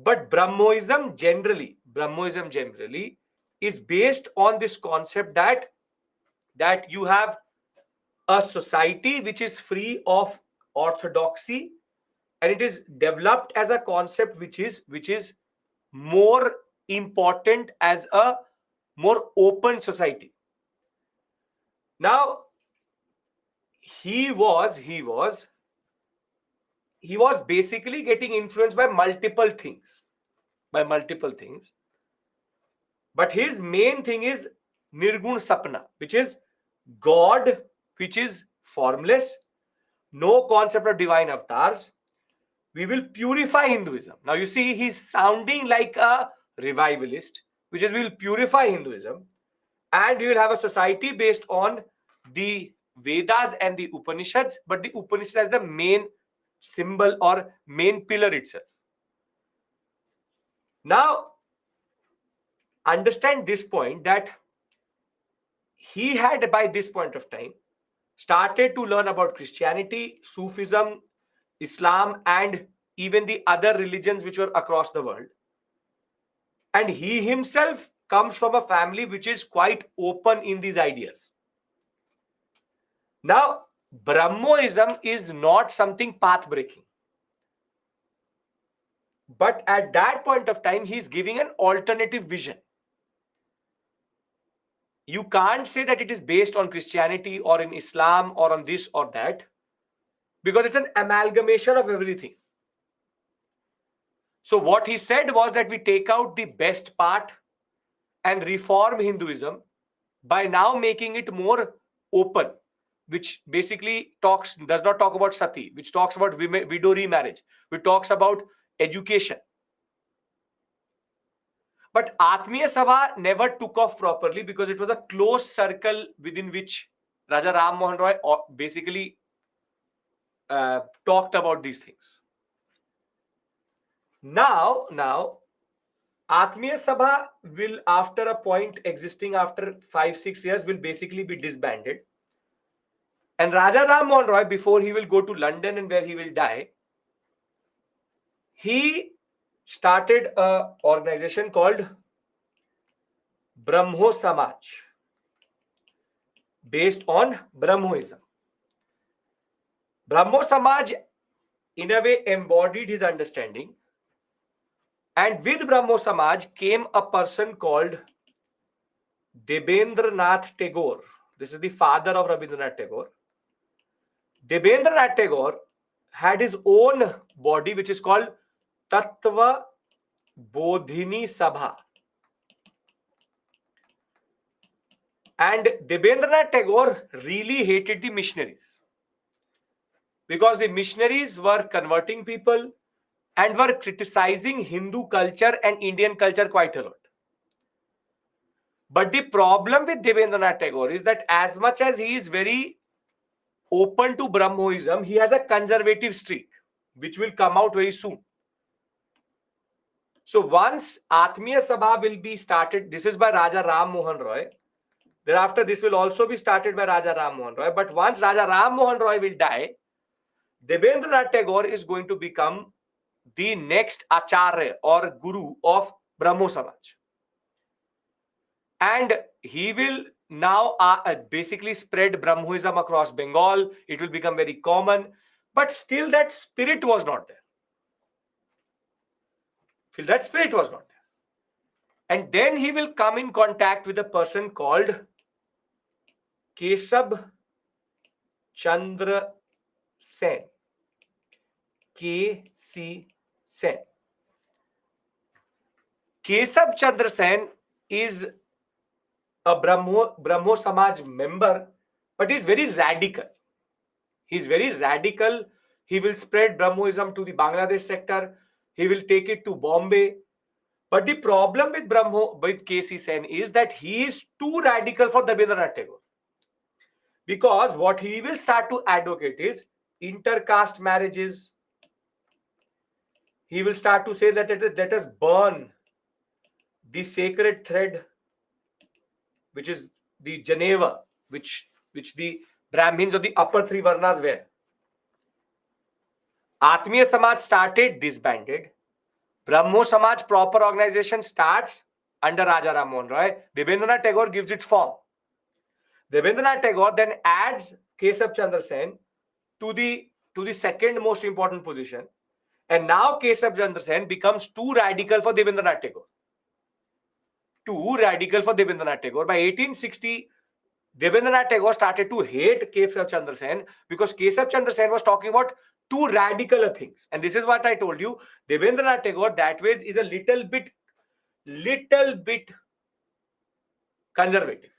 but Brahmoism generally is based on this concept that you have a society which is free of orthodoxy, and it is developed as a concept which is more important as a more open society. Now, he was he was he was basically getting influenced by multiple things, but his main thing is nirgun sapna, which is God, which is formless, no concept of divine avatars. We will purify Hinduism. Now you see, he's sounding like a revivalist, which is we will purify Hinduism, and we will have a society based on the Vedas and the Upanishads, but the Upanishad is the main symbol or main pillar itself. Now, understand this point, that he had by this point of time started to learn about Christianity, Sufism, Islam, and even the other religions which were across the world. And he himself comes from a family which is quite open in these ideas. Now, Brahmoism is not something path breaking, but at that point of time, he's giving an alternative vision. You can't say that it is based on Christianity or in Islam or on this or that, because it's an amalgamation of everything. So, what he said was that we take out the best part and reform Hinduism by now making it more open, which basically does not talk about sati, which talks about widow remarriage, which talks about education. But Atmiya Sabha never took off properly because it was a close circle within which Raja Ram Mohan Roy basically talked about these things. Now, Atmiya Sabha will, after a point existing after 5-6 years, will basically be disbanded. And Raja Ram Mohan Roy, before he will go to London and where he will die, he started a organization called Brahmo Samaj, based on Brahmoism. Brahmo Samaj, in a way, embodied his understanding. And with Brahmo Samaj came a person called Debendranath Tagore. This is the father of Rabindranath Tagore. Debendranath Tagore had his own body which is called Tattva Bodhini Sabha. And Debendranath Tagore really hated the missionaries, because the missionaries were converting people and were criticizing Hindu culture and Indian culture quite a lot. But the problem with Debendranath Tagore is that as much as he is very open to Brahmoism, he has a conservative streak, which will come out very soon. So once Atmiya Sabha will be started, this is by Raja Ram Mohan Roy. Thereafter, this will also be started by Raja Ram Mohan Roy. But once Raja Ram Mohan Roy will die, Debendranath Tagore is going to become the next Acharya or Guru of Brahmo Samaj. And he will now basically spread Brahmoism across Bengal. It will become very common. But still that spirit was not there. And then he will come in contact with a person called Kesab Chandra Sen. K.C. Sen. Kesab Chandra Sen is a Brahmo Samaj member, but he's very radical. He's very radical. He will spread Brahmoism to the Bangladesh sector. He will take it to Bombay. But the problem with with K.C. Sen is that he is too radical for Rabindranath Tagore. Because what he will start to advocate is intercaste marriages. He will start to say that let us burn the sacred thread, which is the Geneva, which the Brahmins of the upper three Varnas wear. Atmiya Samaj started disbanded. Brahmo Samaj proper organization starts under Raja Ram Mohan Roy. Debendranath Tagore gives its form. Debendranath Tagore then adds Kesab Chandra Sen to the second most important position. And now Kesab Chandra Sen becomes too radical for Debendranath Tagore. Too radical for Debendranath Tagore. By 1860, Debendranath Tagore started to hate Kesab Chandra Sen because Kesab Chandra Sen was talking about too radical things. And this is what I told you. Debendranath Tagore that way is a little bit conservative.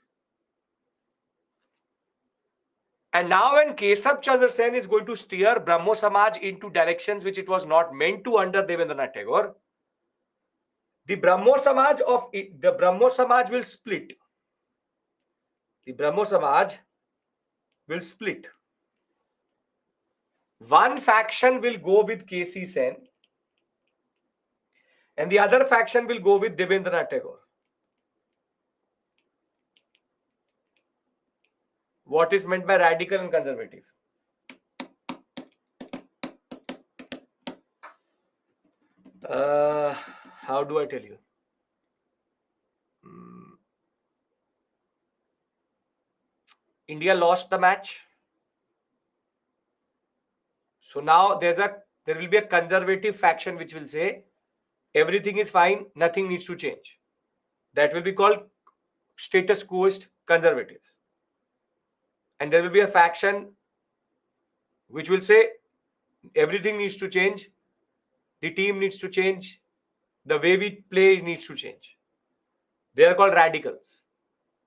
And now when Kesab Chandra Sen is going to steer Brahmo Samaj into directions which it was not meant to under Debendranath Tagore, the Brahmo Samaj will split. The Brahmo Samaj will split. One faction will go with K.C. Sen and the other faction will go with Debendranath Tagore. What is meant by radical and conservative? How do I tell you? India lost the match. So now there will be a conservative faction which will say everything is fine, nothing needs to change. That will be called status quoist conservatives. And there will be a faction which will say everything needs to change, the team needs to change, the way we play needs to change. They are called radicals.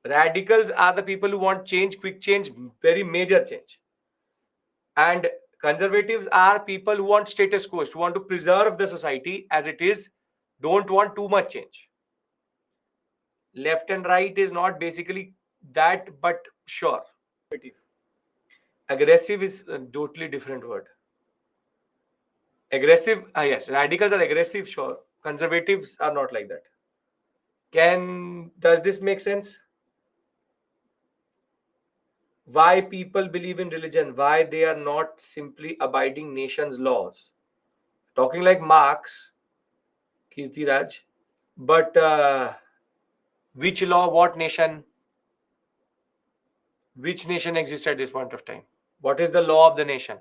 Radicals are the people who want change, quick change, very major change. And conservatives are people who want status quo, who want to preserve the society as it is, don't want too much change. Left and right is not basically that, but sure. Aggressive is a totally different word. Aggressive, yes, radicals are aggressive, sure. Conservatives are not like that. Does this make sense? Why people believe in religion? Why they are not simply abiding nation's laws? Talking like Marx, Kirtiraj, but which law, what nation? Which nation exists at this point of time? What is the law of the nation?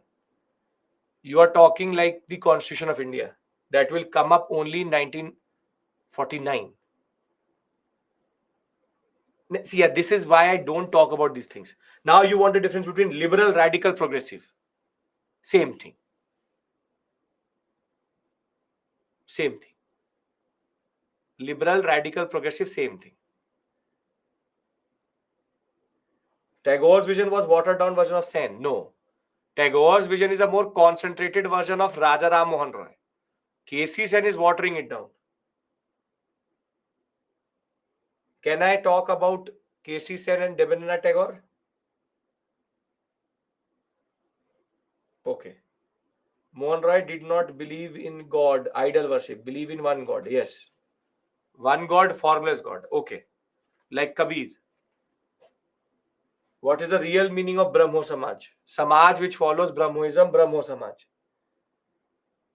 You are talking like the Constitution of India. That will come up only in 1949. See, yeah, this is why I don't talk about these things. Now you want a difference between liberal, radical, progressive. Same thing. Same thing. Liberal, radical, progressive, same thing. Tagore's vision was watered down version of Sen. No. Tagore's vision is a more concentrated version of Raja Ram Mohan Roy. K.C. Sen is watering it down. Can I talk about K.C. Sen and Debendranath Tagore? Okay. Mohan Roy did not believe in God, idol worship, believe in one God. Yes. One God, formless God. Okay. Like Kabir. What is the real meaning of Brahmo Samaj? Samaj which follows Brahmoism, Brahmo Samaj.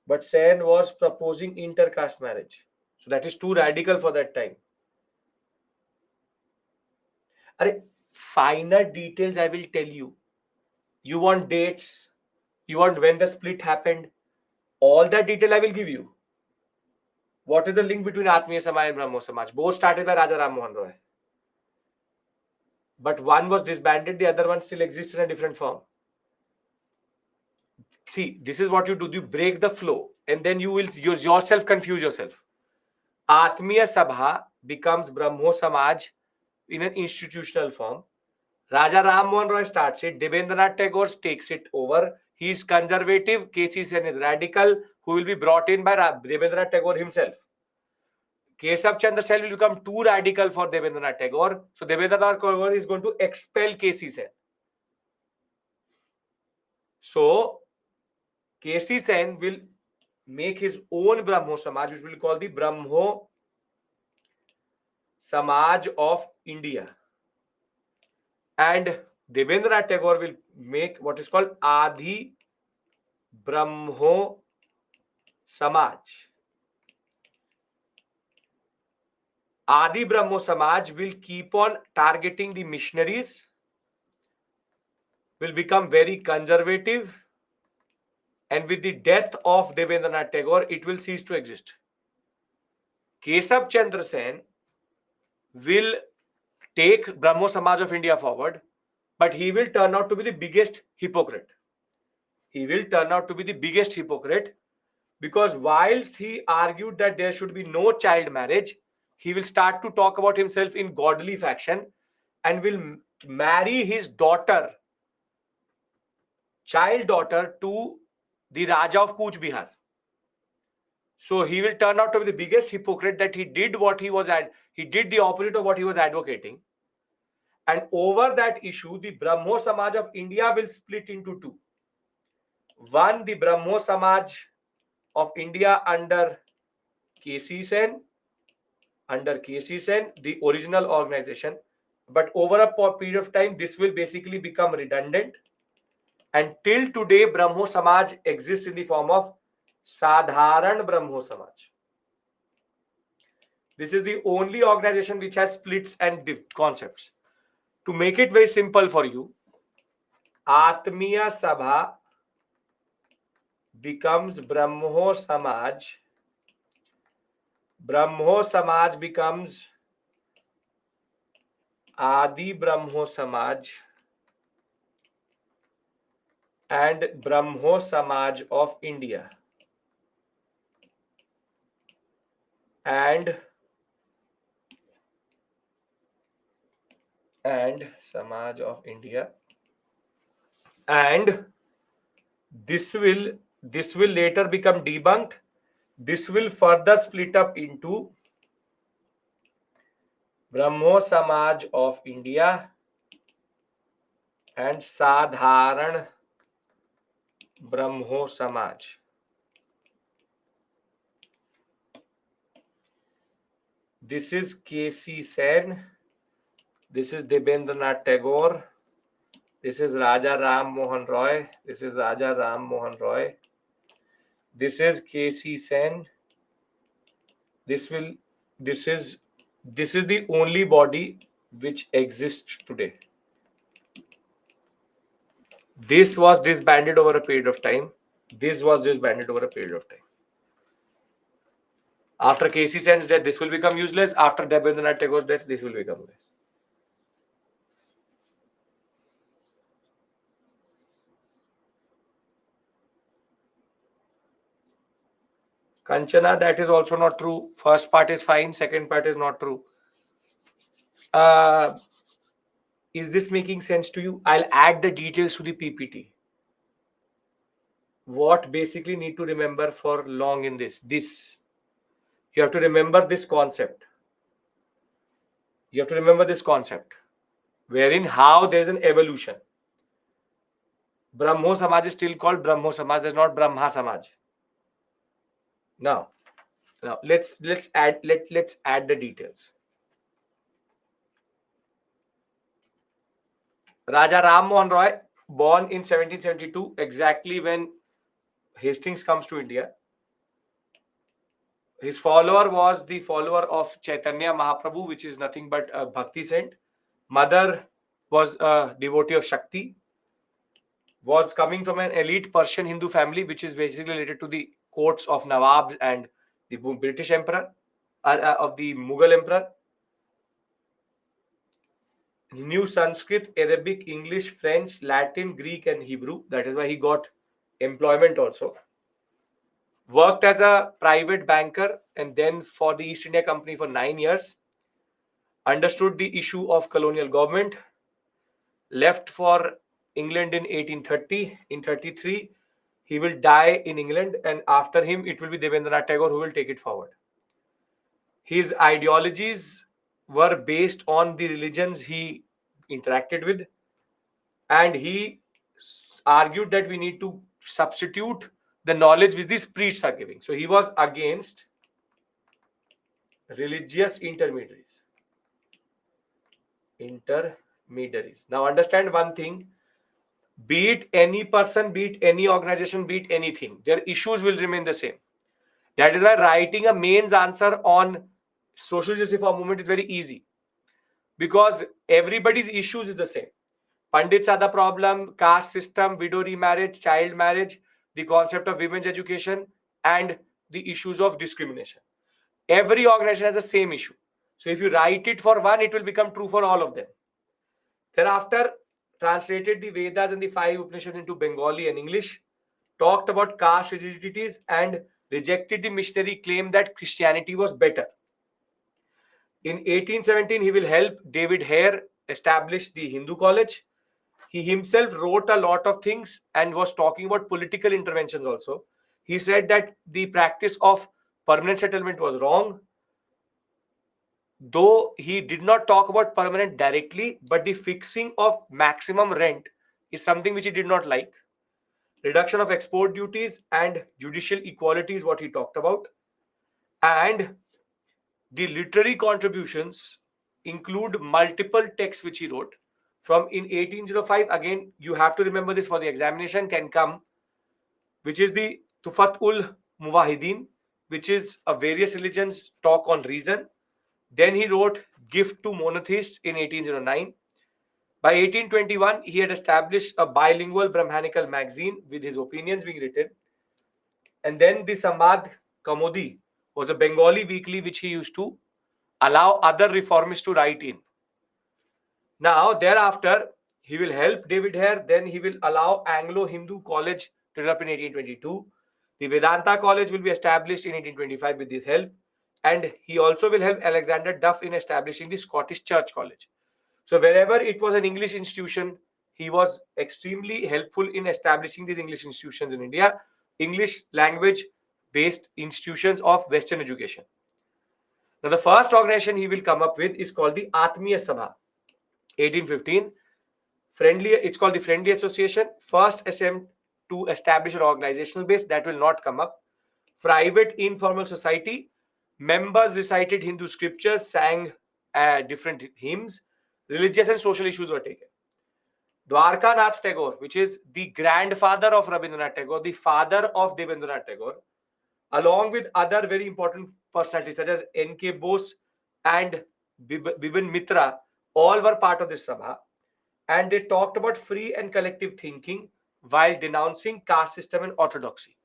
But Sen was proposing intercaste marriage. So that is too radical for that time. Finer details I will tell you. You want dates? You want when the split happened? All that detail I will give you. What is the link between Atmiya Samaj and Brahmo Samaj? Both started by Raja Ram Mohan Roy. But one was disbanded, the other one still exists in a different form. See, this is what you do. You break the flow and then you will yourself confuse yourself. Atmiya Sabha becomes Brahmo Samaj in an institutional form. Raja Ram Mohan Roy starts it. Debendranath Tagore takes it over. He is conservative. K.C. Sen is radical, who will be brought in by Debendranath Tagore himself. Keshav Chandra Sen will become too radical for Debendranath Tagore. So Debendranath Tagore is going to expel K.C. Sen. So K.C. Sen will make his own Brahmo Samaj, which we will call the Brahmo Samaj of India. And Debendranath Tagore will make what is called Adi Brahmo Samaj. Adi Brahmo Samaj will keep on targeting the missionaries, will become very conservative, and with the death of Debendranath Tagore, it will cease to exist. Keshav Chandra Sen will take Brahmo Samaj of India forward, but he will turn out to be the biggest hypocrite. He will turn out to be the biggest hypocrite because whilst he argued that there should be no child marriage, he will start to talk about himself in godly fashion and will marry his daughter, child daughter, to the Raja of Kuch Bihar. So he will turn out to be the biggest hypocrite that he did he did the opposite of what he was advocating. And over that issue, the Brahmo Samaj of India will split into two. One, the Brahmo Samaj of India KC Sen, under KC Sen, the original organization. But over a period of time, this will basically become redundant. And till today, Brahmo Samaj exists in the form of Sadharan Brahmo Samaj. This is the only organization which has splits and concepts. To make it very simple for you, Atmiya Sabha becomes Brahmo Samaj. Brahmo Samaj becomes Adi Brahmo Samaj and Brahmo Samaj of India. And Samaj of India. And this will later become debunked. This will further split up into Brahmo Samaj of India and Sadharan Brahmo Samaj. This is K.C. Sen. This is Debendranath Tagore. This is Raja Ram Mohan Roy. This is Raja Ram Mohan Roy. This is K.C. Sen. This is the only body which exists today. This was disbanded over a period of time. After K.C. Sen's death, this will become useless. After Debendranath Tagore's death, this will become useless. Kanchana, that is also not true. First part is fine. Second part is not true. Is this making sense to you? I'll add the details to the PPT. What basically need to remember for long in this? You have to remember this concept. Wherein how there is an evolution. Brahmo Samaj is still called Brahmo Samaj. There's not Brahma Samaj. Now let's add the details. Raja Ram Mohan Roy, born in 1772, exactly when Hastings comes to India. His follower was the follower of Chaitanya Mahaprabhu, which is nothing but a bhakti saint. Mother was a devotee of Shakti. Was coming from an elite Persian Hindu family, which is basically related to the courts of Nawabs and the British Emperor, of the Mughal Emperor. He knew Sanskrit, Arabic, English, French, Latin, Greek, and Hebrew. That is why he got employment also. Worked as a private banker and then for the East India Company for 9 years. Understood the issue of colonial government. left for England in 1830. In 33, he will die in England, and after him, it will be Devendranath Tagore who will take it forward. His ideologies were based on the religions he interacted with, and he argued that we need to substitute the knowledge which these priests are giving. So he was against religious intermediaries. Intermediaries. Now understand one thing: be it any person, be it any organization, be it anything, their issues will remain the same. That is why writing a mains answer on social justice reform movement is very easy, because everybody's issues is the same. Pandits are the problem, caste system, widow remarriage, child marriage, the concept of women's education, and the issues of discrimination. Every organization has the same issue. So if you write it for one, it will become true for all of them. Thereafter, translated the Vedas and the five Upanishads into Bengali and English, talked about caste rigidities, and rejected the missionary claim that Christianity was better. In 1817, he will help David Hare establish the Hindu College. He himself wrote a lot of things and was talking about political interventions also. He said that the practice of permanent settlement was wrong, though he did not talk about permanent directly, but the fixing of maximum rent is something which he did not like. Reduction of export duties and judicial equality is what he talked about. And the literary contributions include multiple texts which he wrote. From in 1805, again, you have to remember this for the examination can come, which is the Tufat ul Muwahidin, which is a various religions talk on reason. Then he wrote Gift to Monotheists in 1809. By 1821, he had established a bilingual Brahmanical magazine with his opinions being written. And then the Samad Kamodi was a Bengali weekly which he used to allow other reformists to write in. Now, thereafter, he will help David Hare. Then he will allow Anglo-Hindu College to develop in 1822. The Vedanta College will be established in 1825 with his help. And he also will help Alexander Duff in establishing the Scottish Church College. So wherever it was an English institution, he was extremely helpful in establishing these English institutions in India, English language based institutions of Western education. Now, the first organization he will come up with is called the Atmiya Sabha, 1815. Friendly, it's called the Friendly Association. First attempt to establish an organizational base that will not come up. Private informal society. Members recited Hindu scriptures, sang different hymns. Religious and social issues were taken. Dwarka Nath Tagore, which is the grandfather of Rabindranath Tagore, the father of Devendranath Tagore, along with other very important personalities such as N.K. Bose and Bibin Mitra, all were part of this Sabha. And they talked about free and collective thinking while denouncing caste system and orthodoxy.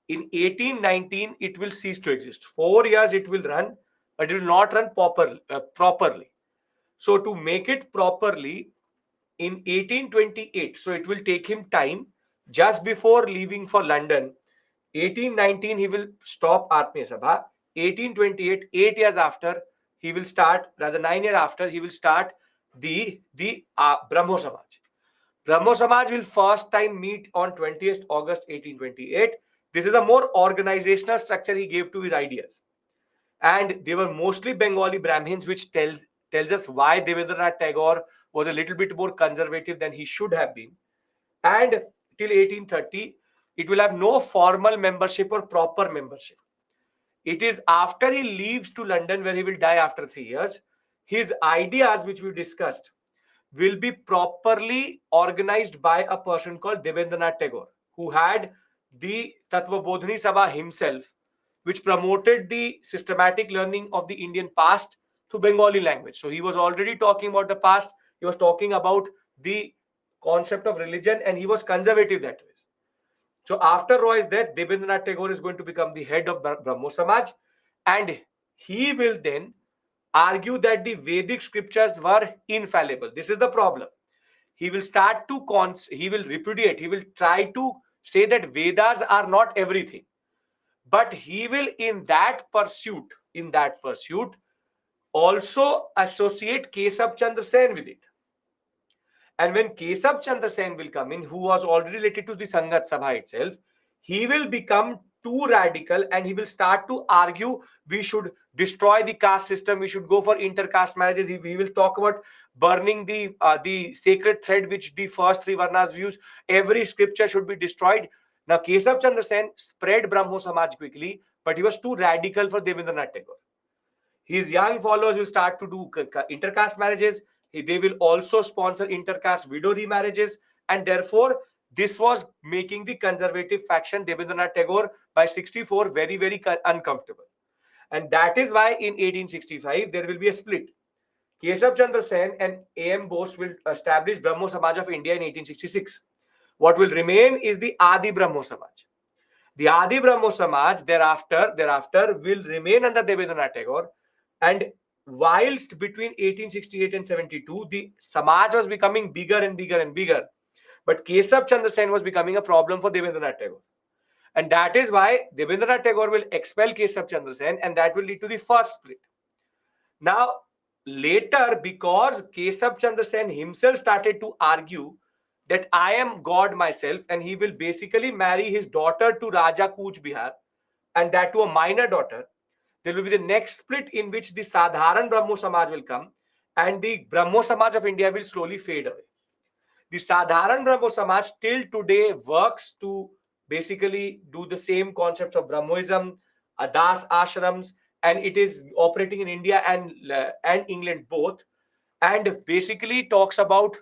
In 1819, it will cease to exist. 4 years it will run, but it will not run properly. So to make it properly, in 1828, so it will take him time, just before leaving for London, 1819, he will stop Atmiya Sabha. 1828, 8 years after, he will start, rather 9 years after, he will start the Brahmo Samaj. Brahmo Samaj will first time meet on 20th August 1828. This is a more organizational structure he gave to his ideas. And they were mostly Bengali Brahmins, which tells us why Devendranath Tagore was a little bit more conservative than he should have been. And till 1830, it will have no formal membership or proper membership. It is after he leaves to London, where he will die after 3 years, his ideas, which we discussed, will be properly organized by a person called Devendranath Tagore, who had the Tattva Bodhini Sabha himself, which promoted the systematic learning of the Indian past through Bengali language. So he was already talking about the past. He was talking about the concept of religion, and he was conservative that way. So after Roy's death, Debendranath Tagore is going to become the head of Brahmo Samaj, and he will then argue that the Vedic scriptures were infallible. This is the problem. He will start to he will repudiate, he will try to say that Vedas are not everything. But he will in that pursuit, also associate Kesab Chandra Sen with it. And when Kesab Chandra Sen will come in, who was already related to the Sangat Sabha itself, he will become too radical and he will start to argue we should destroy the caste system, we should go for intercaste marriages. He will talk about burning the sacred thread which the first three Varnas use. Every scripture should be destroyed. Now, Kesab Chandra Sen spread Brahmo Samaj quickly, but he was too radical for Devendranath Tagore. His young followers will start to do intercaste marriages. They will also sponsor intercaste widow remarriages, and therefore this was making the conservative faction Devendranath Tagore by 64 very, very uncomfortable. And that is why in 1865 there will be a split. Kesab Chandra Sen and A.M. Bose will establish Brahmo Samaj of India in 1866. What will remain is the Adi Brahmo Samaj. The Adi Brahmo Samaj thereafter will remain under Devendranath Tagore. And whilst between 1868 and 72, the Samaj was becoming bigger and bigger and bigger. But Kesab Chandra Sen was becoming a problem for Devendranath Tagore. And that is why Devendranath Tagore will expel Kesab Chandra Sen, and that will lead to the first split. Now, later, because Kesab Chandra Sen himself started to argue that I am God myself, and he will basically marry his daughter to Raja Kuch Bihar, and that to a minor daughter, there will be the next split in which the Sadharan Brahmo Samaj will come, and the Brahmo Samaj of India will slowly fade away. The Sadharan Brahmo Samaj still today works to basically do the same concepts of Brahmoism, Das ashrams, and it is operating in India and England both, and basically talks about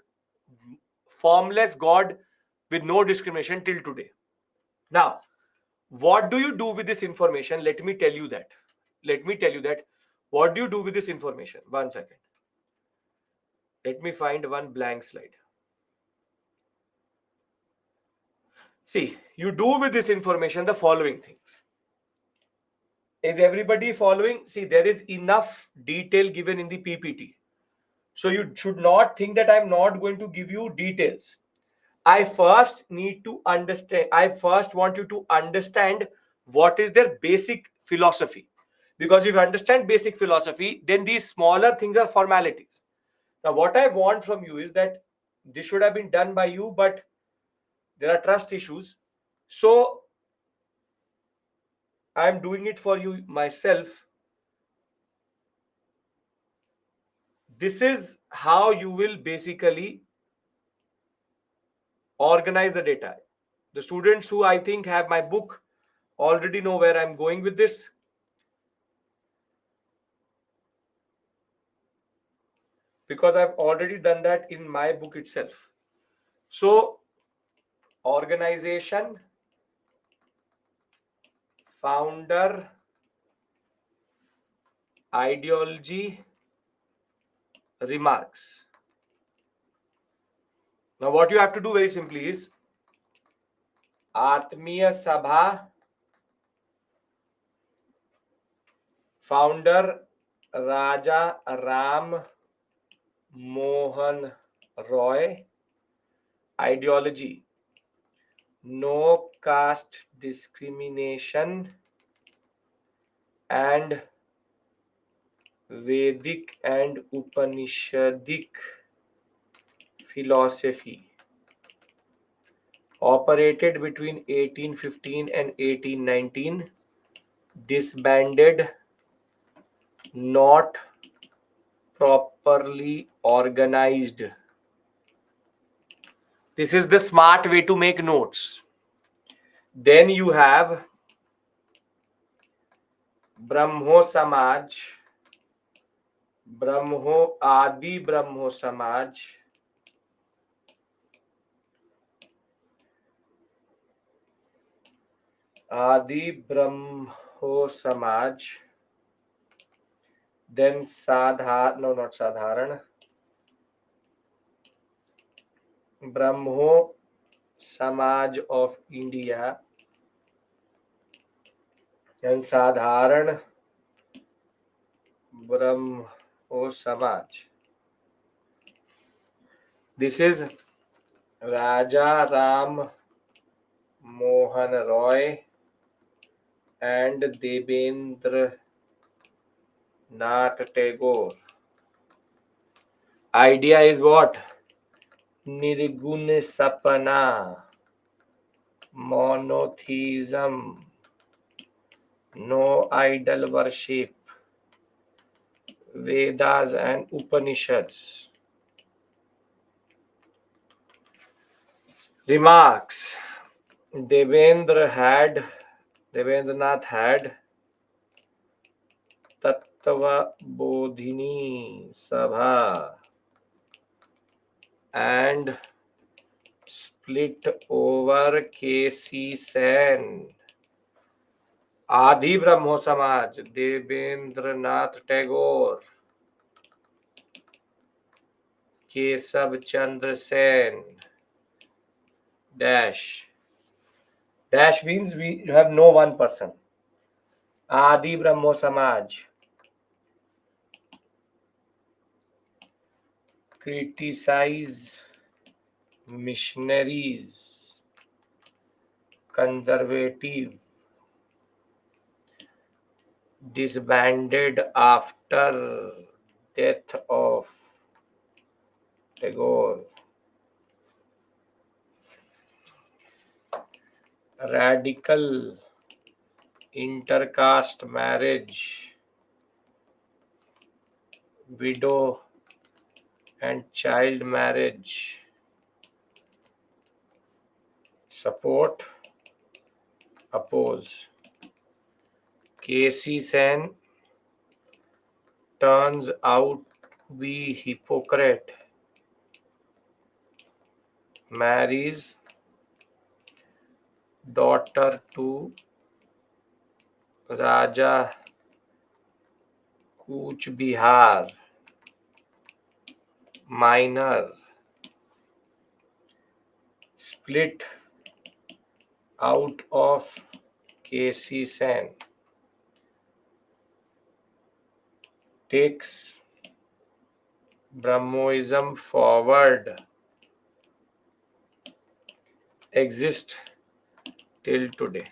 formless God with no discrimination till today. Now, what do you do with this information? Let me tell you that. Let me tell you that. What do you do with this information? One second. Let me find one blank slide. See, you do with this information the following things. Is everybody following? See, there is enough detail given in the PPT. So you should not think that I'm not going to give you details. I first need to understand, I first want you to understand what is their basic philosophy. Because if you understand basic philosophy, then these smaller things are formalities. Now, what I want from you is that this should have been done by you, but there are trust issues. So I'm doing it for you myself. This is how you will basically organize the data. The students who I think have my book already know where I'm going with this. Because I've already done that in my book itself. So, organization, founder, ideology, remarks. Now, what you have to do very simply is Atmiya Sabha, founder Raja Ram Mohan Roy, ideology, no caste discrimination and Vedic and Upanishadic philosophy. Operated between 1815 and 1819. Disbanded, not properly organized. This is the smart way to make notes. Then you have Brahmo Samaj, Adi Brahmo Samaj, Adi Brahmo Samaj, then not Sadharan, Brahmo Samaj of India, and Sadharan Brahmo Samaj. This is Raja Ram Mohan Roy and Devendra Nath Tagore. Idea is what? निर्गुण सपना, monotheism, no idol worship, Vedas and Upanishads. Remarks. Devendranath had Tattva Bodhini Sabha and split over KC Sen. आदि ब्रह्मो समाज Debendranath Tagore, Keshav Chandra Sen dash dash means we have no one person. आदि ब्रह्मो समाज criticize missionaries, conservative, disbanded after death of Tagore, radical intercaste marriage, widow and child marriage, support, oppose. KC Sen turns out to be hypocrite, marries daughter to Raja Kuch Bihar, minor, split out of KC Sen, takes Brahmoism forward, exists till today.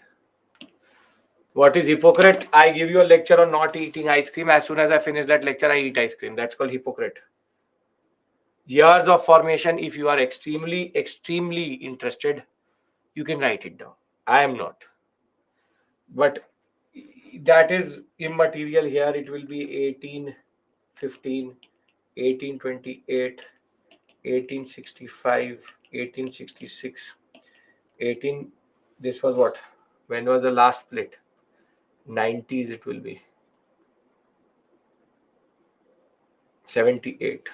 What is hypocrite? I give you a lecture on not eating ice cream. As soon as I finish that lecture, I eat ice cream. That's called hypocrite. Years of formation. If you are extremely interested, you can write it down. I am not. But that is immaterial here. It will be 1815, 1828, 1865, 1866, 18. This was what? When was the last split? 90s it will be. 78.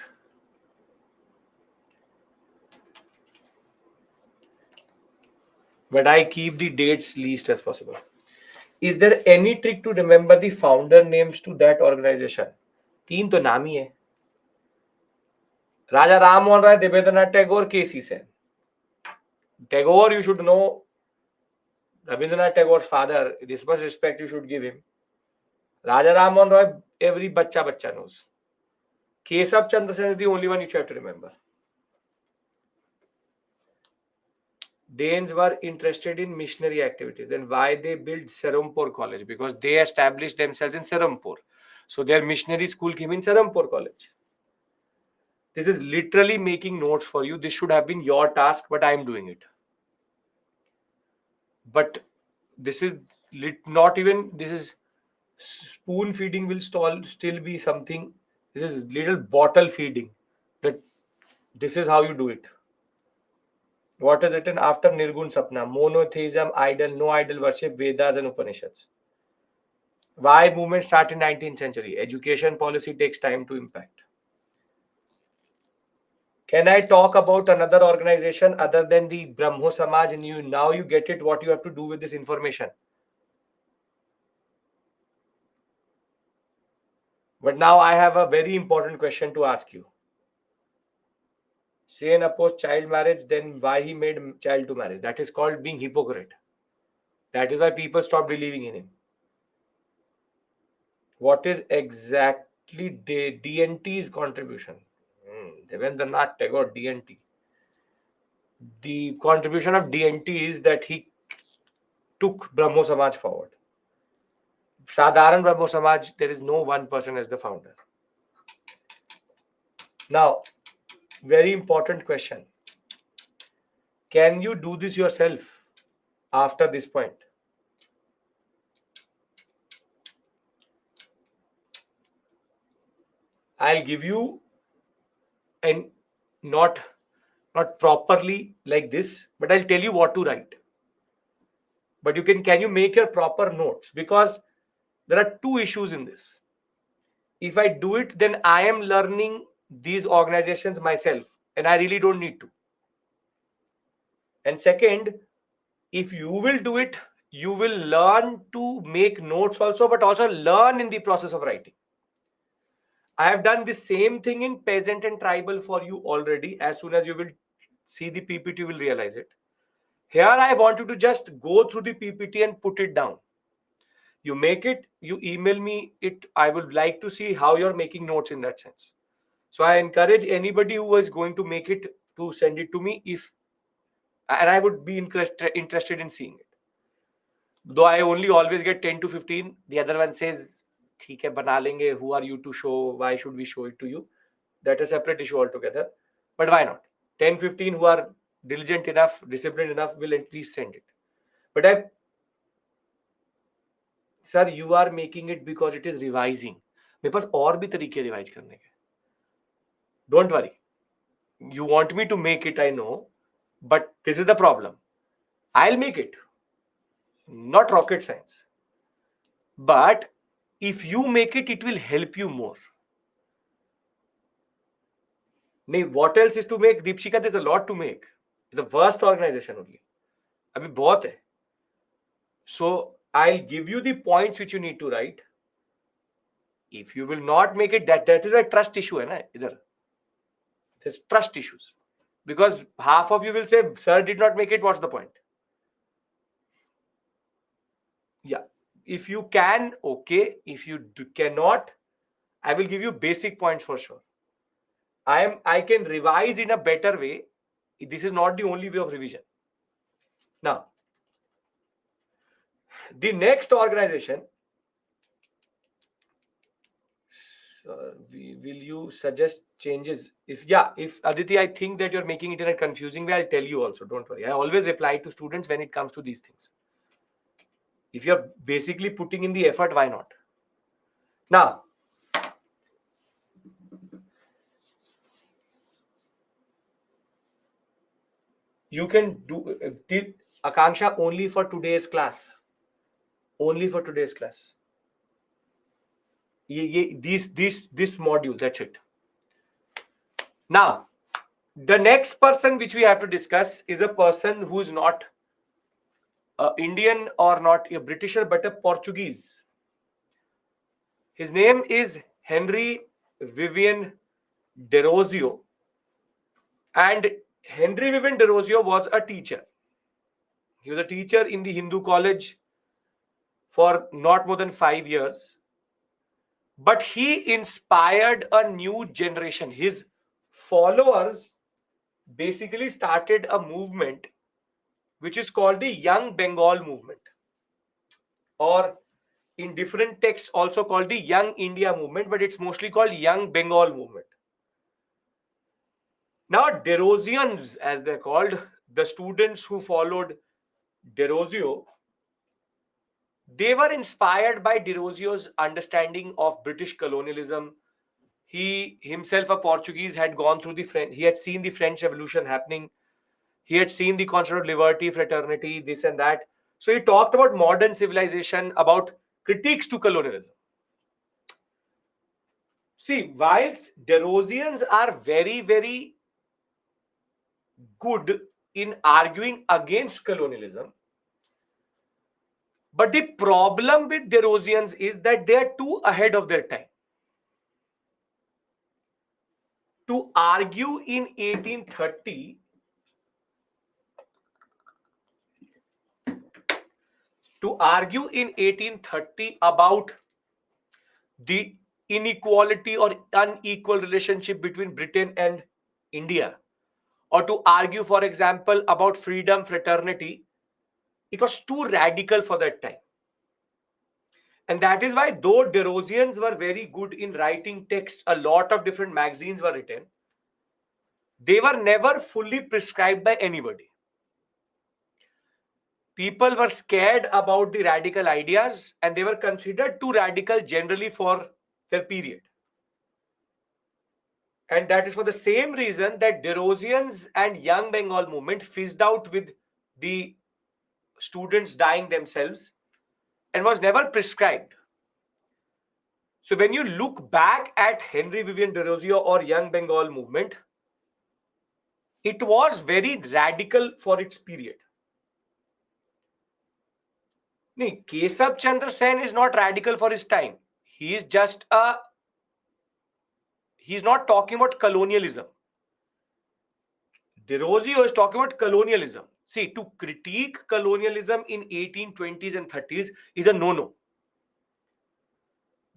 But I keep the dates least as possible. Is there any trick to remember the founder names to that organization? तीन तो नाम ही है, राजा राम मोहन राय, देवेंद्रनाथ टैगोर, केसी Sen. Tagore, you should know Rabindranath Tagore's father. This much respect you should give him. Raja Ram Mohan Roy, every bacha knows. Kesab Chandra Sen is the only one you have to remember. Danes were interested in missionary activities. Then why they built Serampore College? Because they established themselves in Serampore. So their missionary school came in Serampore College. This is literally making notes for you. This should have been your task, but I am doing it. But this is not even, this is spoon feeding will still be something. This is little bottle feeding. That this is how you do it. What is written after Nirgun Sapna? Monotheism, idol, no idol worship, Vedas and Upanishads. Why movement start in 19th century? Education policy takes time to impact. Can I talk about another organization other than the Brahmo Samaj? And you get it what you have to do with this information. But now I have a very important question to ask you. Sen opposed child marriage, then why he made child to marriage? That is called being hypocrite. That is why people stop believing in him. What is exactly DNT's contribution? Devendranath Tagore, DNT. The contribution of DNT is that he took Brahmo Samaj forward. Sadharan Brahmo Samaj, there is no one person as the founder. Now, very important question. Can you do this yourself after this point? I'll give you, and not not properly like this, but I'll tell you what to write. But can you make your proper notes? Because there are two issues in this. If I do it, then I am learning these organizations myself, and I really don't need to. And second, if you will do it, you will learn to make notes also, but also learn in the process of writing. I have done the same thing in peasant and tribal for you already. As soon as you will see the PPT, you will realize it. Here, I want you to just go through the PPT and put it down. You make it, you email me it. I would like to see how you're making notes in that sense. So I encourage anybody who is going to make it to send it to me, if and I would be interested in seeing it. Though I only always get 10 to 15. The other one says, "ठीक है, बना लेंगे. Who are you to show? Why should we show it to you?" That is a separate issue altogether. But why not? 10, 15 who are diligent enough, disciplined enough will at least send it. But sir, you are making it because it is revising. मेरे पास और भी तरीके revise करने के. Don't worry. You want me to make it, I know. But this is the problem. I'll make it. Not rocket science. But if you make it, it will help you more. नहीं, what else is to make? Deepshika, there's a lot to make. The worst organization only. अभी बहुत है. So I'll give you the points which you need to write. If you will not make it, that is a trust issue है ना इधर. There's trust issues. Because half of you will say, "Sir did not make it. What's the point?" Yeah. If you can, okay. If you cannot, I will give you basic points for sure. I can revise in a better way. This is not the only way of revision. Now, the next organization, will you suggest changes? If Aditi, I think that you're making it in a confusing way, I'll tell you also. Don't worry. I always reply to students when it comes to these things. If you're basically putting in the effort, why not? Now, you can do Akanksha only for today's class. Only for today's class. This module, that's it. Now, the next person which we have to discuss is a person who is not Indian or not a Britisher, but a Portuguese. His name is Henry Vivian Derozio. And Henry Vivian Derozio was a teacher. He was a teacher in the Hindu college for not more than 5 years. But he inspired a new generation. His followers basically started a movement which is called the Young Bengal movement, or in different texts also called the Young India movement, but it's mostly called Young Bengal movement. Now, Derosians, as they're called, the students who followed Derosio, they were inspired by Derosio's understanding of British colonialism. He himself, a Portuguese, had gone through he had seen the French Revolution happening. He had seen the concept of liberty, fraternity, this and that. So he talked about modern civilization, about critiques to colonialism. See, whilst Derosians are very, very good in arguing against colonialism, but the problem with Derosians is that they are too ahead of their time. To argue in 1830, about the inequality or unequal relationship between Britain and India, or to argue, for example, about freedom, fraternity, it was too radical for that time. And that is why, though Derosians were very good in writing texts, a lot of different magazines were written, they were never fully prescribed by anybody. People were scared about the radical ideas and they were considered too radical generally for their period. And that is for the same reason that Derosians and Young Bengal movement fizzed out with the students dying themselves and was never prescribed. So when you look back at Henry Vivian Derosio or Young Bengal movement, it was very radical for its period. No, Kesab Chandra Sen is not radical for his time. He is just a, he's not talking about colonialism. Derosio is talking about colonialism. See, to critique colonialism in 1820s and 30s is a no-no.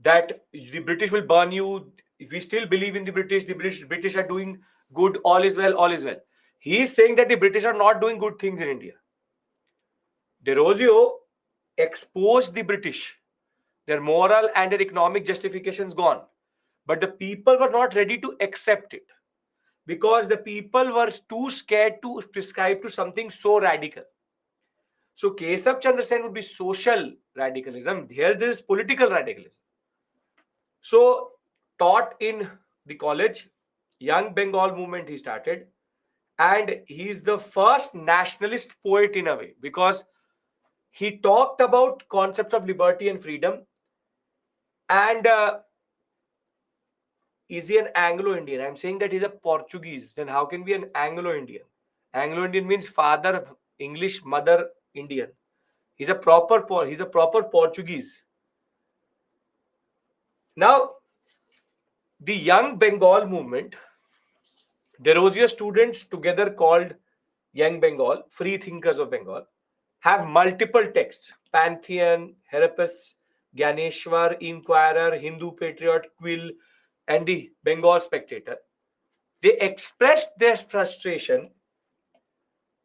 That the British will burn you. We still believe in the British. The British are doing good. All is well. All is well. He is saying that the British are not doing good things in India. Derosio exposed the British. Their moral and their economic justifications gone. But the people were not ready to accept it because the people were too scared to prescribe to something so radical. So Kesab Chandra Sen would be social radicalism. Here there is political radicalism. So taught in the college, Young Bengal movement he started, and he is the first nationalist poet in a way because he talked about concepts of liberty and freedom. And is he an Anglo-Indian? I'm saying that he's a Portuguese. Then how can be an Anglo-Indian? Anglo-Indian means father English, mother Indian. He's a proper Portuguese. Now, the Young Bengal movement, Derosier students together called Young Bengal, Free Thinkers of Bengal, have multiple texts: Pantheon, Herapes, Gyaneshwar, Inquirer, Hindu Patriot, Quill, and the Bengal Spectator. They expressed their frustration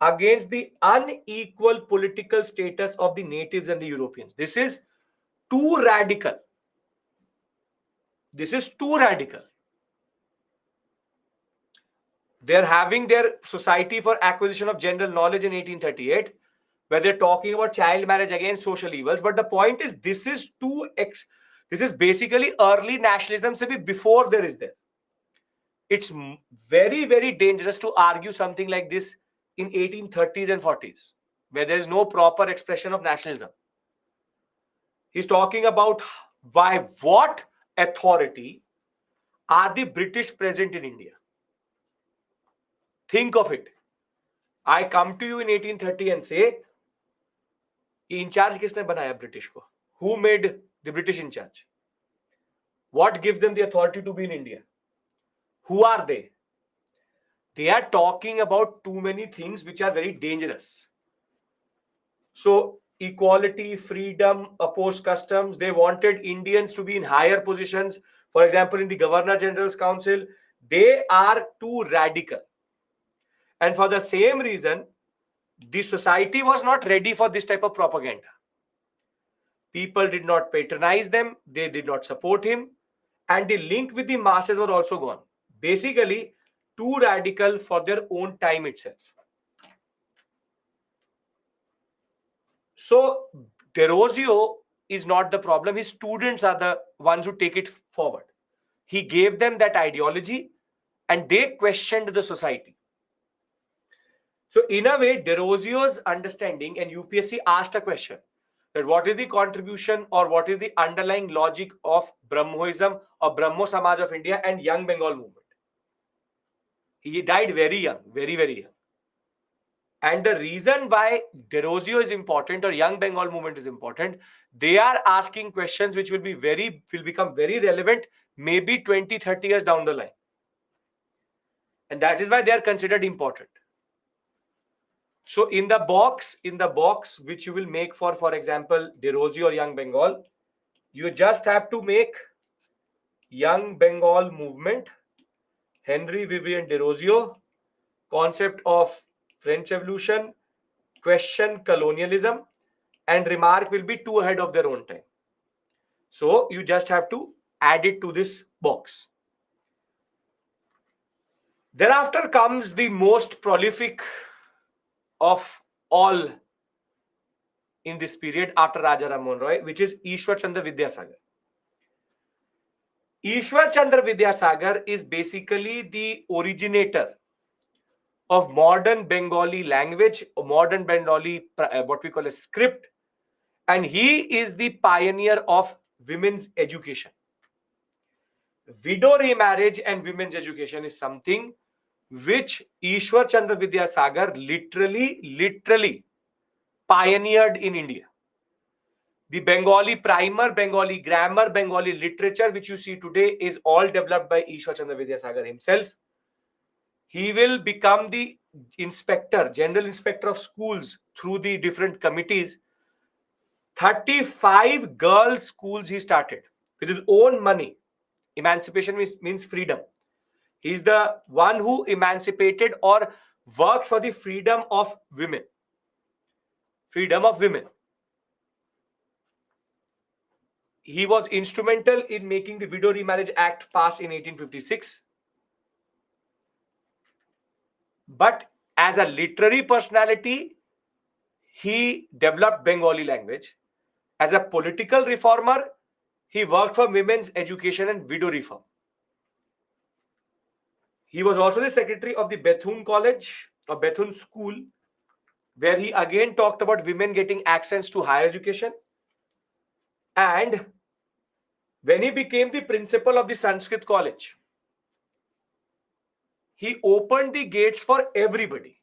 against the unequal political status of the natives and the Europeans. This is too radical. This is too radical. They're having their Society for Acquisition of General Knowledge in 1838, where they're talking about child marriage against social evils. But the point is, this is basically early nationalism before there is there. It's very, very dangerous to argue something like this in 1830s and 40s, where there is no proper expression of nationalism. He's talking about by what authority are the British present in India. Think of it. I come to you in 1830 and say, in charge किसने बनाया British को? Who made the British in charge? What gives them the authority to be in India? Who are they? They are talking about too many things which are very dangerous. So equality, freedom, opposed customs. They wanted Indians to be in higher positions. For example, in the Governor General's Council, they are too radical. And for the same reason, the society was not ready for this type of propaganda. People did not patronize them, they did not support him, and the link with the masses were also gone. Basically, too radical for their own time itself. So, Derosio is not the problem, his students are the ones who take it forward. He gave them that ideology and they questioned the society. So, in a way, Derosio's understanding and UPSC asked a question that what is the contribution or what is the underlying logic of Brahmoism or Brahmo Samaj of India and Young Bengal movement. He died very young, very, very young. And the reason why Derosio is important or Young Bengal movement is important, they are asking questions which will become very relevant maybe 20, 30 years down the line. And that is why they are considered important. So in the box which you will make for example, Derosio or Young Bengal, you just have to make Young Bengal movement, Henry Vivian Derosio, concept of French Revolution, question colonialism, and remark will be too ahead of their own time. So you just have to add it to this box. Thereafter comes the most prolific of all in this period after Raja Ram Mohan Roy, which is Ishwar Chandra Vidyasagar. Ishwar Chandra Vidyasagar is basically the originator of modern Bengali language, modern Bengali, what we call a script, and he is the pioneer of women's education. Widow remarriage and women's education is something which Ishwar Chandra Vidyasagar literally pioneered in India. The Bengali primer, Bengali grammar, Bengali literature, which you see today, is all developed by Ishwar Chandra Vidyasagar himself. He will become the general inspector of schools through the different committees. 35 girls' schools he started with his own money. Emancipation means freedom. He's the one who emancipated or worked for the freedom of women. Freedom of women. He was instrumental in making the Widow Remarriage Act pass in 1856. But as a literary personality, he developed Bengali language. As a political reformer, he worked for women's education and widow reform. He was also the secretary of the Bethune College or Bethune School, where he again talked about women getting access to higher education. And when he became the principal of the Sanskrit College, he opened the gates for everybody,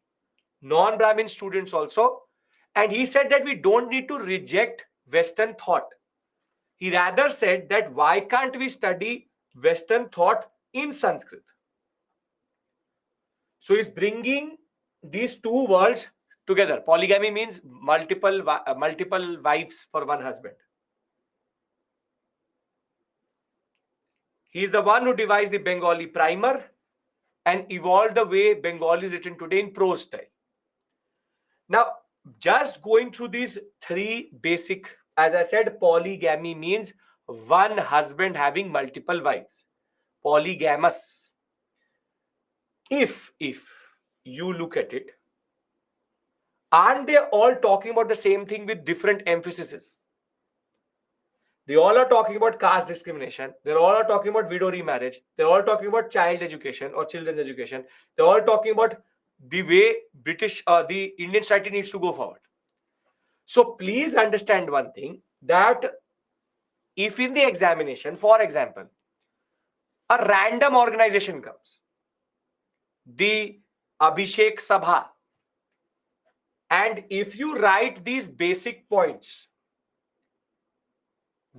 non-Brahmin students also. And he said that we don't need to reject Western thought. He rather said that why can't we study Western thought in Sanskrit? So he's bringing these two worlds together. Polygamy means multiple wives for one husband. He is the one who devised the Bengali primer and evolved the way Bengali is written today in prose style. Now, just going through these three basic, as I said, polygamy means one husband having multiple wives. Polygamous. If you look at it, aren't they all talking about the same thing with different emphases? They all are talking about caste discrimination. They all are talking about widow remarriage. They're all talking about child education or children's education. They're all talking about the way the Indian society needs to go forward. So please understand one thing, that if in the examination, for example, a random organization comes, the Abhishek Sabha, and if you write these basic points,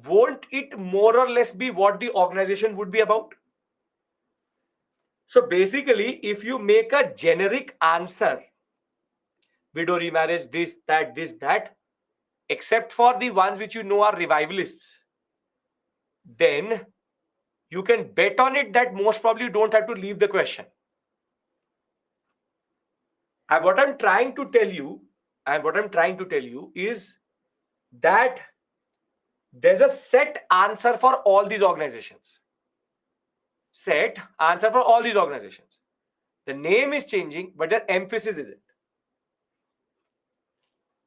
won't it more or less be what the organization would be about? So basically, if you make a generic answer, widow remarriage, this, that, except for the ones which you know are revivalists, then you can bet on it that most probably you don't have to leave the question. And what I'm trying to tell you is that there's a set answer for all these organizations. Set answer for all these organizations. The name is changing, but their emphasis isn't.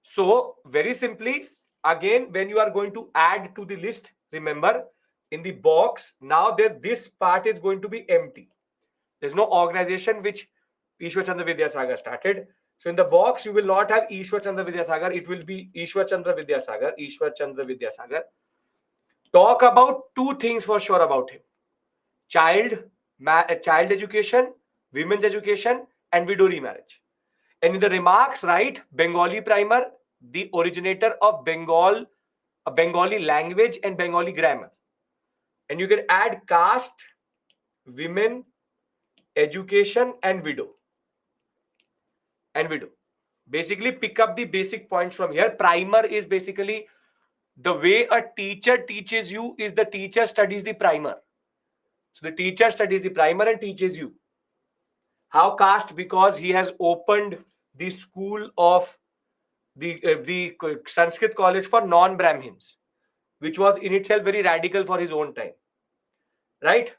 So, very simply, again, when you are going to add to the list, remember in the box, now that this part is going to be empty. There's no organization which Ishwar Chandra Vidyasagar started. So in the box, you will not have Ishwar Chandra Vidyasagar. It will be Ishwar Chandra Vidyasagar. Ishwar Chandra Vidyasagar. Talk about two things for sure about him: child education, women's education, and widow remarriage. And in the remarks, write Bengali primer, the originator of Bengal, a Bengali language and Bengali grammar. And you can add caste, women, education, and widow. Basically, pick up the basic points from here. Primer is basically the way a teacher teaches you is the teacher studies the primer. So the teacher studies the primer and teaches you. How caste? Because he has opened the school of the Sanskrit college for non-Brahmins, which was in itself very radical for his own time. Right?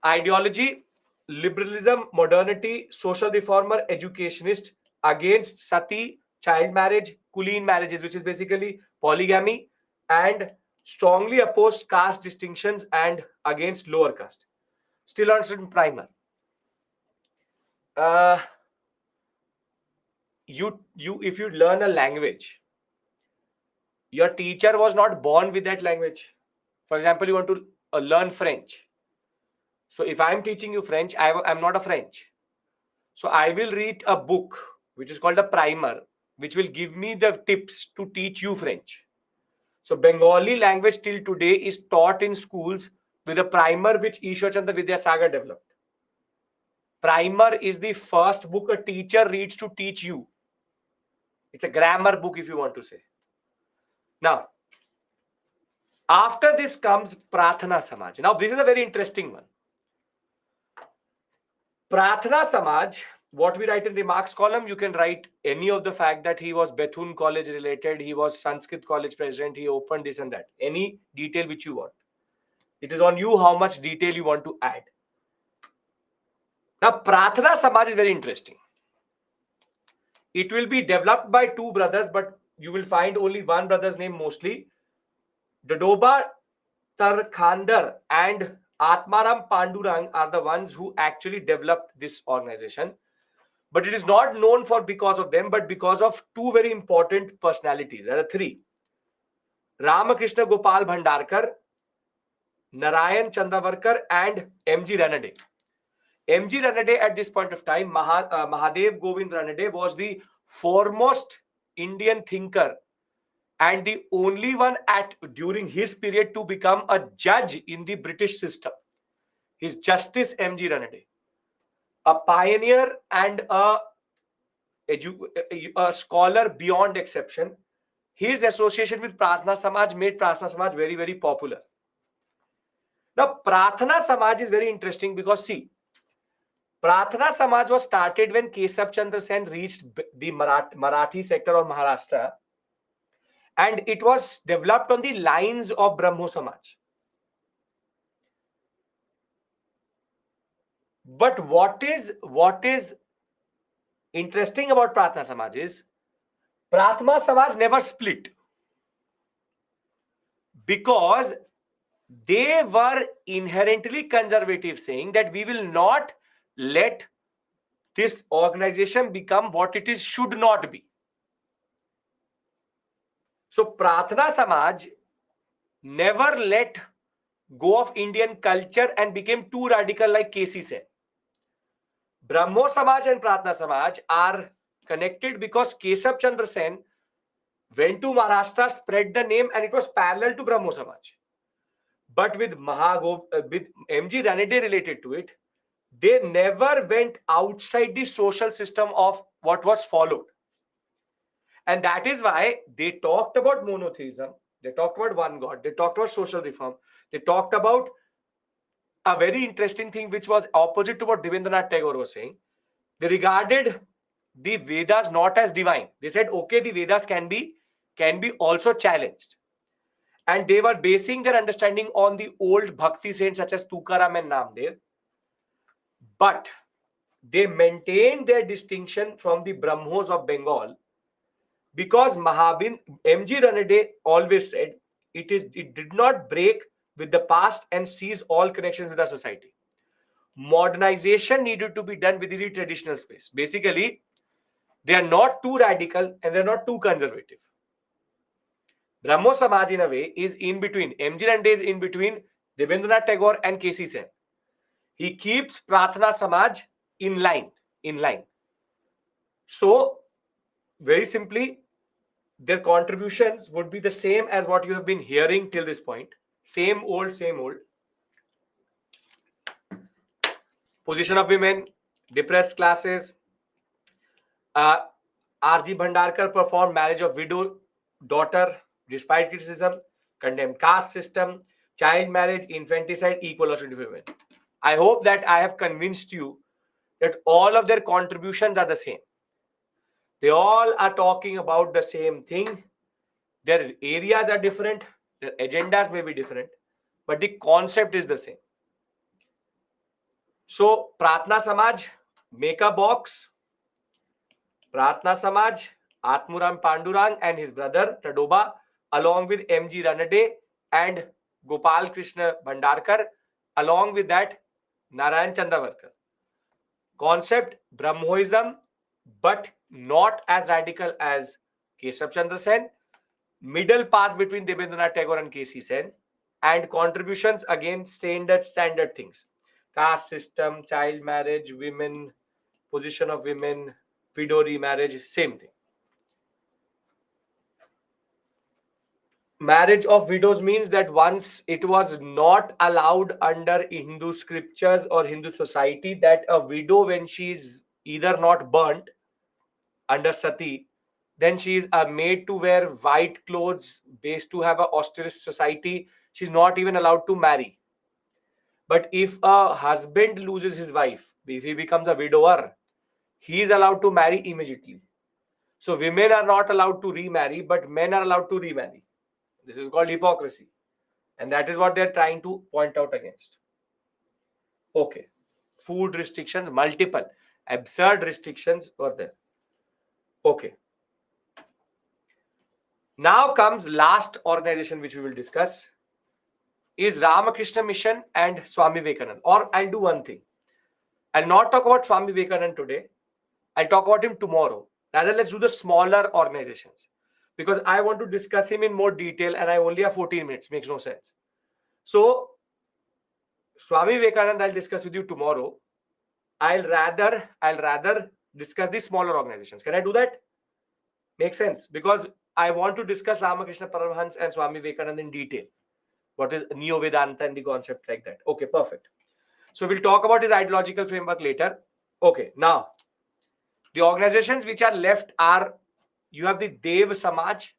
Ideology: liberalism, modernity, social reformer, educationist, against sati, child marriage, Kuleen marriages, which is basically polygamy, and strongly opposed caste distinctions and against lower caste. Still on certain primer. Uh, you if you learn a language, your teacher was not born with that language. For example, you want to learn French. So if I'm teaching you French, I'm not a French. So I will read a book which is called a primer, which will give me the tips to teach you French. So Bengali language till today is taught in schools with a primer which Ishwar Chandra Vidyasagar developed. Primer is the first book a teacher reads to teach you. It's a grammar book, if you want to say. Now, after this comes Prathana Samaj. Now, this is a very interesting one. Prathana Samaj, what we write in remarks column, you can write any of the fact that he was Bethune College related, he was Sanskrit College president, he opened this and that. Any detail which you want. It is on you how much detail you want to add. Now, Prathana Samaj is very interesting. It will be developed by two brothers, but you will find only one brother's name mostly. Dadoba Tarkhandar and Atmaram Pandurang are the ones who actually developed this organization. But it is not known for because of them, but because of two very important personalities. There are three. Ramakrishna Gopal Bhandarkar, Narayan Chandavarkar, and M.G. Ranade. M.G. Ranade at this point of time, Mahadev Govind Ranade was the foremost Indian thinker and the only one during his period to become a judge in the British system. His Justice M.G. Ranade, a pioneer and a scholar beyond exception. His association with Prarthana Samaj made Prarthana Samaj very, very popular. Now, Prarthana Samaj is very interesting because, see, Prarthana Samaj was started when Kesab Chandra Sen reached the Marathi sector of Maharashtra, and it was developed on the lines of Brahmo Samaj. But what is interesting about Prarthana Samaj is Prarthana Samaj never split because they were inherently conservative, saying that we will not let this organization become what it is should not be. So Prarthana Samaj never let go of Indian culture and became too radical like KC said. Brahmo Samaj and Prarthana Samaj are connected because Kesab Chandra Sen went to Maharashtra, spread the name, and it was parallel to Brahmo Samaj. But with with M.G. Ranade related to it, they never went outside the social system of what was followed. And that is why they talked about monotheism, they talked about one God, they talked about social reform, they talked about a very interesting thing which was opposite to what Devendranath Tagore was saying. They regarded the Vedas not as divine. They said, okay, the Vedas can be also challenged. And they were basing their understanding on the old Bhakti saints such as Tukaram and Namdev. But they maintained their distinction from the Brahmos of Bengal because M.G. Ranade always said it did not break with the past and cease all connections with our society. Modernization needed to be done within the traditional space. Basically, they are not too radical and they're not too conservative. Brahmo Samaj, in a way, is in between. M.G. Ranade is in between Devendranath Tagore and K.C. Sen. He keeps Prarthana Samaj in line. So, very simply, their contributions would be the same as what you have been hearing till this point. Same old, same old. Position of women, depressed classes. R.G. Bhandarkar performed marriage of widow daughter despite criticism, condemned caste system, child marriage, infanticide, equal opportunity for women. I hope that I have convinced you that all of their contributions are the same. They all are talking about the same thing. Their areas are different, their agendas may be different, but the concept is the same. So, Pratna Samaj, make a box. Pratna Samaj, Atmuram Pandurang and his brother Tadoba, along with M.G. Ranade and Gopal Krishna Bhandarkar, along with that Narayan Chandavarkar. Concept Brahmoism, but not as radical as Keshav Chandra Sen. Middle path between Debendranath Tagore and K.C. Sen. And contributions again standard things. Caste system, child marriage, women, position of women, widow remarriage, same thing. Marriage of widows means that once it was not allowed under Hindu scriptures or Hindu society that a widow, when she is either not burnt under sati, then she is made to wear white clothes based to have a austerist society. She's not even allowed to marry. But if a husband loses his wife, if he becomes a widower, he is allowed to marry immediately. So women are not allowed to remarry, but men are allowed to remarry. This is called hypocrisy. And that is what they're trying to point out against. Okay. Food restrictions, multiple. Absurd restrictions were there. Okay. Now comes last organization which we will discuss is Ramakrishna Mission and Swami Vivekananda. Or I'll do one thing. I'll not talk about Swami Vivekananda today. I'll talk about him tomorrow. Rather, let's do the smaller organizations because I want to discuss him in more detail and I only have 14 minutes. Makes no sense. So, Swami Vivekananda, I'll discuss with you tomorrow. I'll rather discuss the smaller organizations. Can I do that? Makes sense because I want to discuss Ramakrishna Paramhans and Swami Vivekananda in detail. What is Neo Vedanta and the concept like that? Okay, perfect. So we'll talk about his ideological framework later. Okay, now the organizations which are left are you have the Dev Samaj,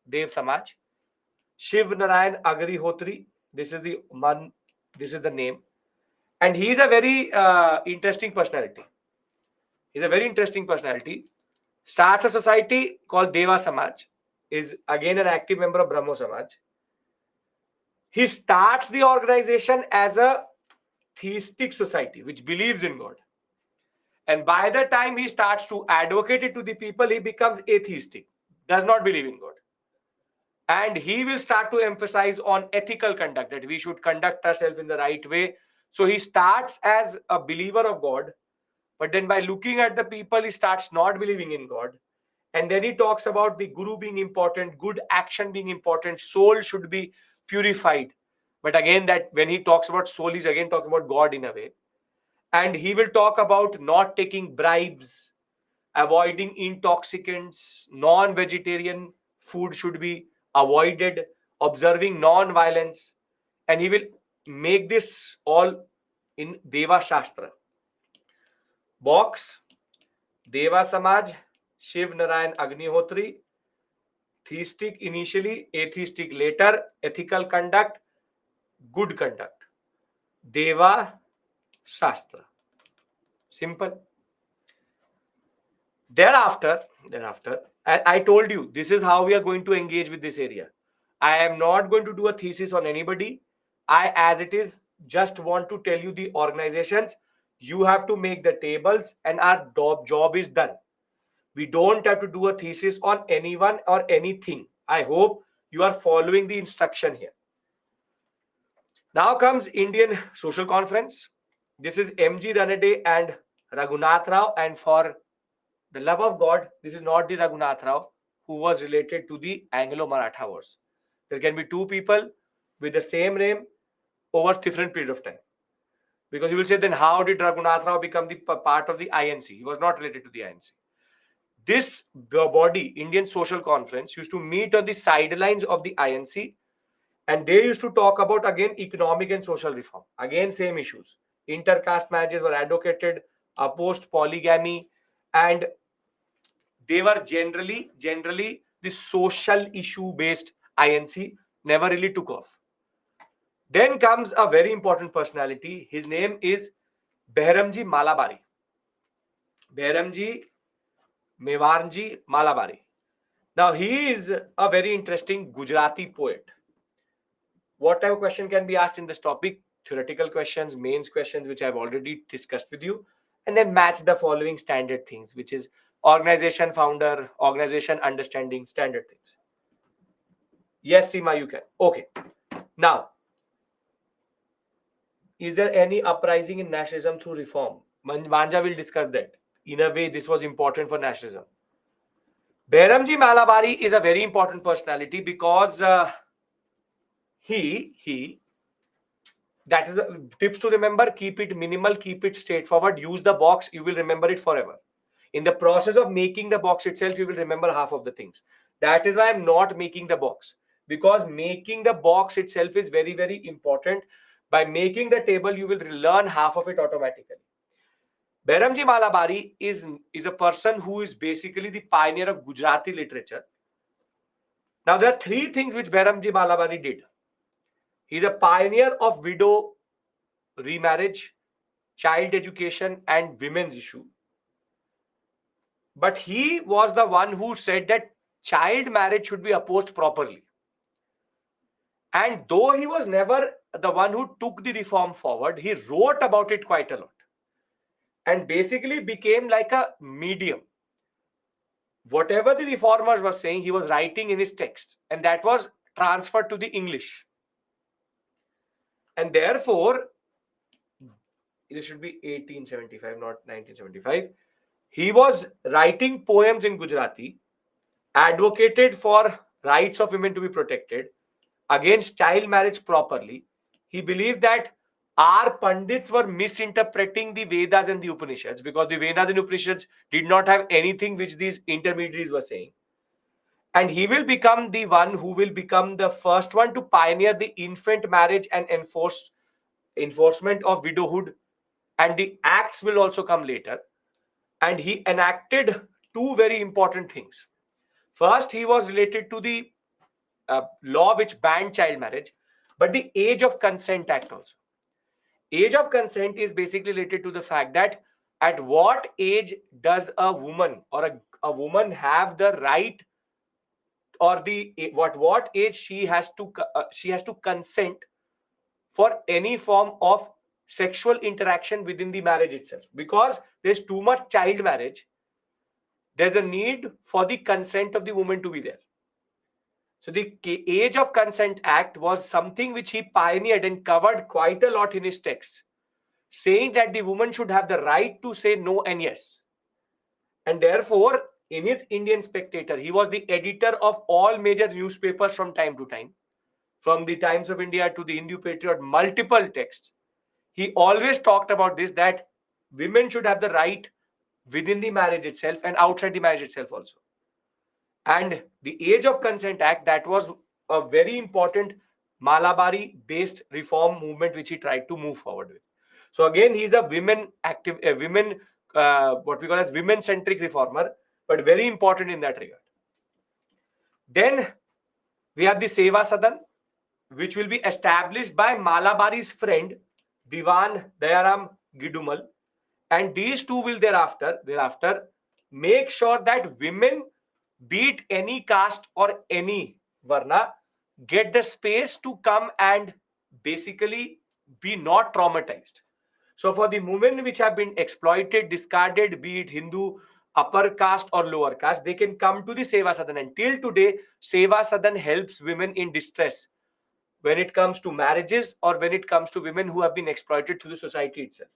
Shiv Narayan Agrihotri. This is the man. This is the name, and he is a very interesting personality. He's a very interesting personality. Starts a society called Deva Samaj. Is again an active member of Brahmo Samaj. He starts the organization as a theistic society which believes in God. And by the time he starts to advocate it to the people, he becomes atheistic, does not believe in God. And he will start to emphasize on ethical conduct, that we should conduct ourselves in the right way. So he starts as a believer of God, but then by looking at the people, he starts not believing in God. And then he talks about the guru being important, good action being important, soul should be purified. But again, that when he talks about soul, he's again talking about God in a way. And he will talk about not taking bribes, avoiding intoxicants, non-vegetarian food should be avoided, observing non-violence. And he will make this all in Deva Shastra. Box, Deva Samaj, Shiv Narayan Agnihotri, theistic initially, atheistic later, ethical conduct, good conduct. Deva Shastra. Simple. Thereafter, I told you this is how we are going to engage with this area. I am not going to do a thesis on anybody. I, as it is, just want to tell you the organizations. You have to make the tables, and our job is done. We don't have to do a thesis on anyone or anything. I hope you are following the instruction here. Now comes Indian Social Conference. This is M.G. Ranade and Raghunath Rao. And for the love of God, this is not the Raghunath Rao who was related to the Anglo-Maratha Wars. There can be two people with the same name over different period of time. Because you will say, then how did Raghunath Rao become the part of the INC? He was not related to the INC. This body, Indian Social Conference, used to meet on the sidelines of the INC, and they used to talk about again economic and social reform. Again, same issues. Intercaste marriages were advocated, opposed polygamy, and they were generally the social issue based INC, never really took off. Then comes a very important personality. His name is Behramji Malabari. Behramji Mewarji Malabari. Now, he is a very interesting Gujarati poet. What type of question can be asked in this topic? Theoretical questions, mains questions, which I've already discussed with you, and then match the following standard things, which is organization founder, organization understanding, standard things. Yes, Seema, you can. Okay. Now, is there any uprising in nationalism through reform? Manja will discuss that. In a way, this was important for nationalism. Behramji Malabari is a very important personality because he that is tips to remember: keep it minimal, keep it straightforward, use the box, you will remember it forever. In the process of making the box itself, you will remember half of the things. That is why I'm not making the box, because making the box itself is very, very important. By making the table, you will learn half of it automatically. Behramji Malabari is a person who is basically the pioneer of Gujarati literature. Now, there are three things which Behramji Malabari did. He's a pioneer of widow remarriage, child education, and women's issue. But he was the one who said that child marriage should be opposed properly. And though he was never the one who took the reform forward, he wrote about it quite a lot and basically became like a medium. Whatever the reformers were saying, he was writing in his texts, and that was transferred to the English. And therefore, it should be 1875, not 1975. He was writing poems in Gujarati, advocated for rights of women to be protected, against child marriage properly. He believed that our Pandits were misinterpreting the Vedas and the Upanishads, because the Vedas and Upanishads did not have anything which these intermediaries were saying. And he will become the one who will become the first one to pioneer the infant marriage and enforcement of widowhood. And the acts will also come later. And he enacted two very important things. First, he was related to the law which banned child marriage, but the Age of Consent Act also. Age of consent is basically related to the fact that at what age does a woman or a woman have the right, or the what age she has to consent for any form of sexual interaction within the marriage itself. Because there's too much child marriage, there's a need for the consent of the woman to be there. So the Age of Consent Act was something which he pioneered and covered quite a lot in his texts, saying that the woman should have the right to say no and yes. And therefore, in his Indian Spectator, he was the editor of all major newspapers from time to time, from the Times of India to the Hindu Patriot, multiple texts. He always talked about this, that women should have the right within the marriage itself and outside the marriage itself also. And the Age of Consent Act, that was a very important Malabari based reform movement which he tried to move forward with. So again, he's a women, what we call as women centric reformer, but very important in that regard. Then we have the Seva Sadan, which will be established by Malabari's friend Diwan Dayaram Gidumal, and these two will thereafter make sure that women, be it any caste or any varna, get the space to come and basically be not traumatized. So for the women which have been exploited, discarded, be it Hindu, upper caste or lower caste, they can come to the Seva Sadan. And till today, Seva Sadan helps women in distress when it comes to marriages or when it comes to women who have been exploited through the society itself.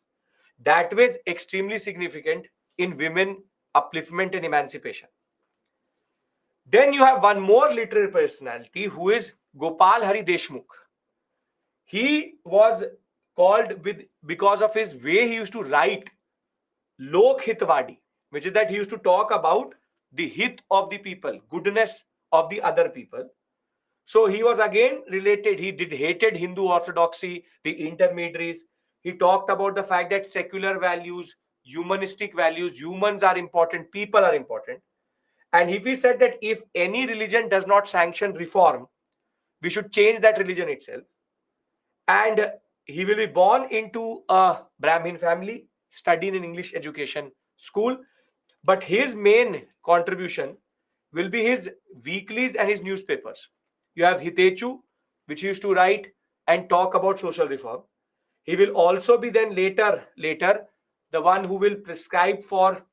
That was extremely significant in women upliftment and emancipation. Then you have one more literary personality who is Gopal Hari Deshmukh. He was called with because of his way he used to write Lok Hitvadi, which is that he used to talk about the hit of the people, goodness of the other people. So he was again related. He did hated Hindu orthodoxy, the intermediaries. He talked about the fact that secular values, humanistic values, humans are important, people are important. And if he said that if any religion does not sanction reform, we should change that religion itself. And he will be born into a Brahmin family, studying in English education school. But his main contribution will be his weeklies and his newspapers. You have Hitechu, which he used to write and talk about social reform. He will also be then later the one who will prescribe for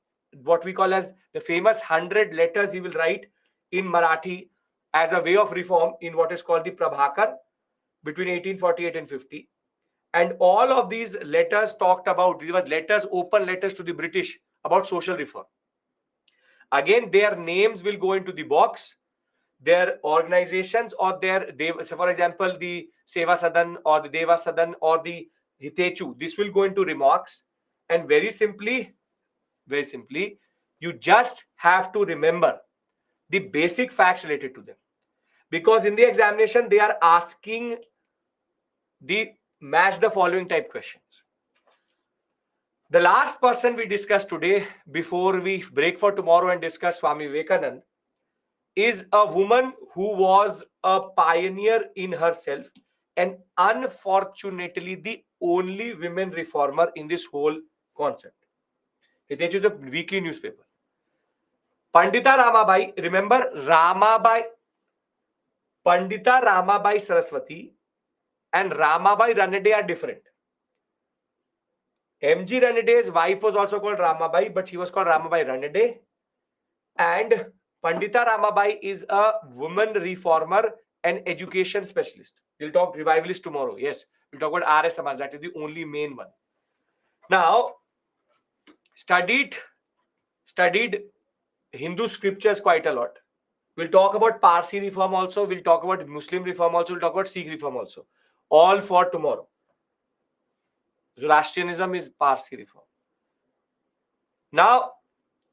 what we call as the famous 100 letters he will write in Marathi as a way of reform in what is called the Prabhakar between 1848 and 50. And all of these letters talked about, these were letters, open letters to the British about social reform. Again, their names will go into the box, their organizations or their, so for example, the Seva Sadan or the Deva Sadan or the Hitechu, this will go into remarks. And very simply, you just have to remember the basic facts related to them. Because in the examination, they are asking the match the following type questions. The last person we discussed today, before we break for tomorrow and discuss Swami Vivekanand, is a woman who was a pioneer in herself and unfortunately the only women reformer in this whole concept. It is a weekly newspaper. Pandita Ramabai, remember Ramabai, Pandita Ramabai Saraswati and Ramabai Ranade are different. MG Ranade's wife was also called Ramabai, but she was called Ramabai Ranade. And Pandita Ramabai is a woman reformer and education specialist. We'll talk revivalist tomorrow. Yes, we'll talk about RS Samaj. That is the only main one. Now, studied Hindu scriptures quite a lot. We'll talk about Parsi reform also. We'll talk about Muslim reform also. We'll talk about Sikh reform also. All for tomorrow. Zoroastrianism is Parsi reform. Now,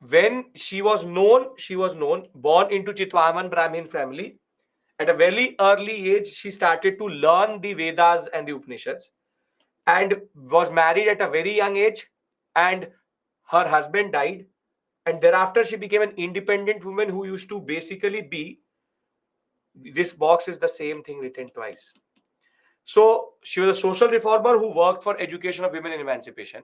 when she was known, born into Chitwaman Brahmin family. At a very early age, she started to learn the Vedas and the Upanishads and was married at a very young age. And her husband died. And thereafter, she became an independent woman who used to basically be, this box is the same thing written twice. So she was a social reformer who worked for education of women and emancipation.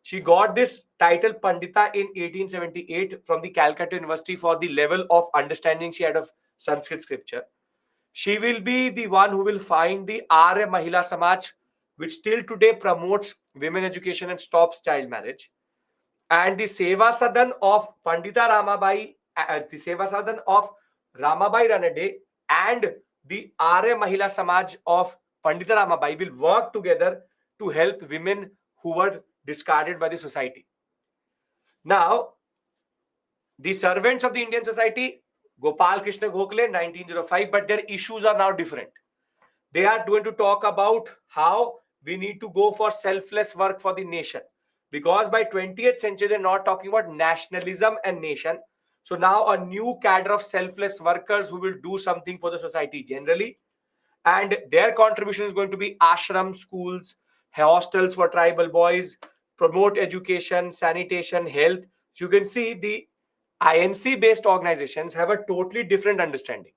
She got this title Pandita in 1878 from the Calcutta University for the level of understanding she had of Sanskrit scripture. She will be the one who will find the Arya Mahila Samaj, which till today promotes women education and stops child marriage. And the Seva Sadan of Pandita Ramabai, the Seva Sadan of Ramabai Ranade and the Arya Mahila Samaj of Pandita Ramabai will work together to help women who were discarded by the society. Now, the servants of the Indian society, Gopal Krishna Gokhale, 1905, but their issues are now different. They are going to talk about how we need to go for selfless work for the nation. Because by 20th century, they're not talking about nationalism and nation. So now a new cadre of selfless workers who will do something for the society generally. And their contribution is going to be ashram schools, hostels for tribal boys, promote education, sanitation, health. So you can see the INC based organizations have a totally different understanding.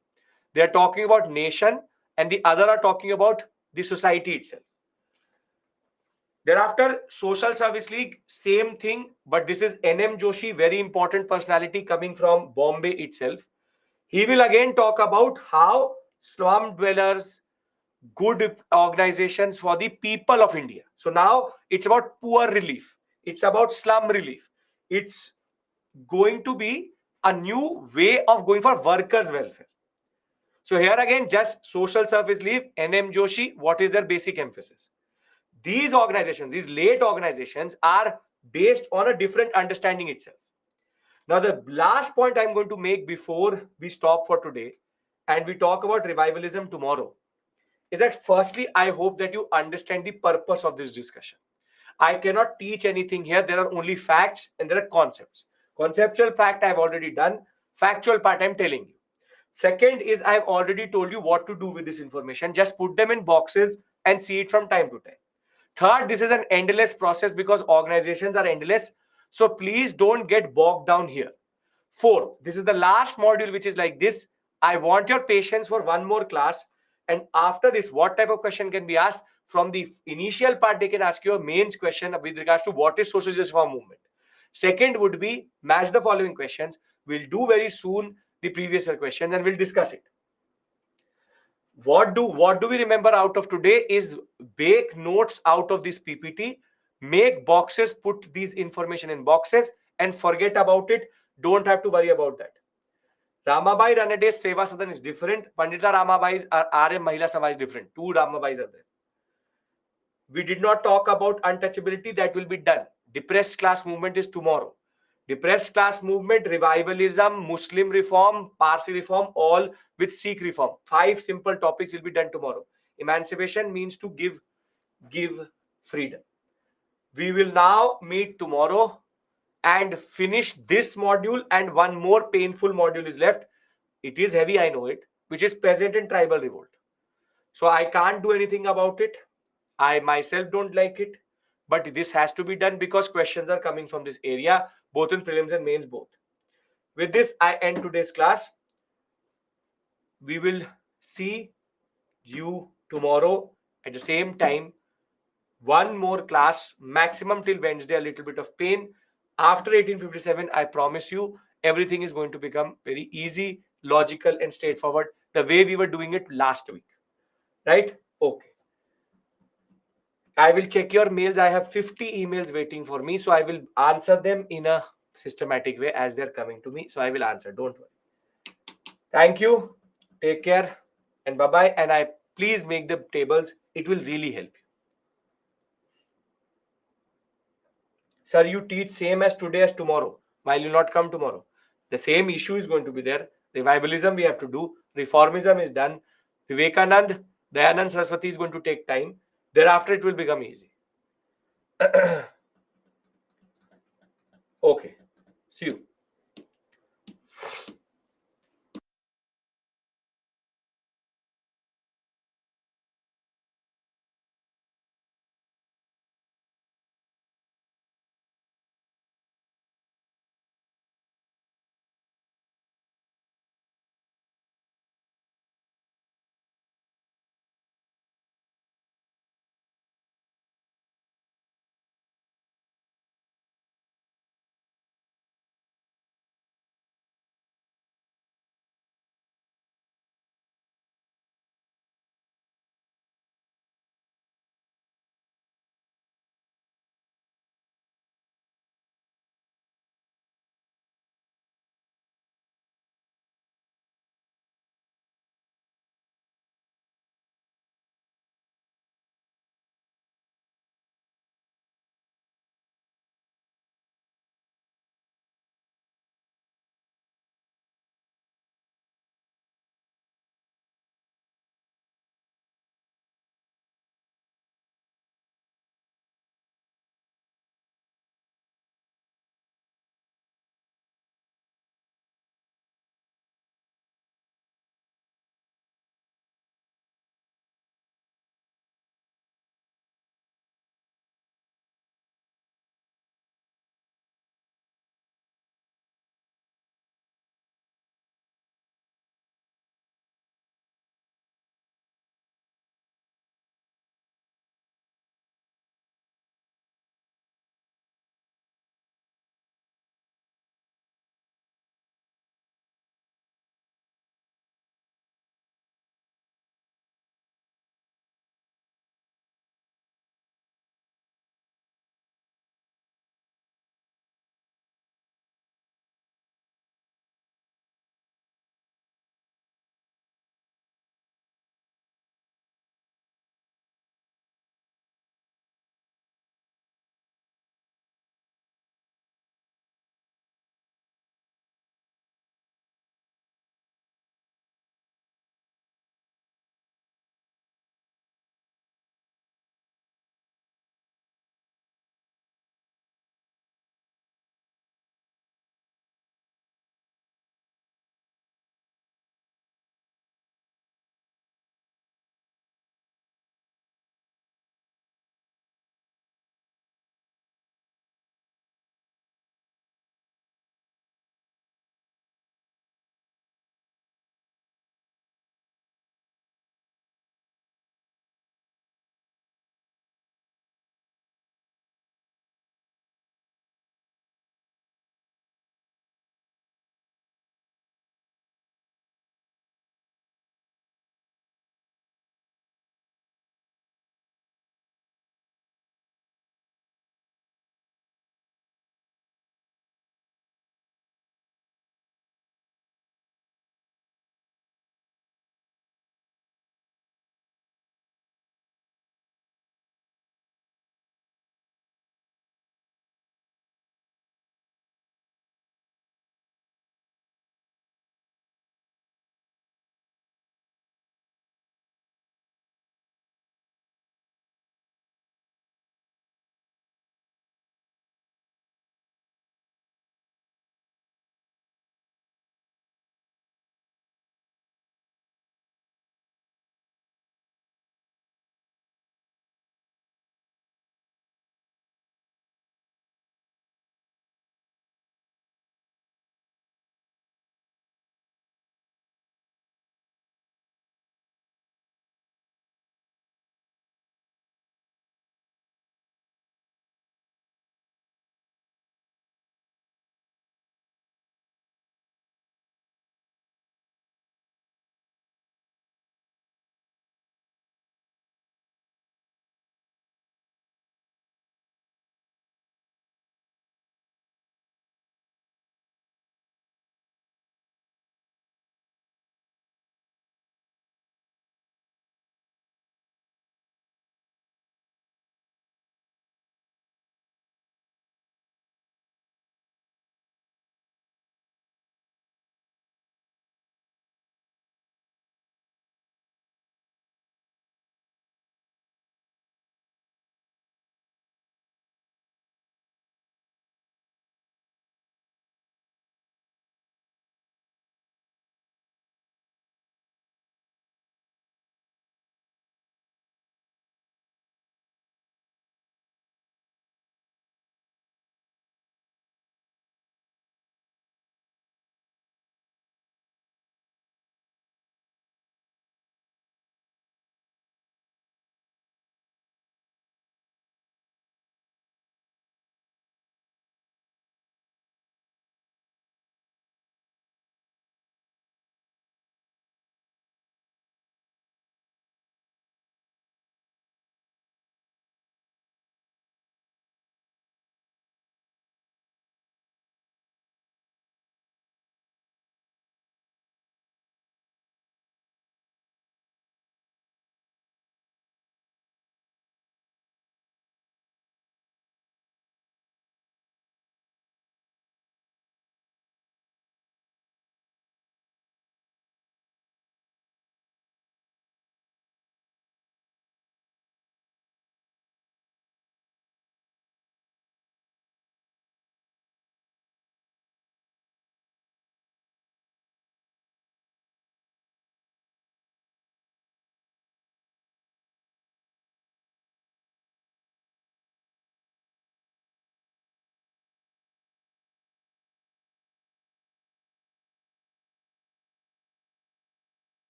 They are talking about nation and the other are talking about the society itself. Thereafter, Social Service League, same thing, but this is NM Joshi, very important personality coming from Bombay itself. He will again talk about how slum dwellers, good organizations for the people of India. So now it's about poor relief. It's about slum relief. It's going to be a new way of going for workers' welfare. So here again, just social service leave, NM Joshi, what is their basic emphasis? These organizations, these late organizations are based on a different understanding itself. Now, the last point I'm going to make before we stop for today and we talk about revivalism tomorrow is that firstly, I hope that you understand the purpose of this discussion. I cannot teach anything here. There are only facts and there are concepts. Conceptual fact I've already done. Factual part I'm telling you. Second is I've already told you what to do with this information. Just put them in boxes and see it from time to time. Third, this is an endless process because organizations are endless. So please don't get bogged down here. Fourth, this is the last module which is like this. I want your patience for one more class. And after this, what type of question can be asked? From the initial part, they can ask you a mains question with regards to what is social justice reform movement. Second would be match the following questions. We'll do very soon the previous year questions and we'll discuss it. What do we remember out of today is bake notes out of this PPT, make boxes, put these information in boxes and forget about it. Don't have to worry about that. Ramabai Ranade Seva Sadan is different. Pandita Ramabai's are Arya Mahila Sabha is different. Two Ramabais are there. We did not talk about untouchability. That will be done. Depressed class movement is tomorrow. Depressed class movement, revivalism, Muslim reform, Parsi reform, all with Sikh reform. 5 simple topics will be done tomorrow. Emancipation means to give freedom. We will now meet tomorrow and finish this module, and one more painful module is left. It is heavy, I know it, which is peasant and tribal revolt. So I can't do anything about it. I myself don't like it, but this has to be done because questions are coming from this area, both in prelims and mains both. With this, I end today's class. We will see you tomorrow at the same time. One more class, maximum till Wednesday, a little bit of pain. After 1857, I promise you, everything is going to become very easy, logical, and straightforward, the way we were doing it last week. Right? Okay. I will check your mails. I have 50 emails waiting for me. So I will answer them in a systematic way as they're coming to me. So I will answer. Don't worry. Thank you. Take care. And bye-bye. And I please make the tables. It will really help you. Sir, you teach same as today as tomorrow. Why will you not come tomorrow? The same issue is going to be there. Revivalism we have to do. Reformism is done. Vivekanand, Dayanand Saraswati is going to take time. Thereafter, it will become easy. Okay.